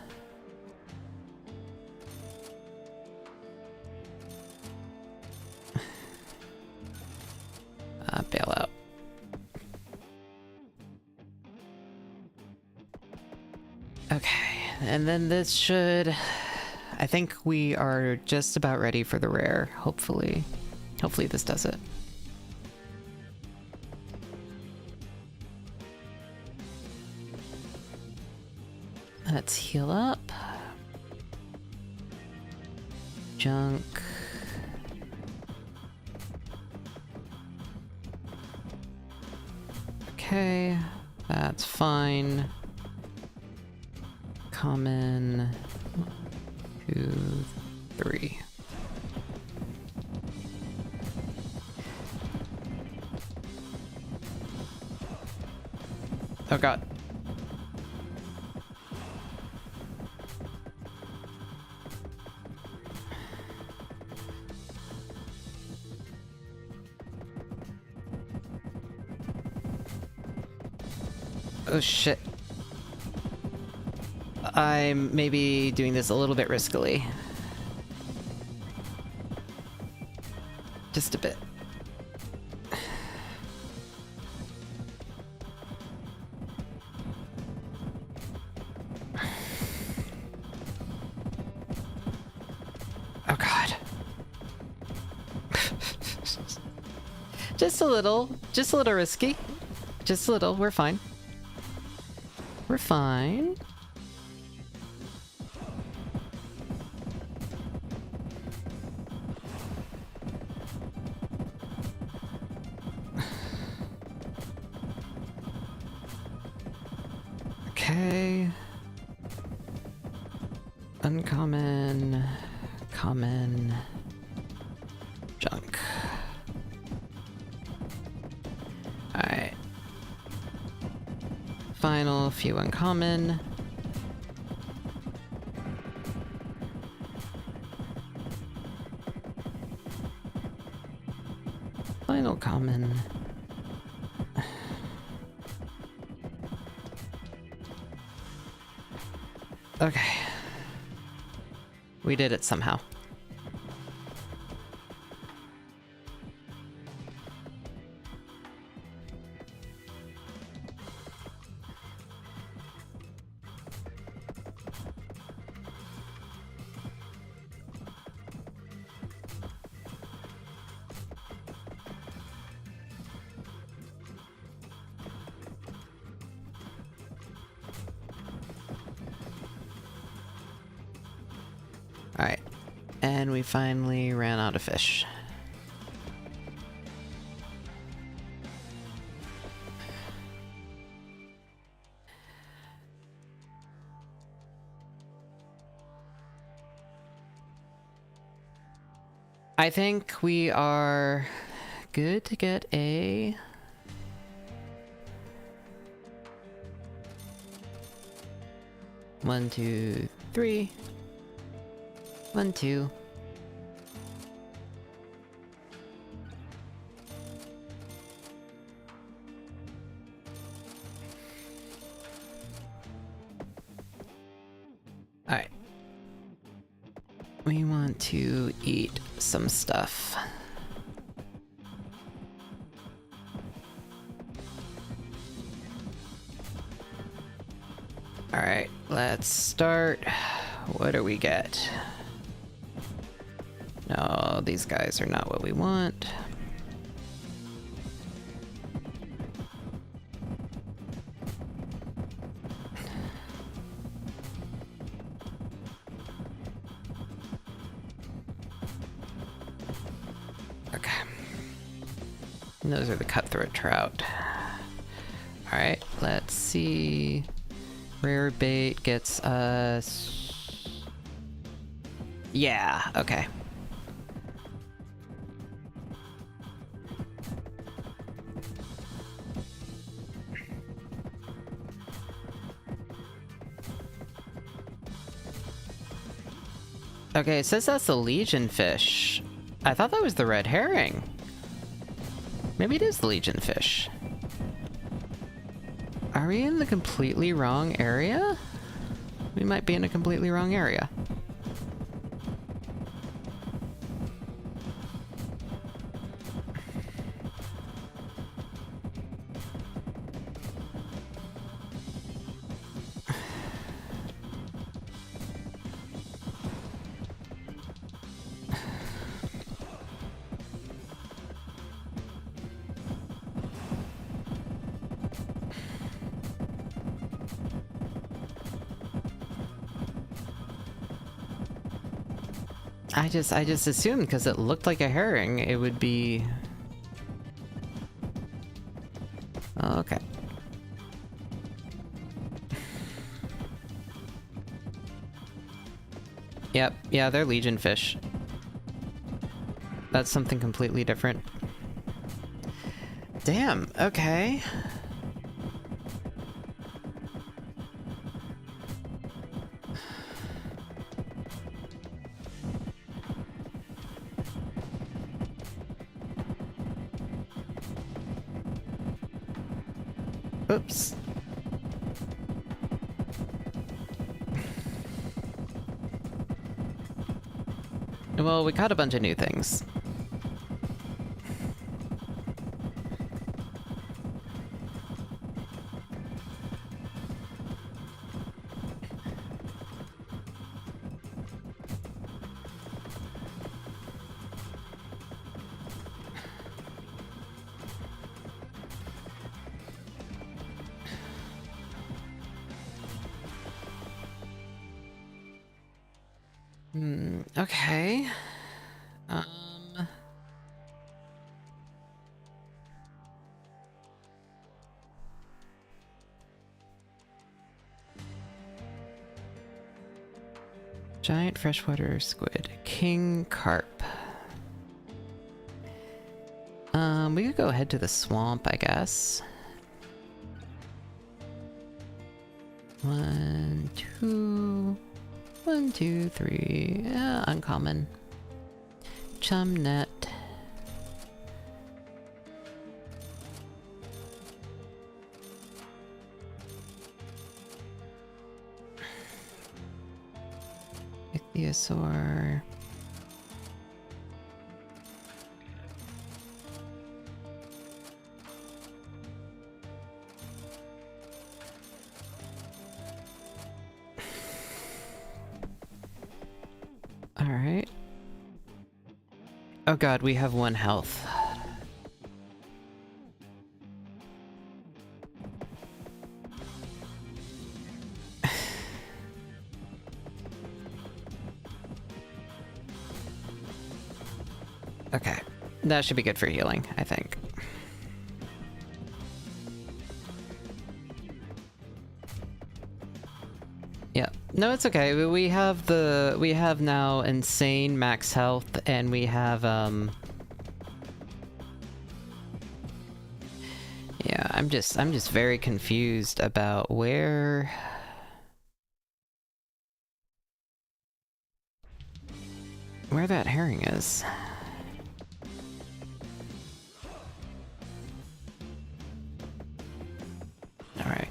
Bail out. Okay, and then this should... I think we are just about ready for the rare, hopefully. Hopefully this does it. Let's heal up. Junk. Okay, that's fine. Common. 2, 3. Oh god. Oh shit. I'm maybe doing this a little bit riskily. Just a bit. Oh god. Just a little risky. Just a little, we're fine. We're fine. Okay. Uncommon. Common. Junk. Alright. Final few uncommon. Final common. Okay. We did it somehow. Alright. And we finally ran out of fish. I think we are good to get a... One, two, three. 1, 2. Alright. We want to eat some stuff. Alright, let's start. What do we get? No, these guys are not what we want. Okay. And those are the cutthroat trout. Alright, let's see. Rare bait gets us... Yeah, okay. Okay, it says that's the Legion fish. I thought that was the red herring. Maybe it is the Legion fish. Are we in the completely wrong area? We might be in a completely wrong area. I just assumed because it looked like a herring, it would be... Okay. Yep, yeah, they're legion fish. That's something completely different. Damn, okay. Oops. Well, we caught a bunch of new things. Okay. Giant freshwater squid. King carp. We could go head to the swamp, I guess. 1, 2... 1, 2, 3... Yeah, uncommon. Chum net. Ichthyosaur. Alright. Oh god, we have 1 health. Okay. That should be good for healing, I think. Yeah. No, it's okay. We have now insane max health, and we have, yeah, I'm just very confused about where that herring is. Alright.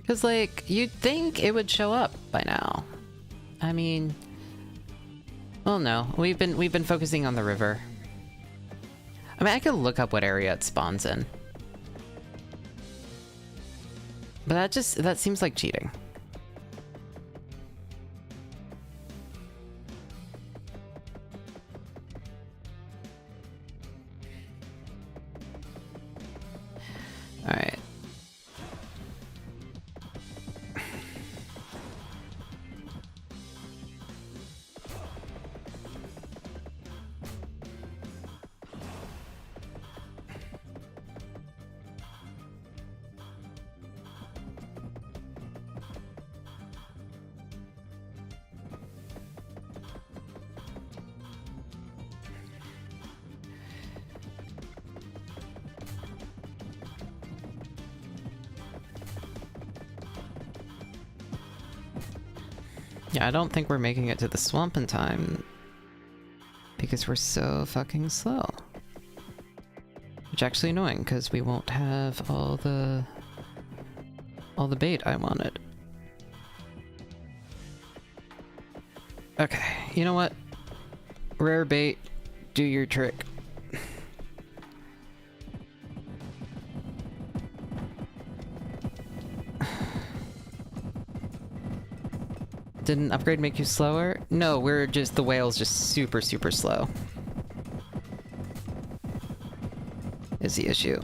Because, like, you'd think it would show up by now. I mean... Well, no. We've been focusing on the river. I mean, I could look up what area it spawns in. But that seems like cheating. Alright. Yeah, I don't think we're making it to the swamp in time because we're so fucking slow. Which is actually annoying because we won't have all the bait I wanted. Okay, you know what? Rare bait, do your trick. Did an upgrade make you slower? No, the whale's just super, super slow. is the issue.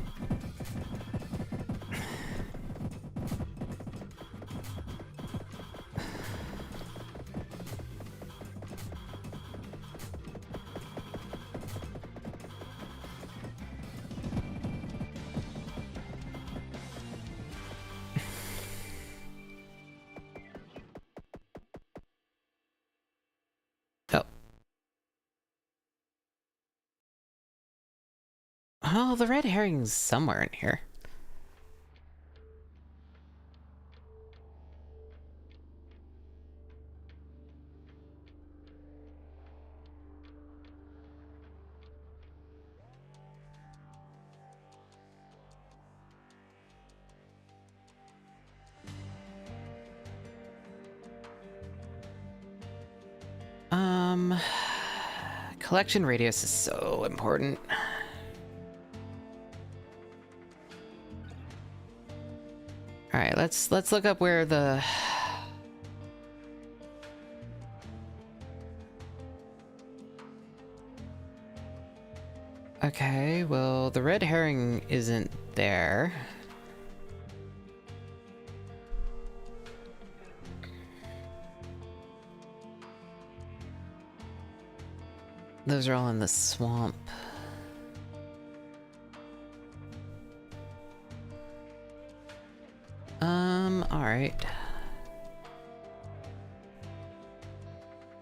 Oh. Oh, the red herring's somewhere in here. Collection radius is so important. All right, let's look up where the Okay, well, the red herring isn't there. Those are all in the swamp. All right.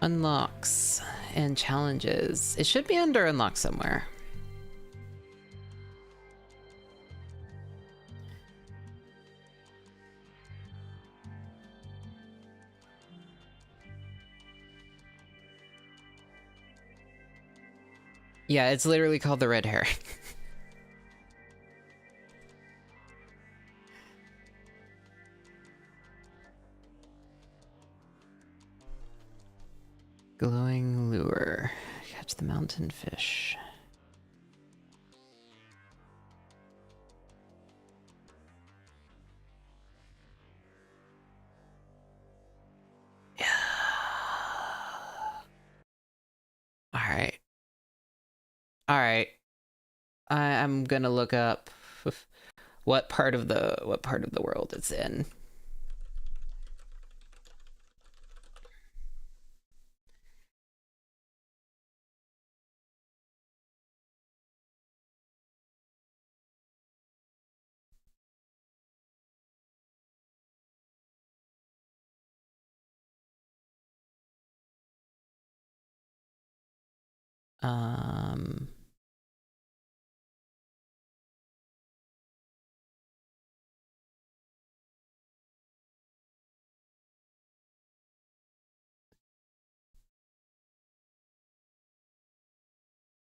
Unlocks and challenges. It should be under unlock somewhere. Yeah, it's literally called the red herring. Glowing lure. Catch the mountain fish. Yeah. All right. All right. I'm gonna look up what part of the world it's in.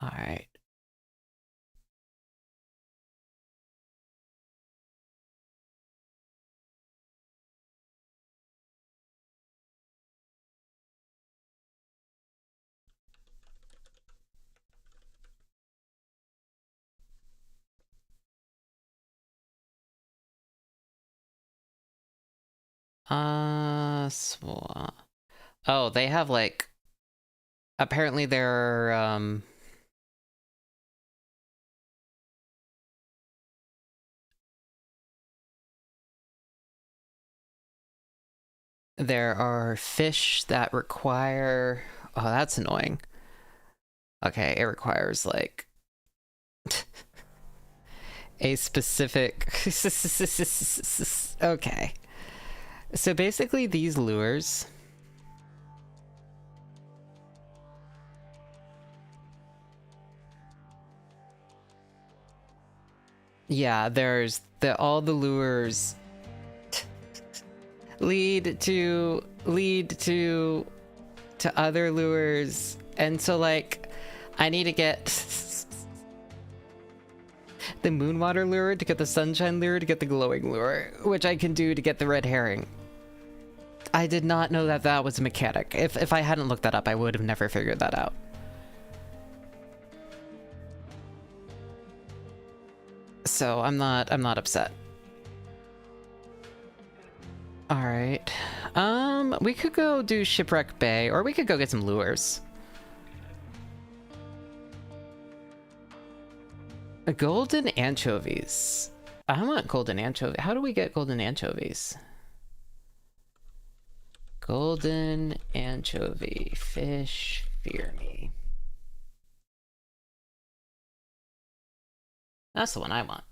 All right. Swamp. Oh, they have like apparently there are fish that require oh, that's annoying. Okay, it requires like a specific okay. So basically these lures yeah, there's all the lures lead to other lures, and so like I need to get the moonwater lure to get the sunshine lure to get the glowing lure, which I can do to get the red herring. I did not know that that was a mechanic. If I hadn't looked that up, I would have never figured that out. So I'm not upset. All right. We could go do Shipwreck Bay, or we could go get some lures. Golden anchovies. I want golden anchovy. How do we get golden anchovies? Golden anchovy fish, fear me. That's the one I want.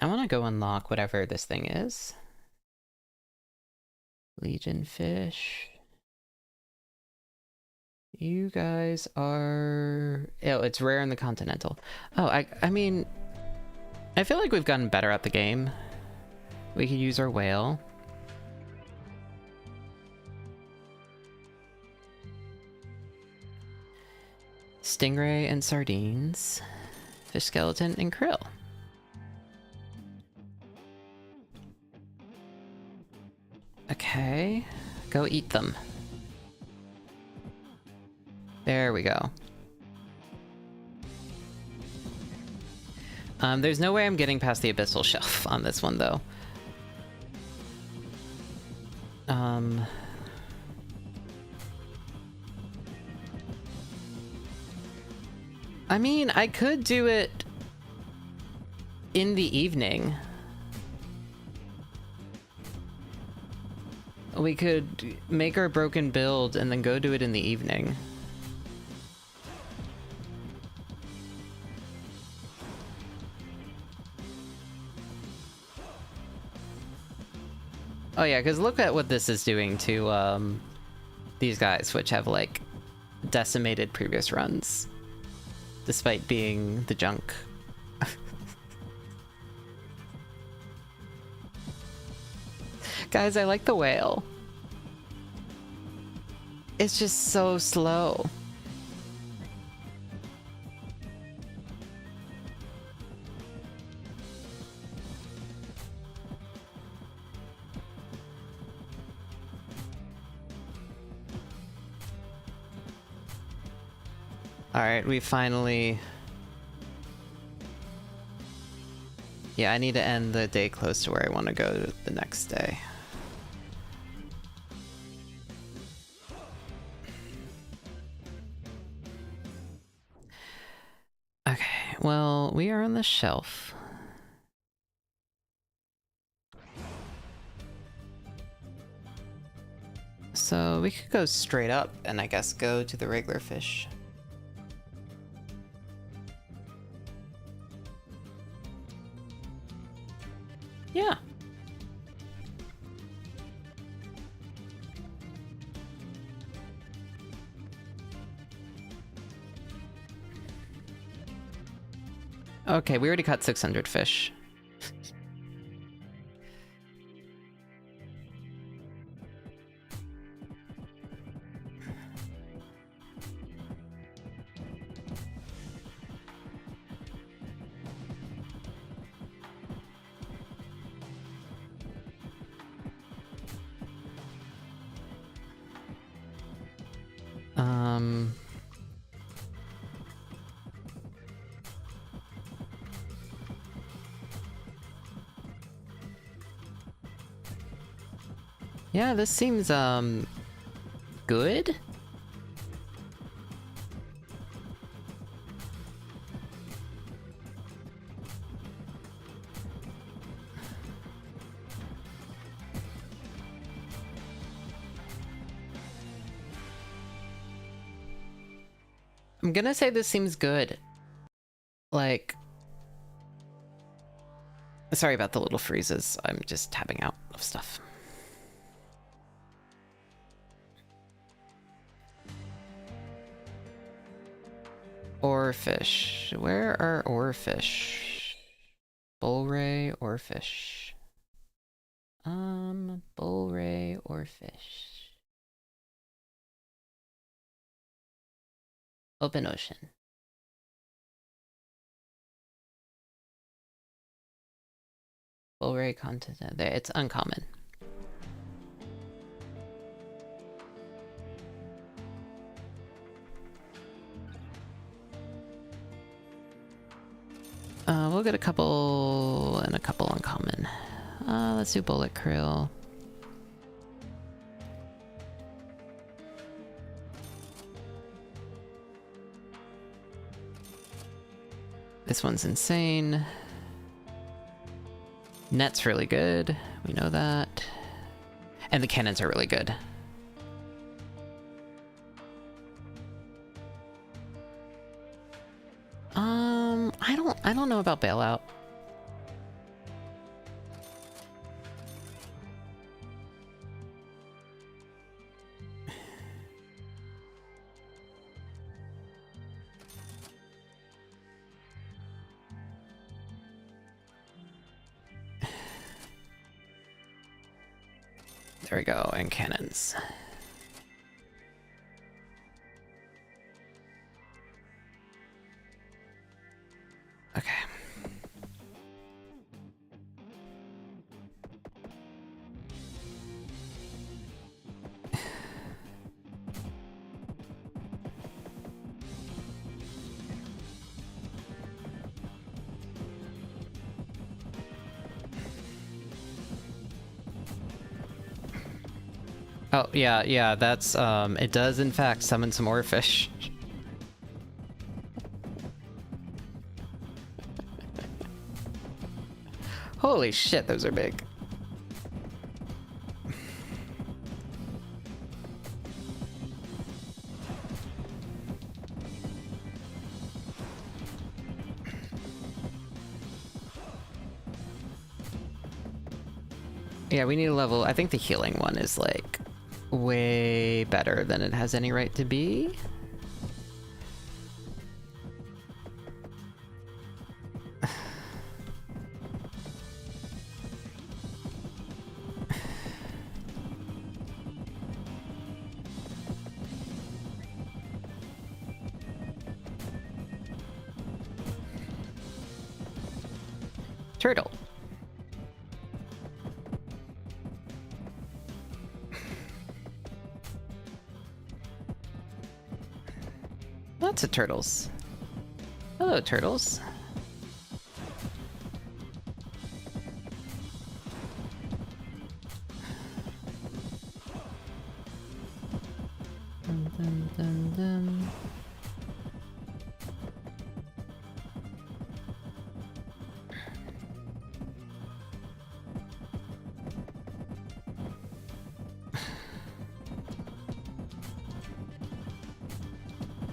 I want to go unlock whatever this thing is. Legion fish. You guys are... Oh, it's rare in the continental. Oh, I mean... I feel like we've gotten better at the game. We could use our whale. Stingray and sardines. Fish skeleton and krill. Okay. Go eat them. There we go. There's no way I'm getting past the abyssal shelf on this one, though. I mean, I could do it in the evening. We could make our broken build and then go do it in the evening. Oh yeah, because look at what this is doing to these guys, which have like decimated previous runs, despite being the junk. Guys, I like the whale. It's just so slow. Alright, we finally... Yeah, I need to end the day close to where I want to go the next day. Okay, well, we are on the shelf. So we could go straight up and I guess go to the regular fish. Yeah. Okay, we already caught 600 fish. Yeah, this seems, good? I'm gonna say this seems good. Like... Sorry about the little freezes. I'm just tabbing out of stuff. Oarfish. Where are oarfish? Bullray, oarfish. Bullray, oarfish. Open ocean. Bullray continent. There, it's uncommon. We'll get a couple and a couple uncommon. Let's do bullet krill. This one's insane. Net's really good. We know that. And the cannons are really good. I don't know about bailout. There we go, and cannons. Okay. Oh, yeah, that's, it does in fact summon some more fish. Holy shit, those are big. Yeah, we need a level. I think the healing one is like way better than it has any right to be. Turtle. Lots of turtles. Hello, turtles. Dun, dun, dun, dun.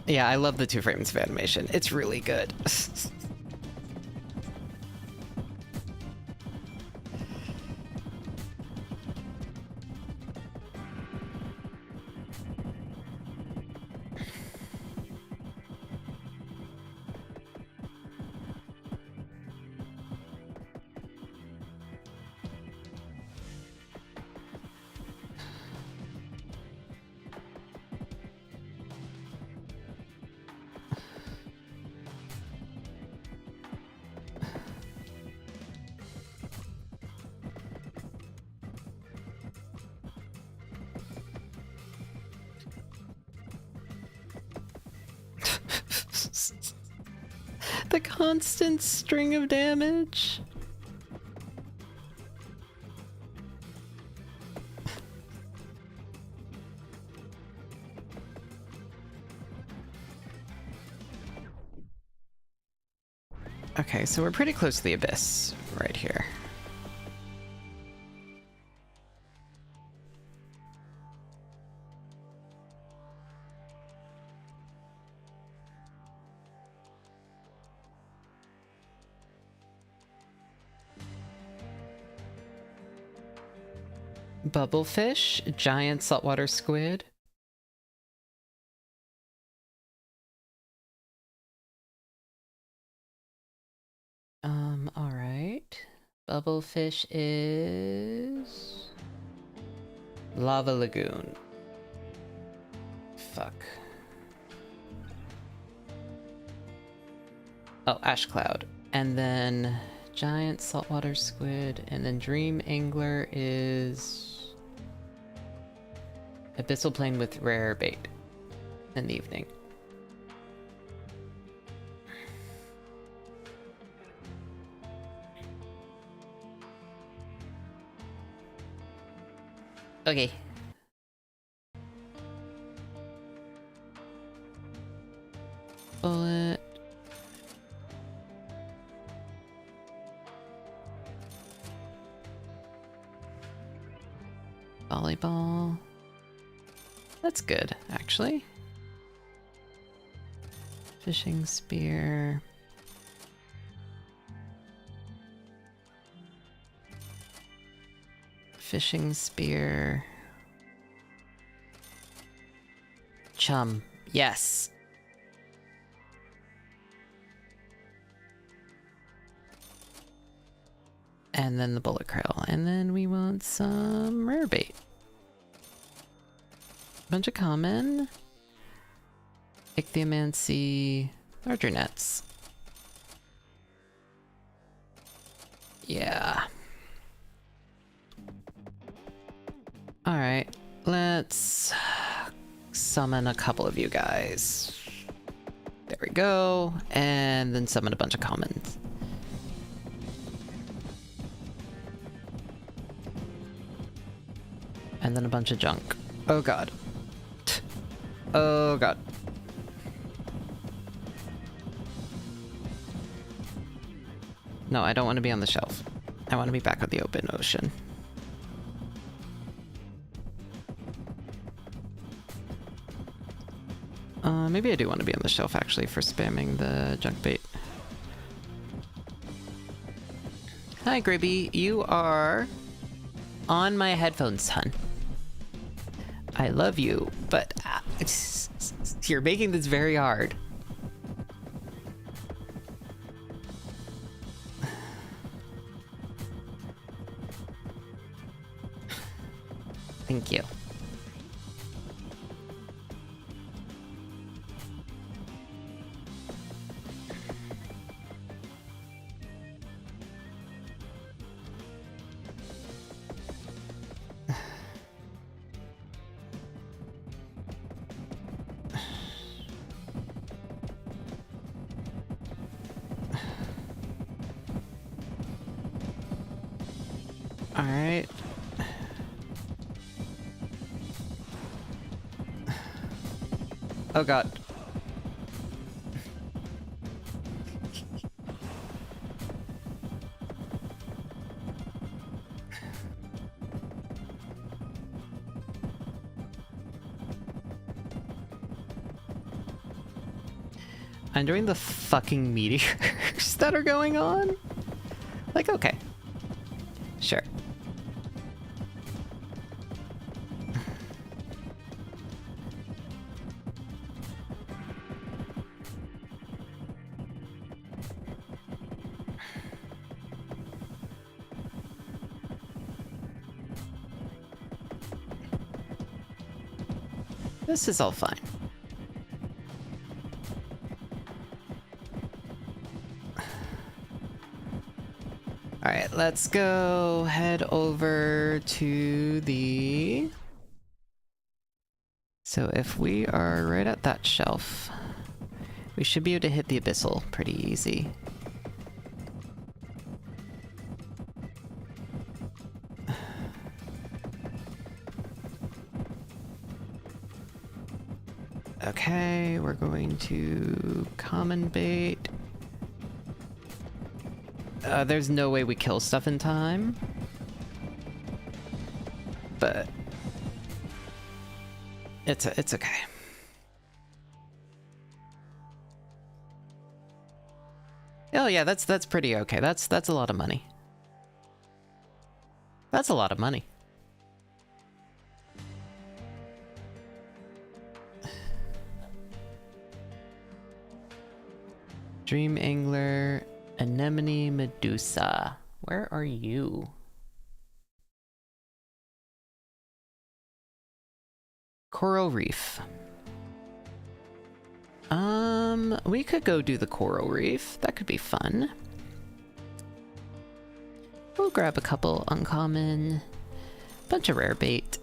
Yeah, I love the 2 frames of animation. It's really good. The constant string of damage. Okay, so we're pretty close to the abyss right here. Bubblefish, giant saltwater squid. Alright. Bubblefish is... Lava Lagoon. Fuck. Oh, Ash Cloud. And then giant saltwater squid, and then Dream Angler is... Abyssal Plain with rare bait in the evening. Okay. Bullet. volleyball. That's good, actually. Fishing spear. Fishing spear. Chum. Yes. And then the bullet krill. And then we want some rare bait. Bunch of common. Ichthyomancy. Larger nets. Yeah. Alright. Let's summon a couple of you guys. There we go. And then summon a bunch of commons. And then a bunch of junk. Oh god. Oh god. No, I don't want to be on the shelf. I want to be back on the open ocean. Maybe I do want to be on the shelf actually for spamming the junk bait. Hi Gribby, you are on my headphones, hun. I love you, but you're making this very hard. Thank you. All right. Oh god. I'm doing the fucking meteors that are going on? Like, okay. Sure. This is all fine. All right, let's go head over to the... So if we are right at that shelf, we should be able to hit the abyssal pretty easy. Okay, we're going to common bait. There's no way we kill stuff in time. But it's okay. Oh yeah, that's pretty okay. That's a lot of money. That's a lot of money. Dream angler, anemone medusa. Where are you? Coral reef. We could go do the coral reef. That could be fun. We'll grab a couple uncommon, bunch of rare bait.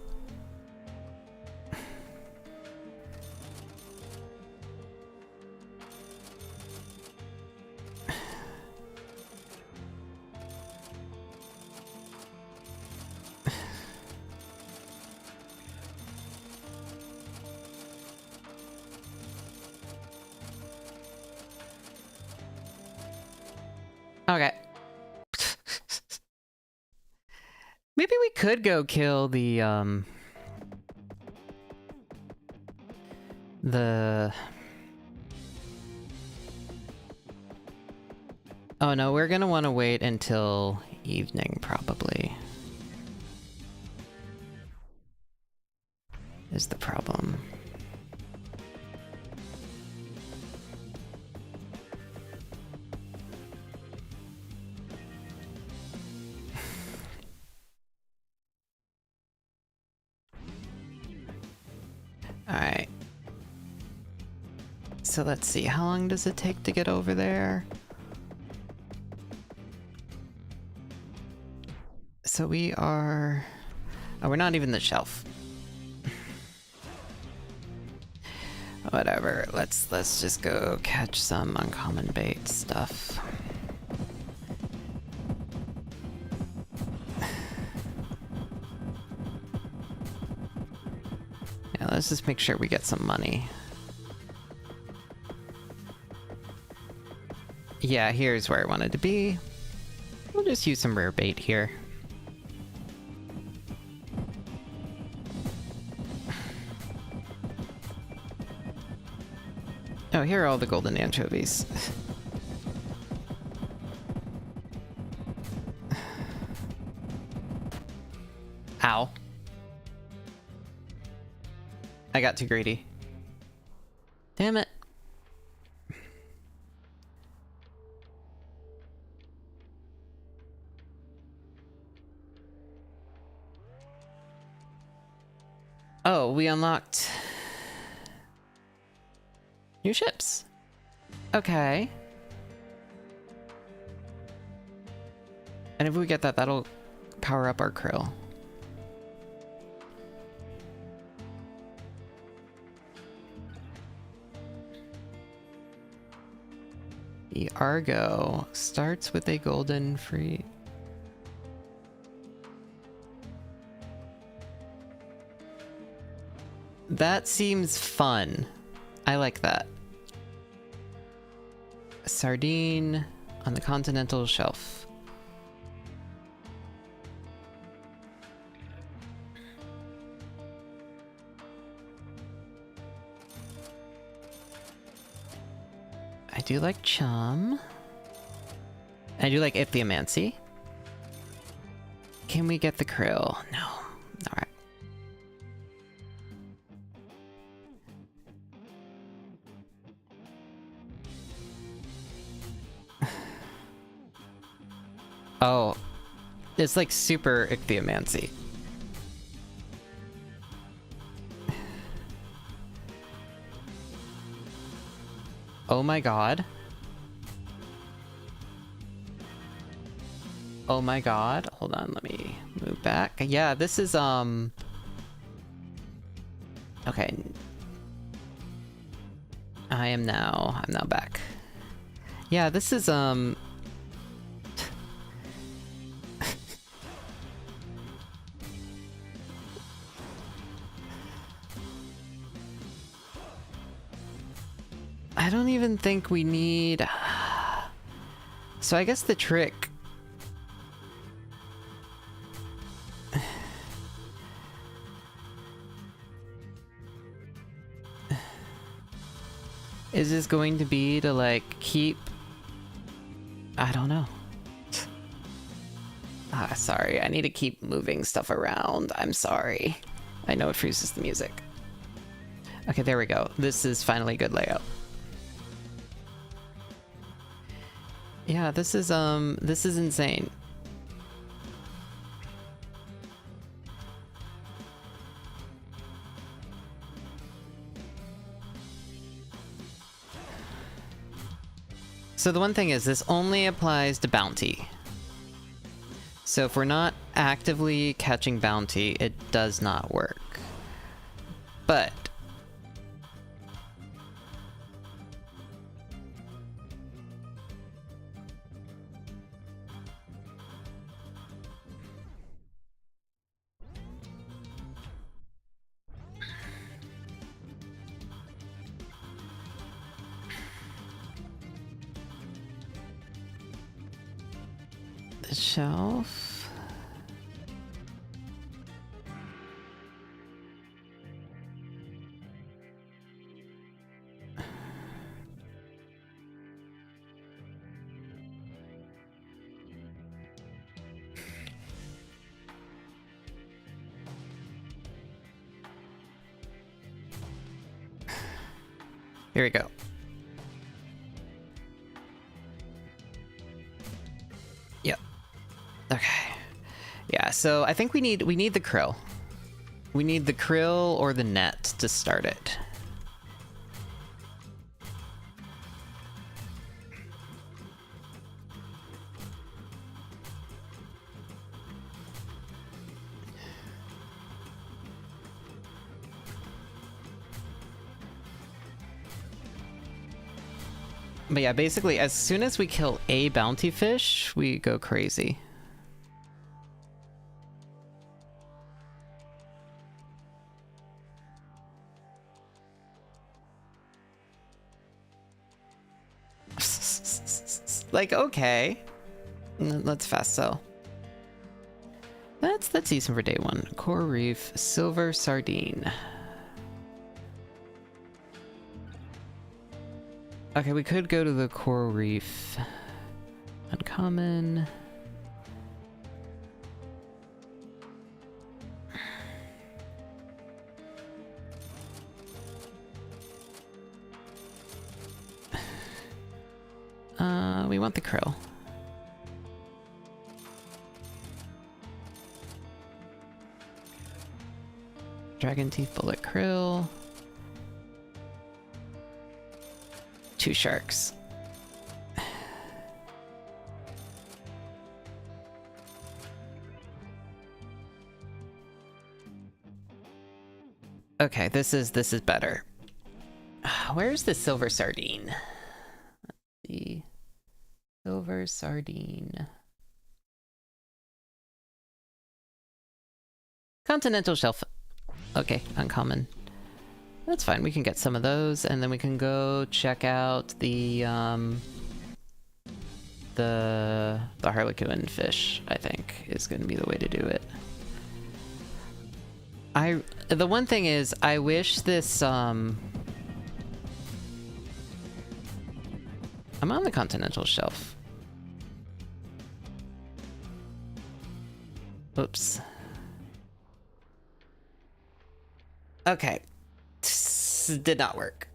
Okay. Maybe we could go kill the oh no, we're gonna want to wait until evening, probably. Is the problem. Alright. So let's see, how long does it take to get over there? So we are... Oh, we're not even the shelf. Whatever, let's just go catch some uncommon bait stuff. Yeah, let's just make sure we get some money. Yeah, here's where I wanted to be. We'll just use some rare bait here. Oh, here are all the golden anchovies. Ow. I got too greedy. Damn it. Oh, we unlocked new ships. Okay. And if we get that, that'll power up our krill. The Argo starts with a golden free. That seems fun. I like that. Sardine on the continental shelf. I do like chum. I do like ichthyomancy. Can we get the krill? No. Alright. Oh. It's like super ichthyomancy. Oh my god. Oh my god. Hold on, let me move back. Yeah, this is, okay. I'm now back. Yeah, this is, I don't even think we need... So I guess the trick... is this going to be to, like, keep... I don't know. Sorry, I need to keep moving stuff around. I'm sorry. I know it freezes the music. Okay, there we go. This is finally a good layout. Yeah, this is insane. So the one thing is, this only applies to bounty. So if we're not actively catching bounty, it does not work. But the shelf. Here we go. Yep. Okay. Yeah, so I think we need the krill. We need the krill or the net to start it. But yeah, basically, as soon as we kill a bounty fish, we go crazy. Like, okay. Let's fast sell. That's decent for day one. Coral reef, silver sardine. Okay, we could go to the coral reef. Uncommon. We want the krill. Dragon teeth bullet krill. 2 sharks. Okay, this is better. Where's the silver sardine? Let's see. Silver sardine. Continental shelf. Okay, uncommon. That's fine, we can get some of those, and then we can go check out the harlequin fish, I think, is going to be the way to do it. The one thing is, I wish this, I'm on the continental shelf. Oops. Okay. Did not work.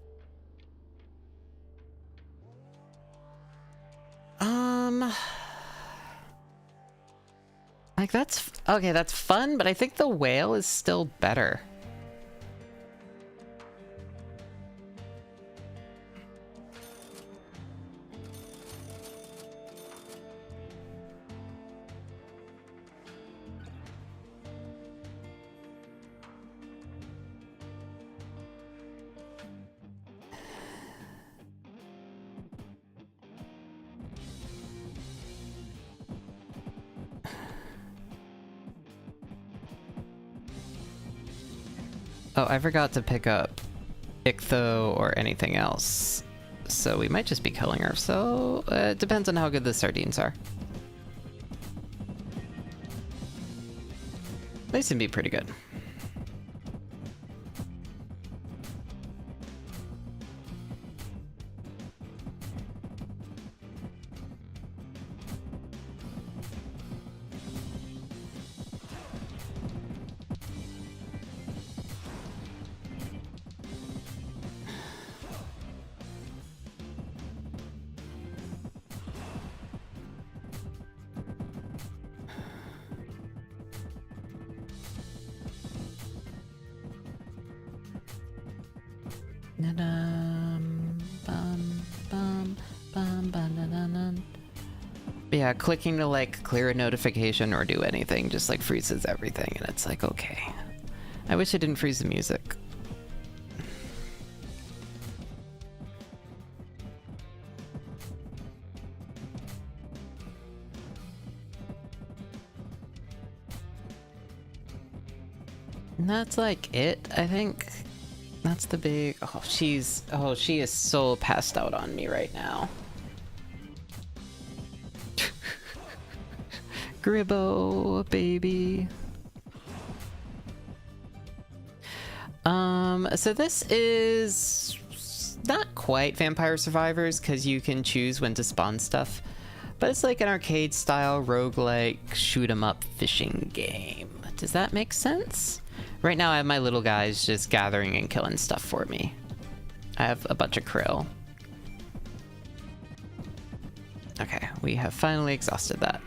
Like that's okay, that's fun, but I think the whale is still better. Oh, I forgot to pick up ichtho or anything else. So we might just be killing her. So it depends on how good the sardines are. They seem to be pretty good. Yeah, clicking to like clear a notification or do anything just like freezes everything, and it's like, okay. I wish it didn't freeze the music. And that's like it, I think. That's the big... Oh, she is so passed out on me right now. Gribbo, baby. So this is not quite Vampire Survivors because you can choose when to spawn stuff, but it's like an arcade style roguelike shoot 'em up fishing game. Does that make sense? Right now I have my little guys just gathering and killing stuff for me. I have a bunch of krill. Okay, we have finally exhausted that.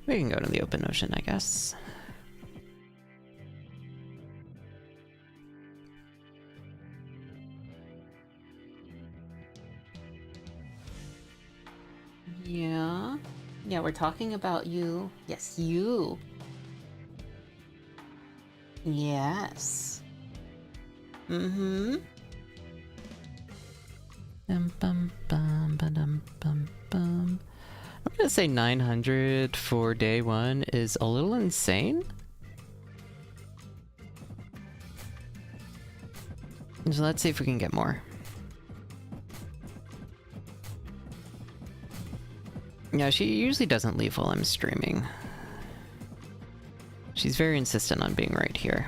We can go to the open ocean, I guess. Yeah. Yeah, we're talking about you. Yes, you. Yes. Mm-hmm. Bum, bum, bum, ba-dum, bum, bum. I'm gonna say 900 for day one is a little insane. So let's see if we can get more. Yeah, she usually doesn't leave while I'm streaming. She's very insistent on being right here.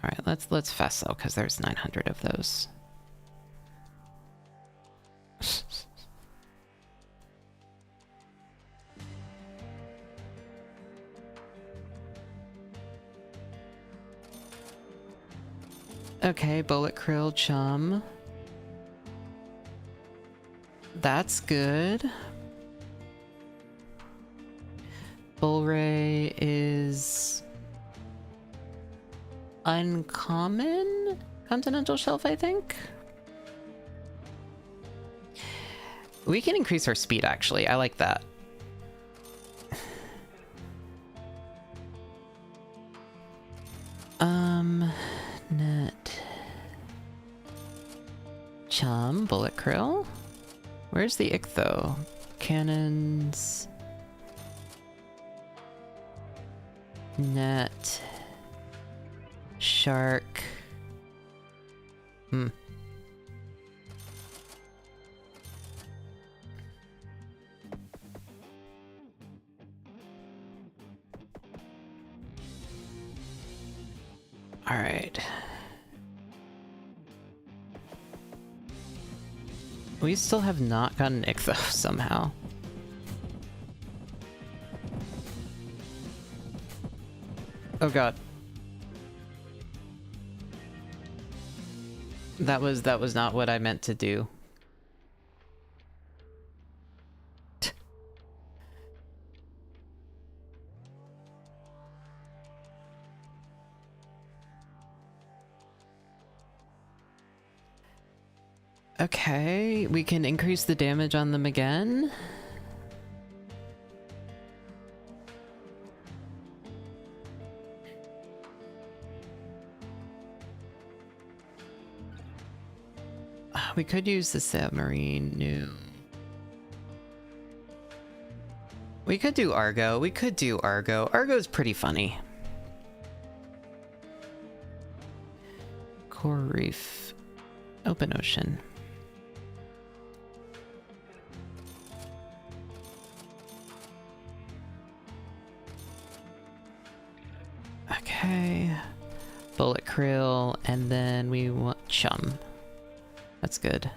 Alright, let's fast sell because there's 900 of those. Okay, bullet krill chum. That's good. Bullray is uncommon continental shelf, I think. We can increase our speed, actually. I like that. Net. Chum, bullet krill. Where's the ichtho? Cannons. Net. Shark. Hmm. All right. We still have not gotten ichtho somehow. Oh god. That was not what I meant to do. Okay, we can increase the damage on them again. We could use the submarine new. We could do Argo. We could do Argo. Argo's pretty funny. Coral Reef. Open ocean. Okay. Bullet krill, and then we want chum. That's good.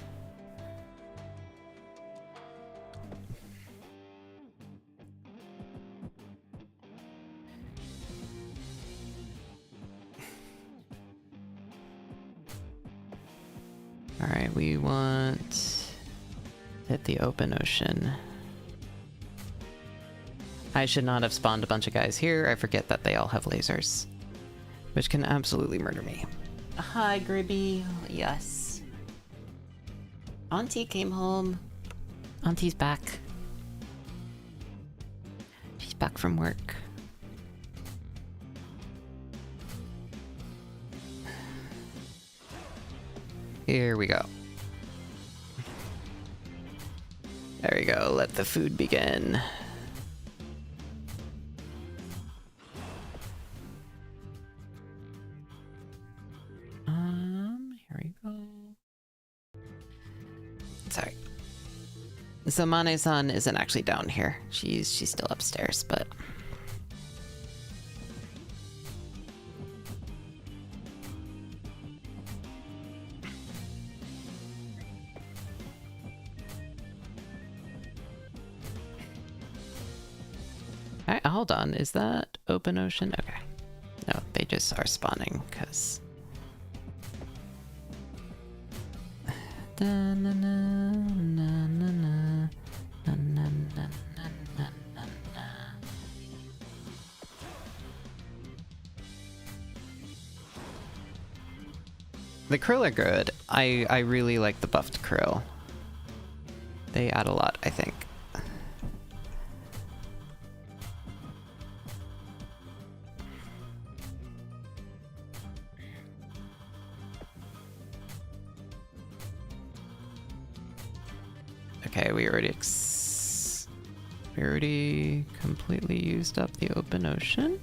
Alright, we want to hit the open ocean. I should not have spawned a bunch of guys here. I forget that they all have lasers, which can absolutely murder me. Hi, Gribby. Yes. Auntie came home. Auntie's back. She's back from work. Here we go. There we go. Let the food begin. Here we go. Sorry. So Mane-san isn't actually down here. She's still upstairs, but Hold on. Is that open ocean? Okay. No, they just are spawning because. The krill are good. I really like the buffed krill. They add a lot, I think. Okay, we already completely used up the open ocean.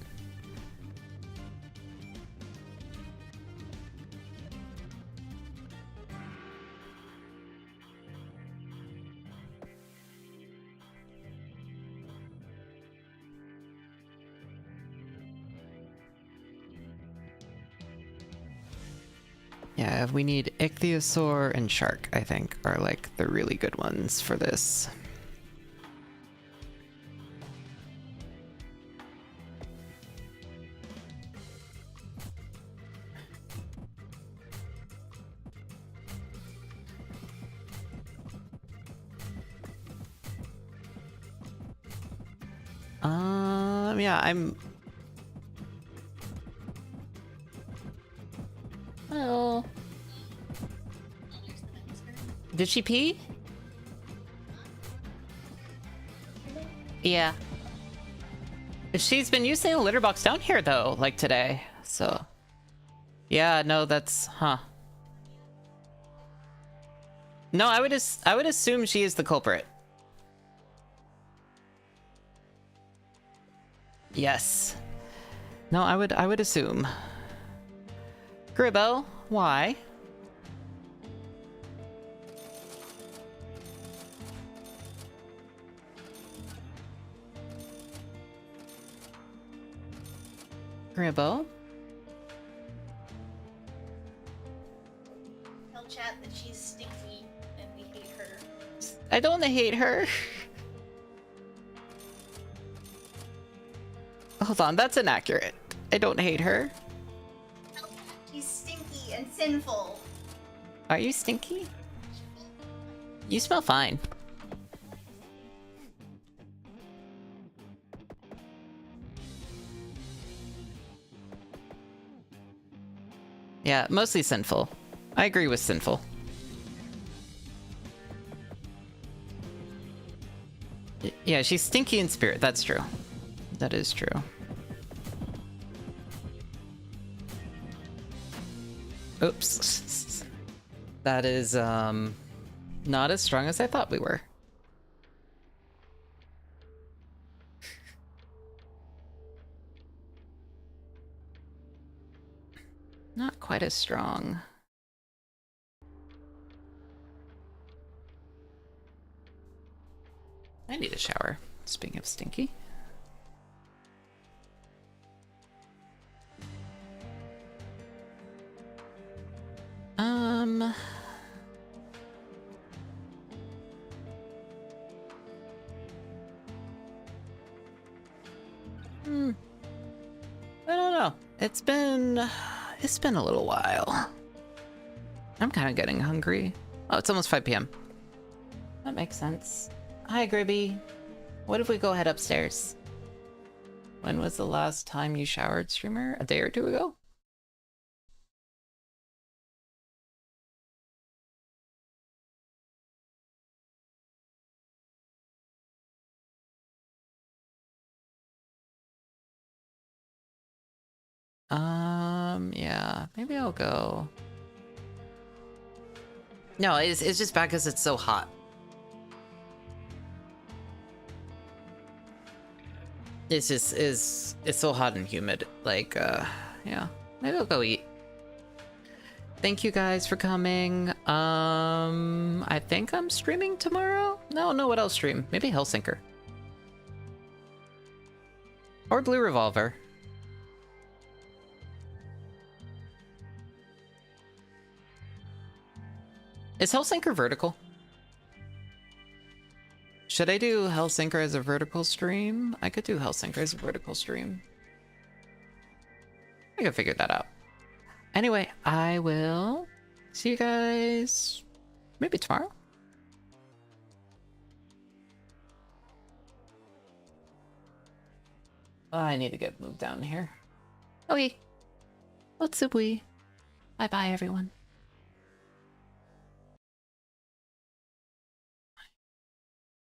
Yeah, we need ichthyosaur and shark, I think, are like the really good ones for this. Yeah, I'm... Oh. Did she pee? Yeah. She's been using a litter box down here though, like today. So yeah, no, that's No, I would assume she is the culprit. Yes. No, I would assume. Gribbo, why? Gribbo? Tell chat that she's stinky and we hate her. I don't hate her. Hold on, that's inaccurate. I don't hate her. Tell chat she's stinky and sinful. Are you stinky? You smell fine. Yeah, mostly sinful. I agree with sinful. Yeah, she's stinky in spirit. That's true. That is true. Oops. That is, not as strong as I thought we were. Not quite as strong. I need a shower. Speaking of stinky. I don't know. It's been a little while. I'm kind of getting hungry. Oh, it's almost 5 p.m. That makes sense. Hi, Gribby. What if we go head upstairs? When was the last time you showered, streamer? A day or two ago? Yeah, maybe I'll go. No, it's just bad because it's so hot. It's just it's so hot and humid. Like, yeah, maybe I'll go eat. Thank you guys for coming. I think I'm streaming tomorrow. No, what else stream? Maybe Hellsinker or Blue Revolver. Is Hellsinker vertical? Should I do Hellsinker as a vertical stream? I could do Hellsinker as a vertical stream. I can figure that out. Anyway, I will see you guys maybe tomorrow. I need to get moved down here. Okay. What's up, we? Bye bye, everyone.